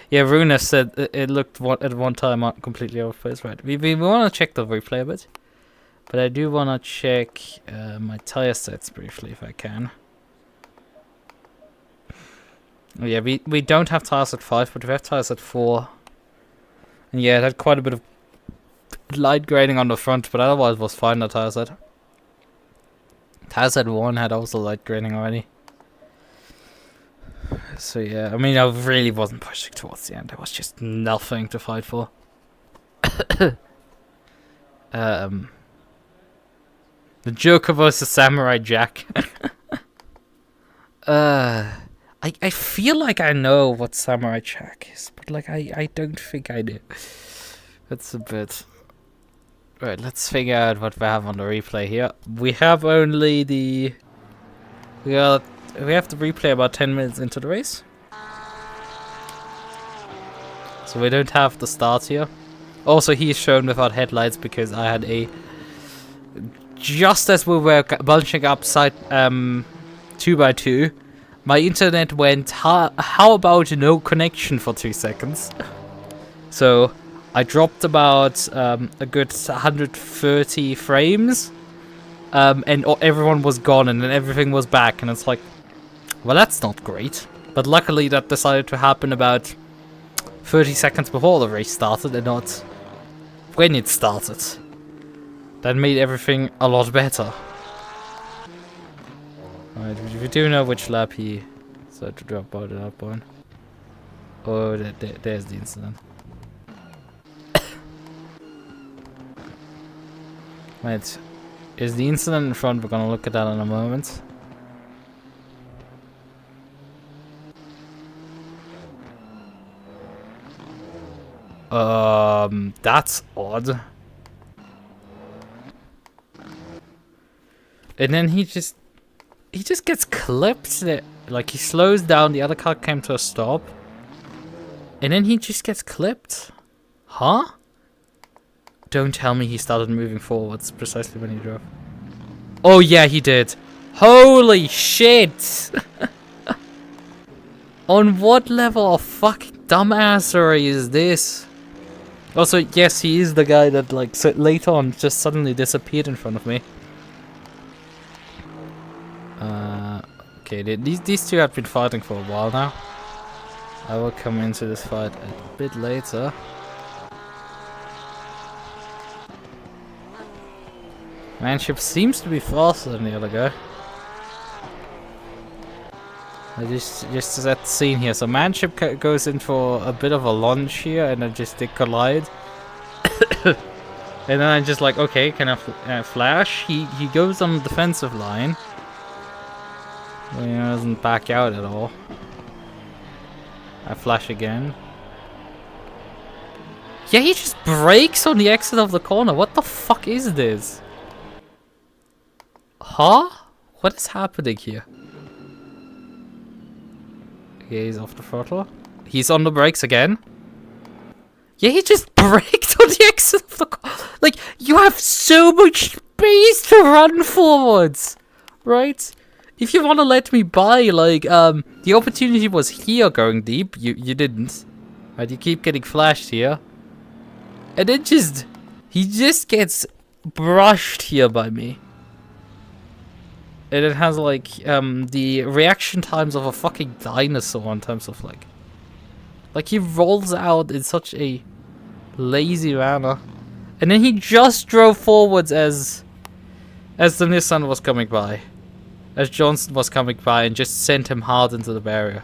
Yeah, Runev said it looked at one time completely off place, right? We want to check the replay a bit, but I do want to check my tire sets briefly if I can. Oh, yeah, we don't have tires at 5, but we have tires at 4. And yeah, it had quite a bit of light grading on the front, but otherwise it was fine, the tire set. Tire set 1 had also light grading already. So yeah, I mean, I really wasn't pushing towards the end. There was just nothing to fight for. The Joker versus Samurai Jack. I feel like I know what Samurai Jack is, but like I don't think I do. That's a bit. Right, let's figure out what we have on the replay here. We have only the. We have the replay about 10 minutes into the race. So we don't have the start here. Also, he's shown without headlights because I had a. Just as we were bunching up side 2x2, my internet went how about no connection for 2 seconds. So I dropped about a good 130 frames, and everyone was gone, and then everything was back, and it's like, well, that's not great. But luckily that decided to happen about 30 seconds before the race started and not when it started. That made everything a lot better. Alright, we do know which lap he decided to drop out at that point. Oh, there's the incident. Right, is the incident in front? We're gonna look at that in a moment. That's odd. And then he just gets clipped. Like he slows down, the other car came to a stop. And then he just gets clipped. Huh? Don't tell me he started moving forwards precisely when he drove. Oh yeah, he did. Holy shit! On what level of fucking dumbassery is this? Also, yes, he is the guy that like later on just suddenly disappeared in front of me. Okay, these two have been fighting for a while now. I will come into this fight a bit later. Manship seems to be faster than the other guy. I just set the scene here. So Manship goes in for a bit of a lunge here, and then just they collide. And then I'm just like, okay, can I flash? He goes on the defensive line. He doesn't back out at all. I flash again. Yeah, he just brakes on the exit of the corner. What the fuck is this? Huh? What is happening here? Okay, he's off the throttle. He's on the brakes again. Yeah, he just braked on the exit of the corner. Like, you have so much space to run forwards, right? If you want to let me by, like, the opportunity was here going deep. You didn't. Right, you keep getting flashed here. And then he just gets brushed here by me. And it has, like, the reaction times of a fucking dinosaur in terms of, like, he rolls out in such a lazy manner. And then he just drove forwards as the Nissan was coming by. As Johnson was coming by and just sent him hard into the barrier.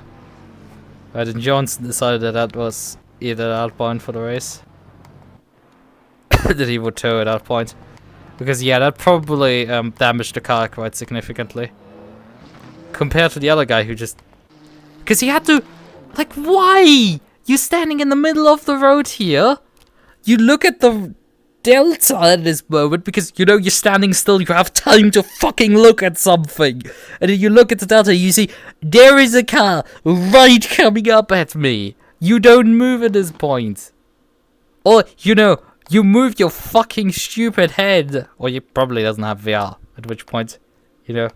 Right, and Johnson decided that was either that point for the race. That he would tow at that point. Because yeah, that probably damaged the car quite significantly. Compared to the other guy who just... Because he had to... Like, why? You're standing in the middle of the road here. You look at the delta at this moment because, you know, you're standing still. You have time to fucking look at something. And then you look at the delta, you see, there is a car right coming up at me. You don't move at this point. Or, you know, you move your fucking stupid head. Or you probably doesn't have VR. At which point, you know,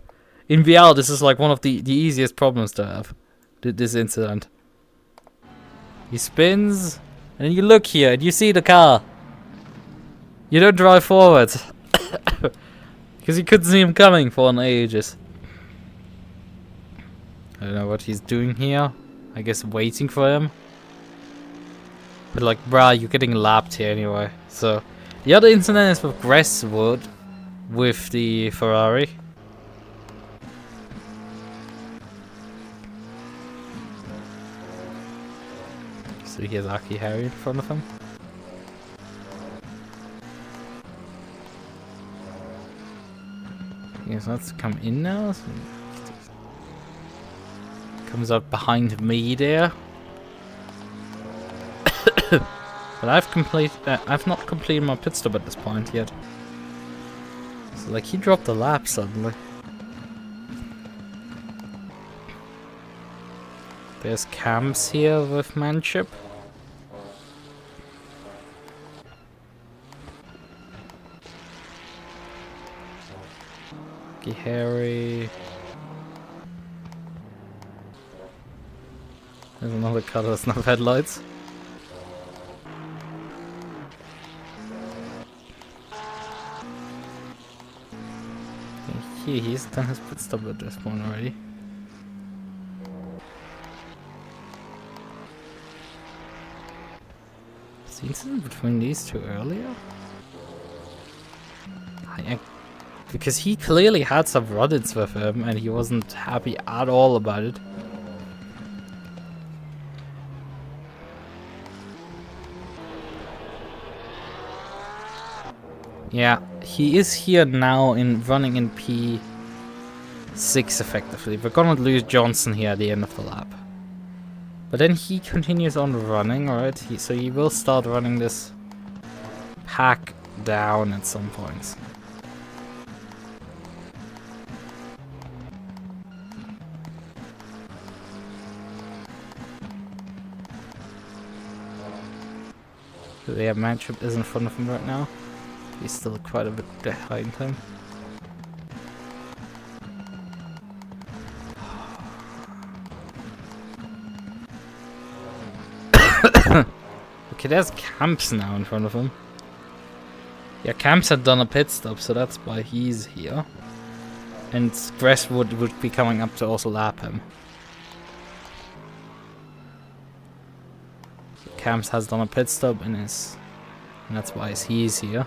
in VR, this is like one of the easiest problems to have. This incident. He spins, and then you look here, and you see the car. You don't drive forward. Because you couldn't see him coming for an ages. I don't know what he's doing here. I guess waiting for him. But like, bruh, you're getting lapped here anyway. So, the other incident is with Grasswood. With the Ferrari. So he has Aki Harry in front of him. He wants to come in now. So comes up behind me there. But I've not completed my pit stop at this point yet. So like he dropped a lap suddenly. There's camps here with manship. Okay, Harry. There's another car that doesn't have headlights. Okay, he's done his pit stop at this point already. Seen something between these two earlier? Because he clearly had some run-ins with him and he wasn't happy at all about it. Yeah, he is here now in running in P6 effectively. We're gonna lose Johnson here at the end of the lap. But then he continues on running, alright? So he will start running this pack down at some points. Yeah, Manship is in front of him right now. He's still quite a bit behind him. Okay, there's Camps now in front of him. Yeah, Camps had done a pit stop, so that's why he's here. And Gress would be coming up to also lap him. So Camps has done a pit stop and that's why he's here.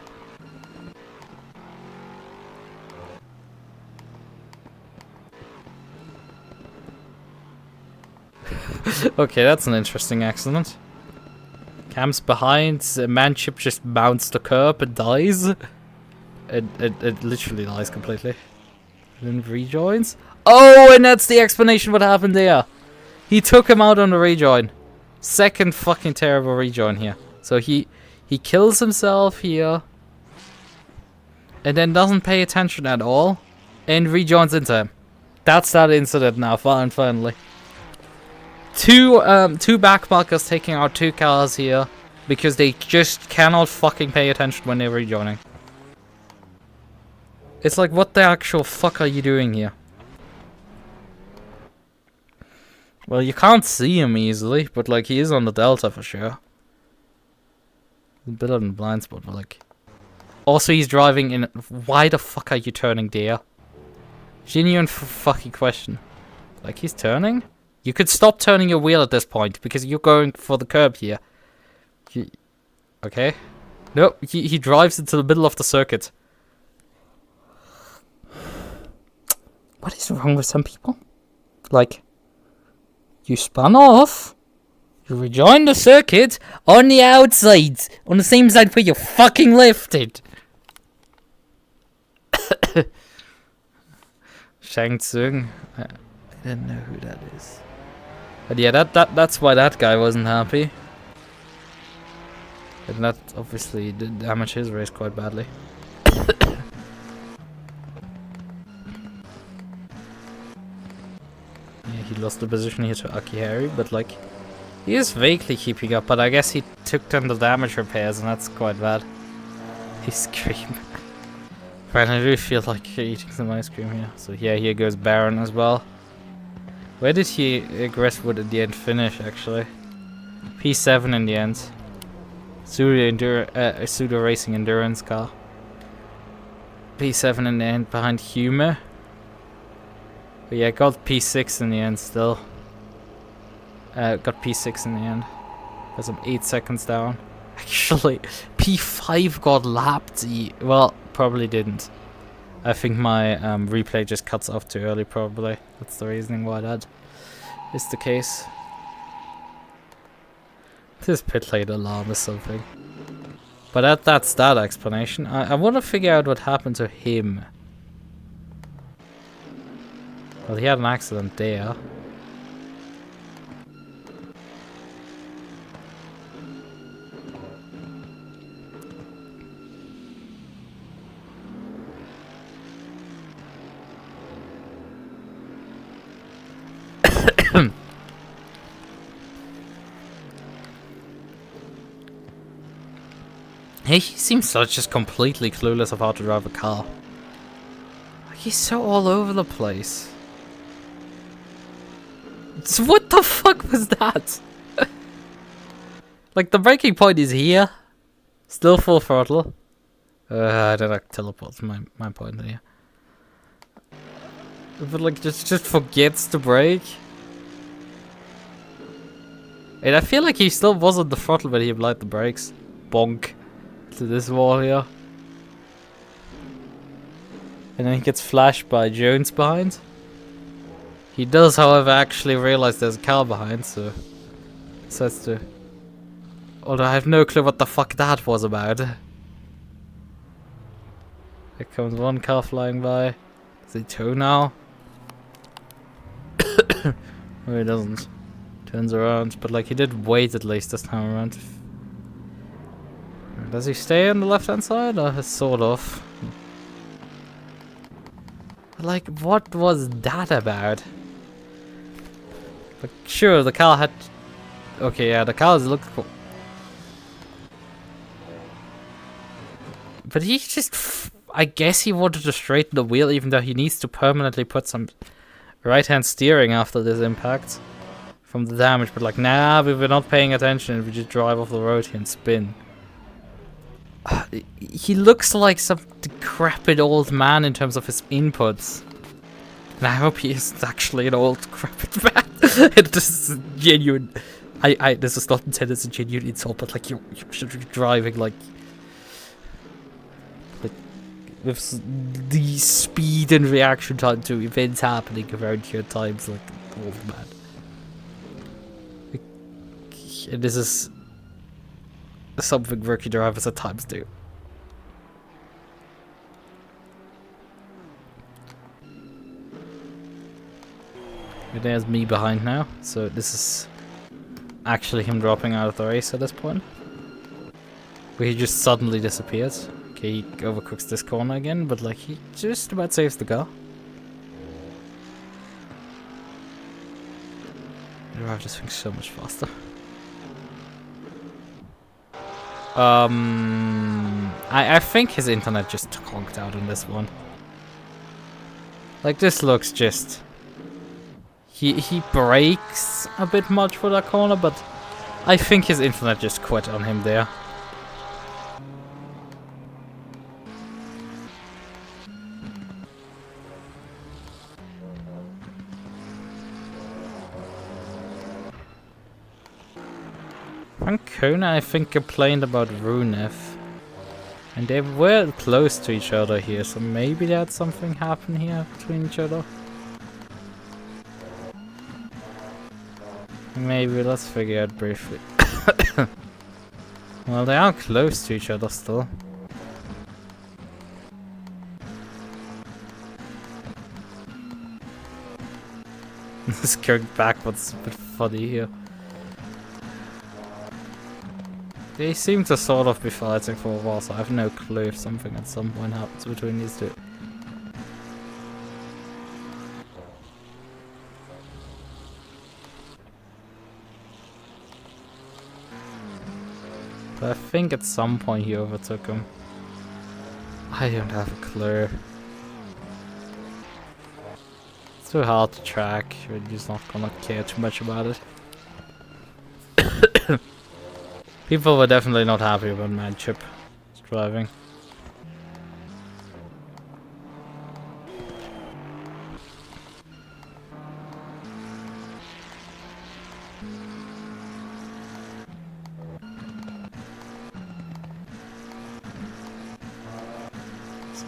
Okay, that's an interesting accident. Cam's behind, Manship just mounts the curb and dies. It literally dies completely. And then rejoins. Oh, and that's the explanation what happened there. He took him out on the rejoin. Second fucking terrible rejoin here. So he kills himself here. And then doesn't pay attention at all. And rejoins into him. That's that incident now, finally. Two backmarkers taking out two cars here because they just cannot fucking pay attention when they're rejoining. It's like, what the actual fuck are you doing here? Well, you can't see him easily, but like he is on the delta for sure. A bit on the blind spot, but like. Also, he's driving in. Why the fuck are you turning there? Genuine fucking question. Like he's turning. You could stop turning your wheel at this point, because you're going for the curb here. Okay. Nope, he drives into the middle of the circuit. What is wrong with some people? Like, you spun off, you rejoined the circuit on the outside, on the same side where you fucking lifted. Shang Tsung. I don't know who that is. But yeah, that's why that guy wasn't happy. And that obviously did damage his race quite badly. Yeah, he lost the position here to Akihari, but like, he is vaguely keeping up, but I guess he took down the damage repairs and that's quite bad. He's screaming. Right, I do feel like eating some ice cream here. So yeah, here goes Baron as well. Where did he Gresswood at the end finish, actually? P7 in the end. Sudo Racing Endurance car. P7 in the end behind Hume. But yeah, got P6 in the end still. Got P6 in the end. Got some 8 seconds down. Actually, P5 got lapped. Well, probably didn't. I think my replay just cuts off too early, probably. That's the reasoning why that is the case. This pit lane alarm is something. But that's that explanation. I want to figure out what happened to him. Well, he had an accident there. He seems like just completely clueless of how to drive a car. Like, he's so all over the place. So what the fuck was that? Like, the braking point is here. Still full throttle. I don't know, teleport my point here. But like, just forgets to brake. And I feel like he still was on the throttle when he applied the brakes. Bonk. To this wall here. And then he gets flashed by Jones behind. He does, however, actually realize there's a car behind, so decides to... Although I have no clue what the fuck that was about. There comes one car flying by. Does he tow now? No, he doesn't. Turns around, but like he did wait at least this time around. Does he stay on the left hand side? Or sort of. Like, what was that about? Like, sure, the car had... Okay, yeah, the cars look cool. But he just... I guess he wanted to straighten the wheel, even though he needs to permanently put some right-hand steering after this impact. From the damage, but like, nah, we were not paying attention, we just drive off the road here and spin. He looks like some decrepit old man in terms of his inputs. And I hope he isn't actually an old decrepit man. This is genuine. This is not intended as a genuine insult, but like you should be driving like with the speed and reaction time to events happening around here at times like an old man. And this is something rookie drivers at times do. But there's me behind now, so this is actually him dropping out of the race at this point. Where he just suddenly disappears. Okay, he overcooks this corner again, but like he just about saves the car. I drive this thing so much faster. I think his internet just conked out on this one. Like, this looks just... He brakes a bit much for that corner, but I think his internet just quit on him there. Ancona, I think, complained about Runev. And they were close to each other here, so maybe they had something happen here between each other. Maybe, let's figure out briefly. Well, they are close to each other still. This going backwards is a bit funny here. They seem to sort of be fighting for a while, so I have no clue if something at some point happens between these two. But I think at some point he overtook him. I don't have a clue. It's too hard to track, you're just not gonna care too much about it. People were definitely not happy about Madchip driving.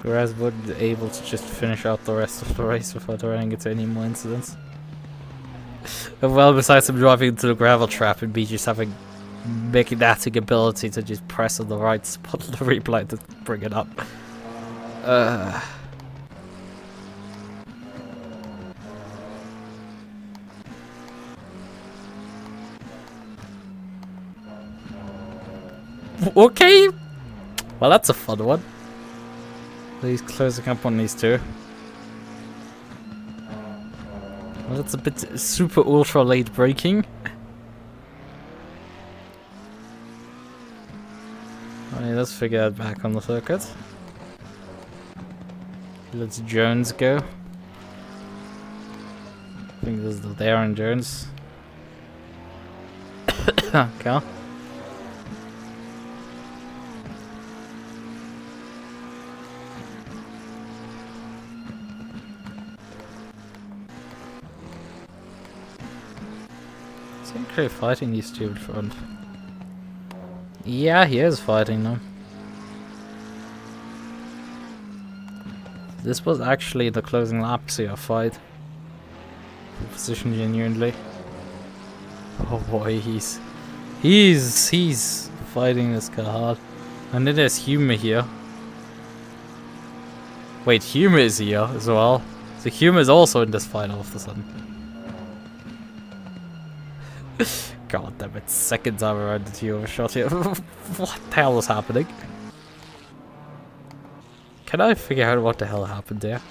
Whereas would be able to just finish out the rest of the race without running into any more incidents. Well, besides him driving into the gravel trap and me just having magnetic ability to just press on the right spot of the replay to bring it up. Okay. Well, that's a fun one. He's closing up on these two. Well, that's a bit super ultra late braking. Alright, let's figure out back on the circuit. Let's Jones go. I think this is the Darren Jones. Okay. Is he actually fighting these two in front? Yeah, he is fighting them. This was actually the closing lap, see a fight. Position genuinely. Oh boy, he's fighting this car hard. And then there's Humor here. Wait, Humor is here as well. So Humor is also in this fight all of a sudden. God damn it, second time around the T overshot here. What the hell was happening? Can I figure out what the hell happened there?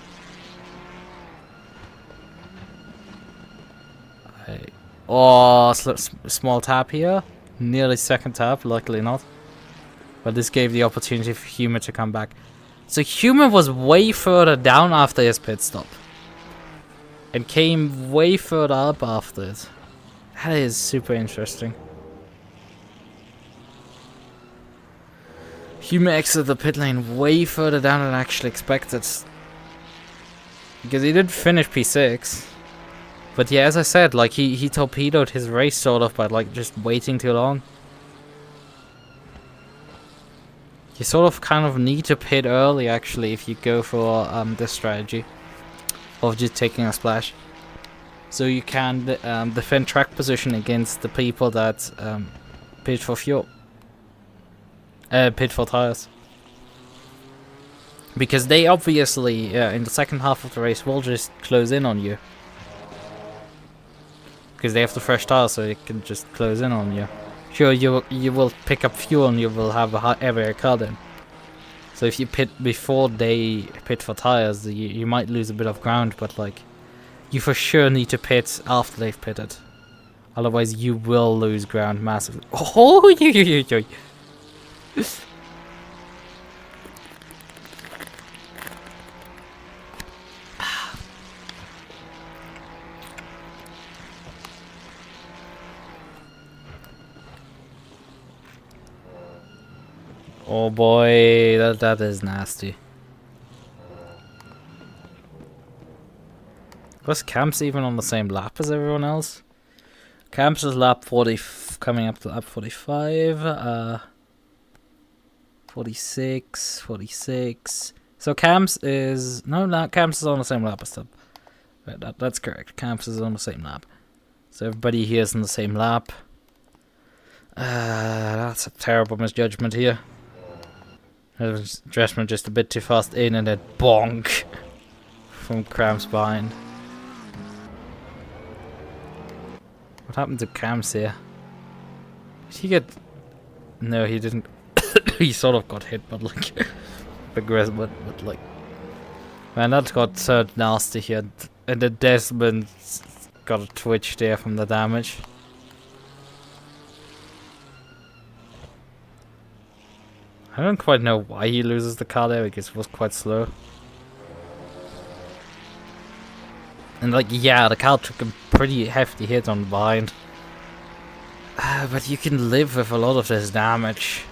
Oh, small tap here. Nearly second tap, luckily not. But this gave the opportunity for Humor to come back. So Humor was way further down after his pit stop. And came way further up after it. That is super interesting. Humor exited the pit lane way further down than I actually expected. Because he did finish P6. But yeah, as I said, like he torpedoed his race sort of by like just waiting too long. You sort of kind of need to pit early actually if you go for this strategy of just taking a splash. So you can defend track position against the people that pit for fuel. Pit for tires. Because they obviously, in the second half of the race, will just close in on you. Because they have the fresh tires, so they can just close in on you. Sure, you will pick up fuel and you will have a heavier car then. So if you pit before they pit for tires, you might lose a bit of ground, but like, you for sure need to pit after they've pitted. Otherwise, you will lose ground massively. Oh, oh boy, that is nasty. Was Camps even on the same lap as everyone else? Camps is lap 40, coming up to lap 45, 46, 46. So Camps is, no, Camps is on the same lap as them. Right, that's correct, Camps is on the same lap. So everybody here is on the same lap. That's a terrible misjudgment here. Dressman just a bit too fast in and then bonk from Cramps behind. What happened to Camps here? Did he get... No, he didn't. He sort of got hit, but like... aggressive, but like... Man, that got so nasty here. And the Desmond got a twitch there from the damage. I don't quite know why he loses the car there, because it was quite slow. And like, yeah, the car took a pretty hefty hit on the bind. But you can live with a lot of this damage.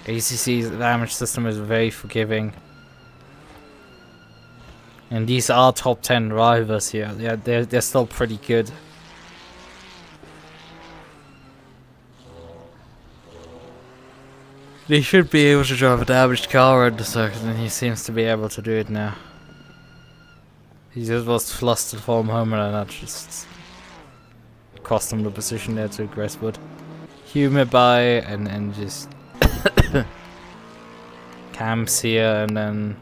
ACC's damage system is very forgiving. And these are top 10 drivers here. Yeah, they're still pretty good. They should be able to drive a damaged car around the circuit, and he seems to be able to do it now. He just was flustered from home, and that just cost him the position there to Gresswood. humor by and just camps here, and then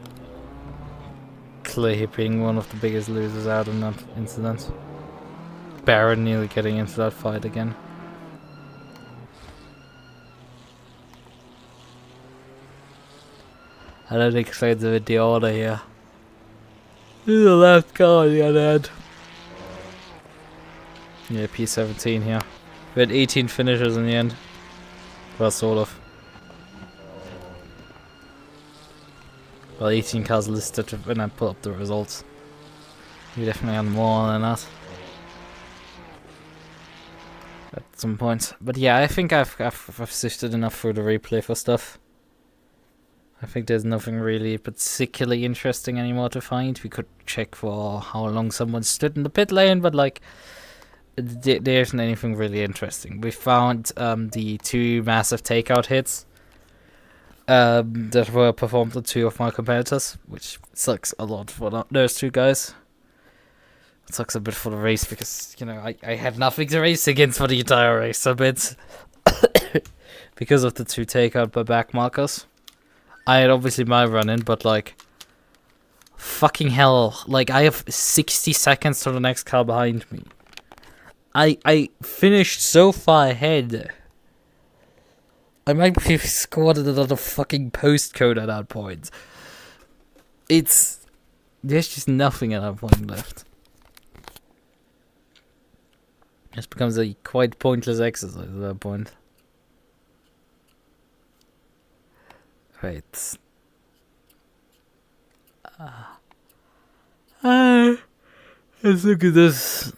Clay being one of the biggest losers out in that incident. Baron nearly getting into that fight again. I don't think Clay's with the order here. This is the left car on the other end. Yeah, P17 here. We had 18 finishers in the end. Well, sort of. Well, 18 cars listed when I put up the results. We definitely had more than that. At some point. But yeah, I think I've sifted enough through the replay for stuff. I think there's nothing really particularly interesting anymore to find. We could check for how long someone stood in the pit lane, but like, there isn't anything really interesting. We found the 2 massive takeout hits that were performed on 2 of my competitors, which sucks a lot for those 2 guys. It sucks a bit for the race because, you know, I had nothing to race against for the entire race a bit because of the 2 takeout by back markers. I had obviously my run in, but like, fucking hell, like I have 60 seconds to the next car behind me. I finished so far ahead. I might be scored another fucking postcode at that point. There's just nothing at that point left. This becomes a quite pointless exercise at that point. Right. Let's look at this.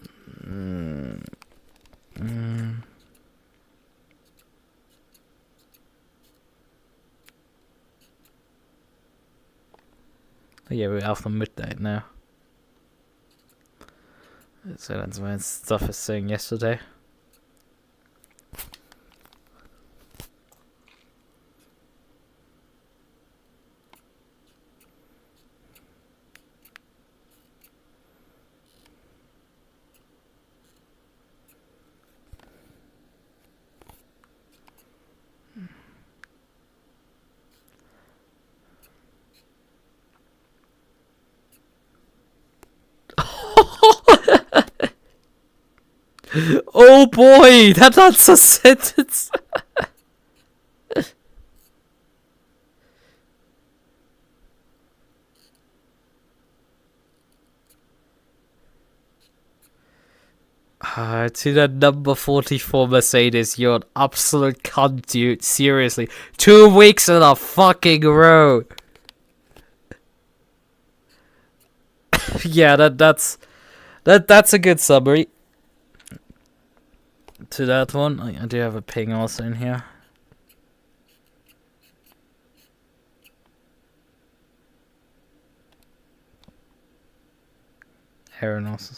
Yeah, we're after midnight now. So that's what stuff is saying yesterday. Oh boy, that's a sentence. To that number 44 Mercedes, you're an absolute cunt, dude. Seriously, 2 weeks in a fucking row. Yeah, that's a good summary. To that one, I do have a ping also in here. Aaron also.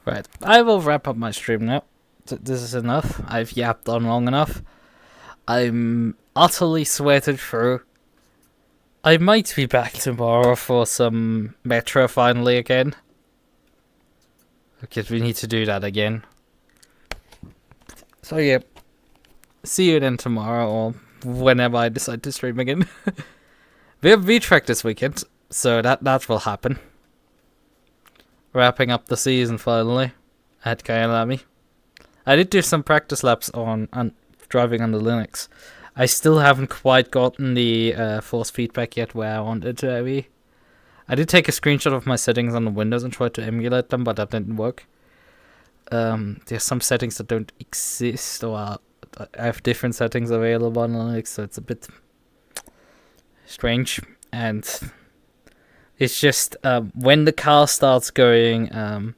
Right, I will wrap up my stream now. This is enough. I've yapped on long enough. I'm utterly sweated through. I might be back tomorrow for some Metro finally again. Because we need to do that again. So yeah, see you then tomorrow or whenever I decide to stream again. We have V-Track this weekend, so that will happen. Wrapping up the season finally at Kyalami. I did do some practice laps on driving on the Linux. I still haven't quite gotten the force feedback yet where I wanted to be. I did take a screenshot of my settings on the Windows and tried to emulate them, but that didn't work. There's some settings that don't exist, or I have different settings available on Linux, so it's a bit strange. And it's just when the car starts going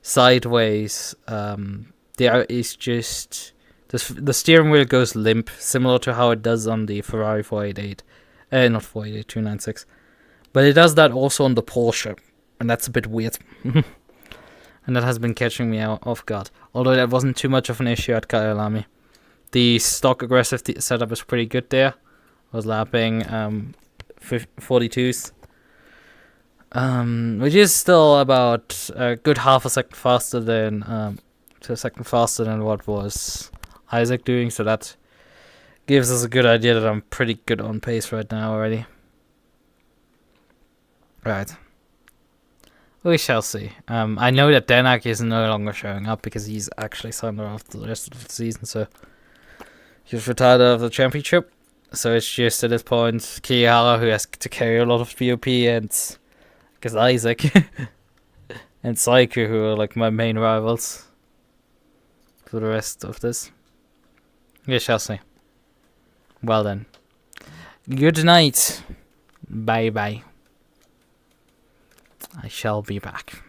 sideways, there is just the steering wheel goes limp, similar to how it does on the Ferrari 488, not 488, 296. But it does that also on the Porsche, and that's a bit weird. And that has been catching me off guard. Although that wasn't too much of an issue at Kyolami. The stock aggressive setup is pretty good there. I was lapping 42s. Which is still about a good half a second faster than what was Isaac doing, so that gives us a good idea that I'm pretty good on pace right now already. Right. We shall see. I know that Denak is no longer showing up because he's actually signed off the rest of the season, so he's retired out of the championship. So it's just at this point Kiyahara who has to carry a lot of POP, and because Isaac and Saiku, who are like my main rivals for the rest of this. We shall see. Well then. Good night. Bye bye. I shall be back.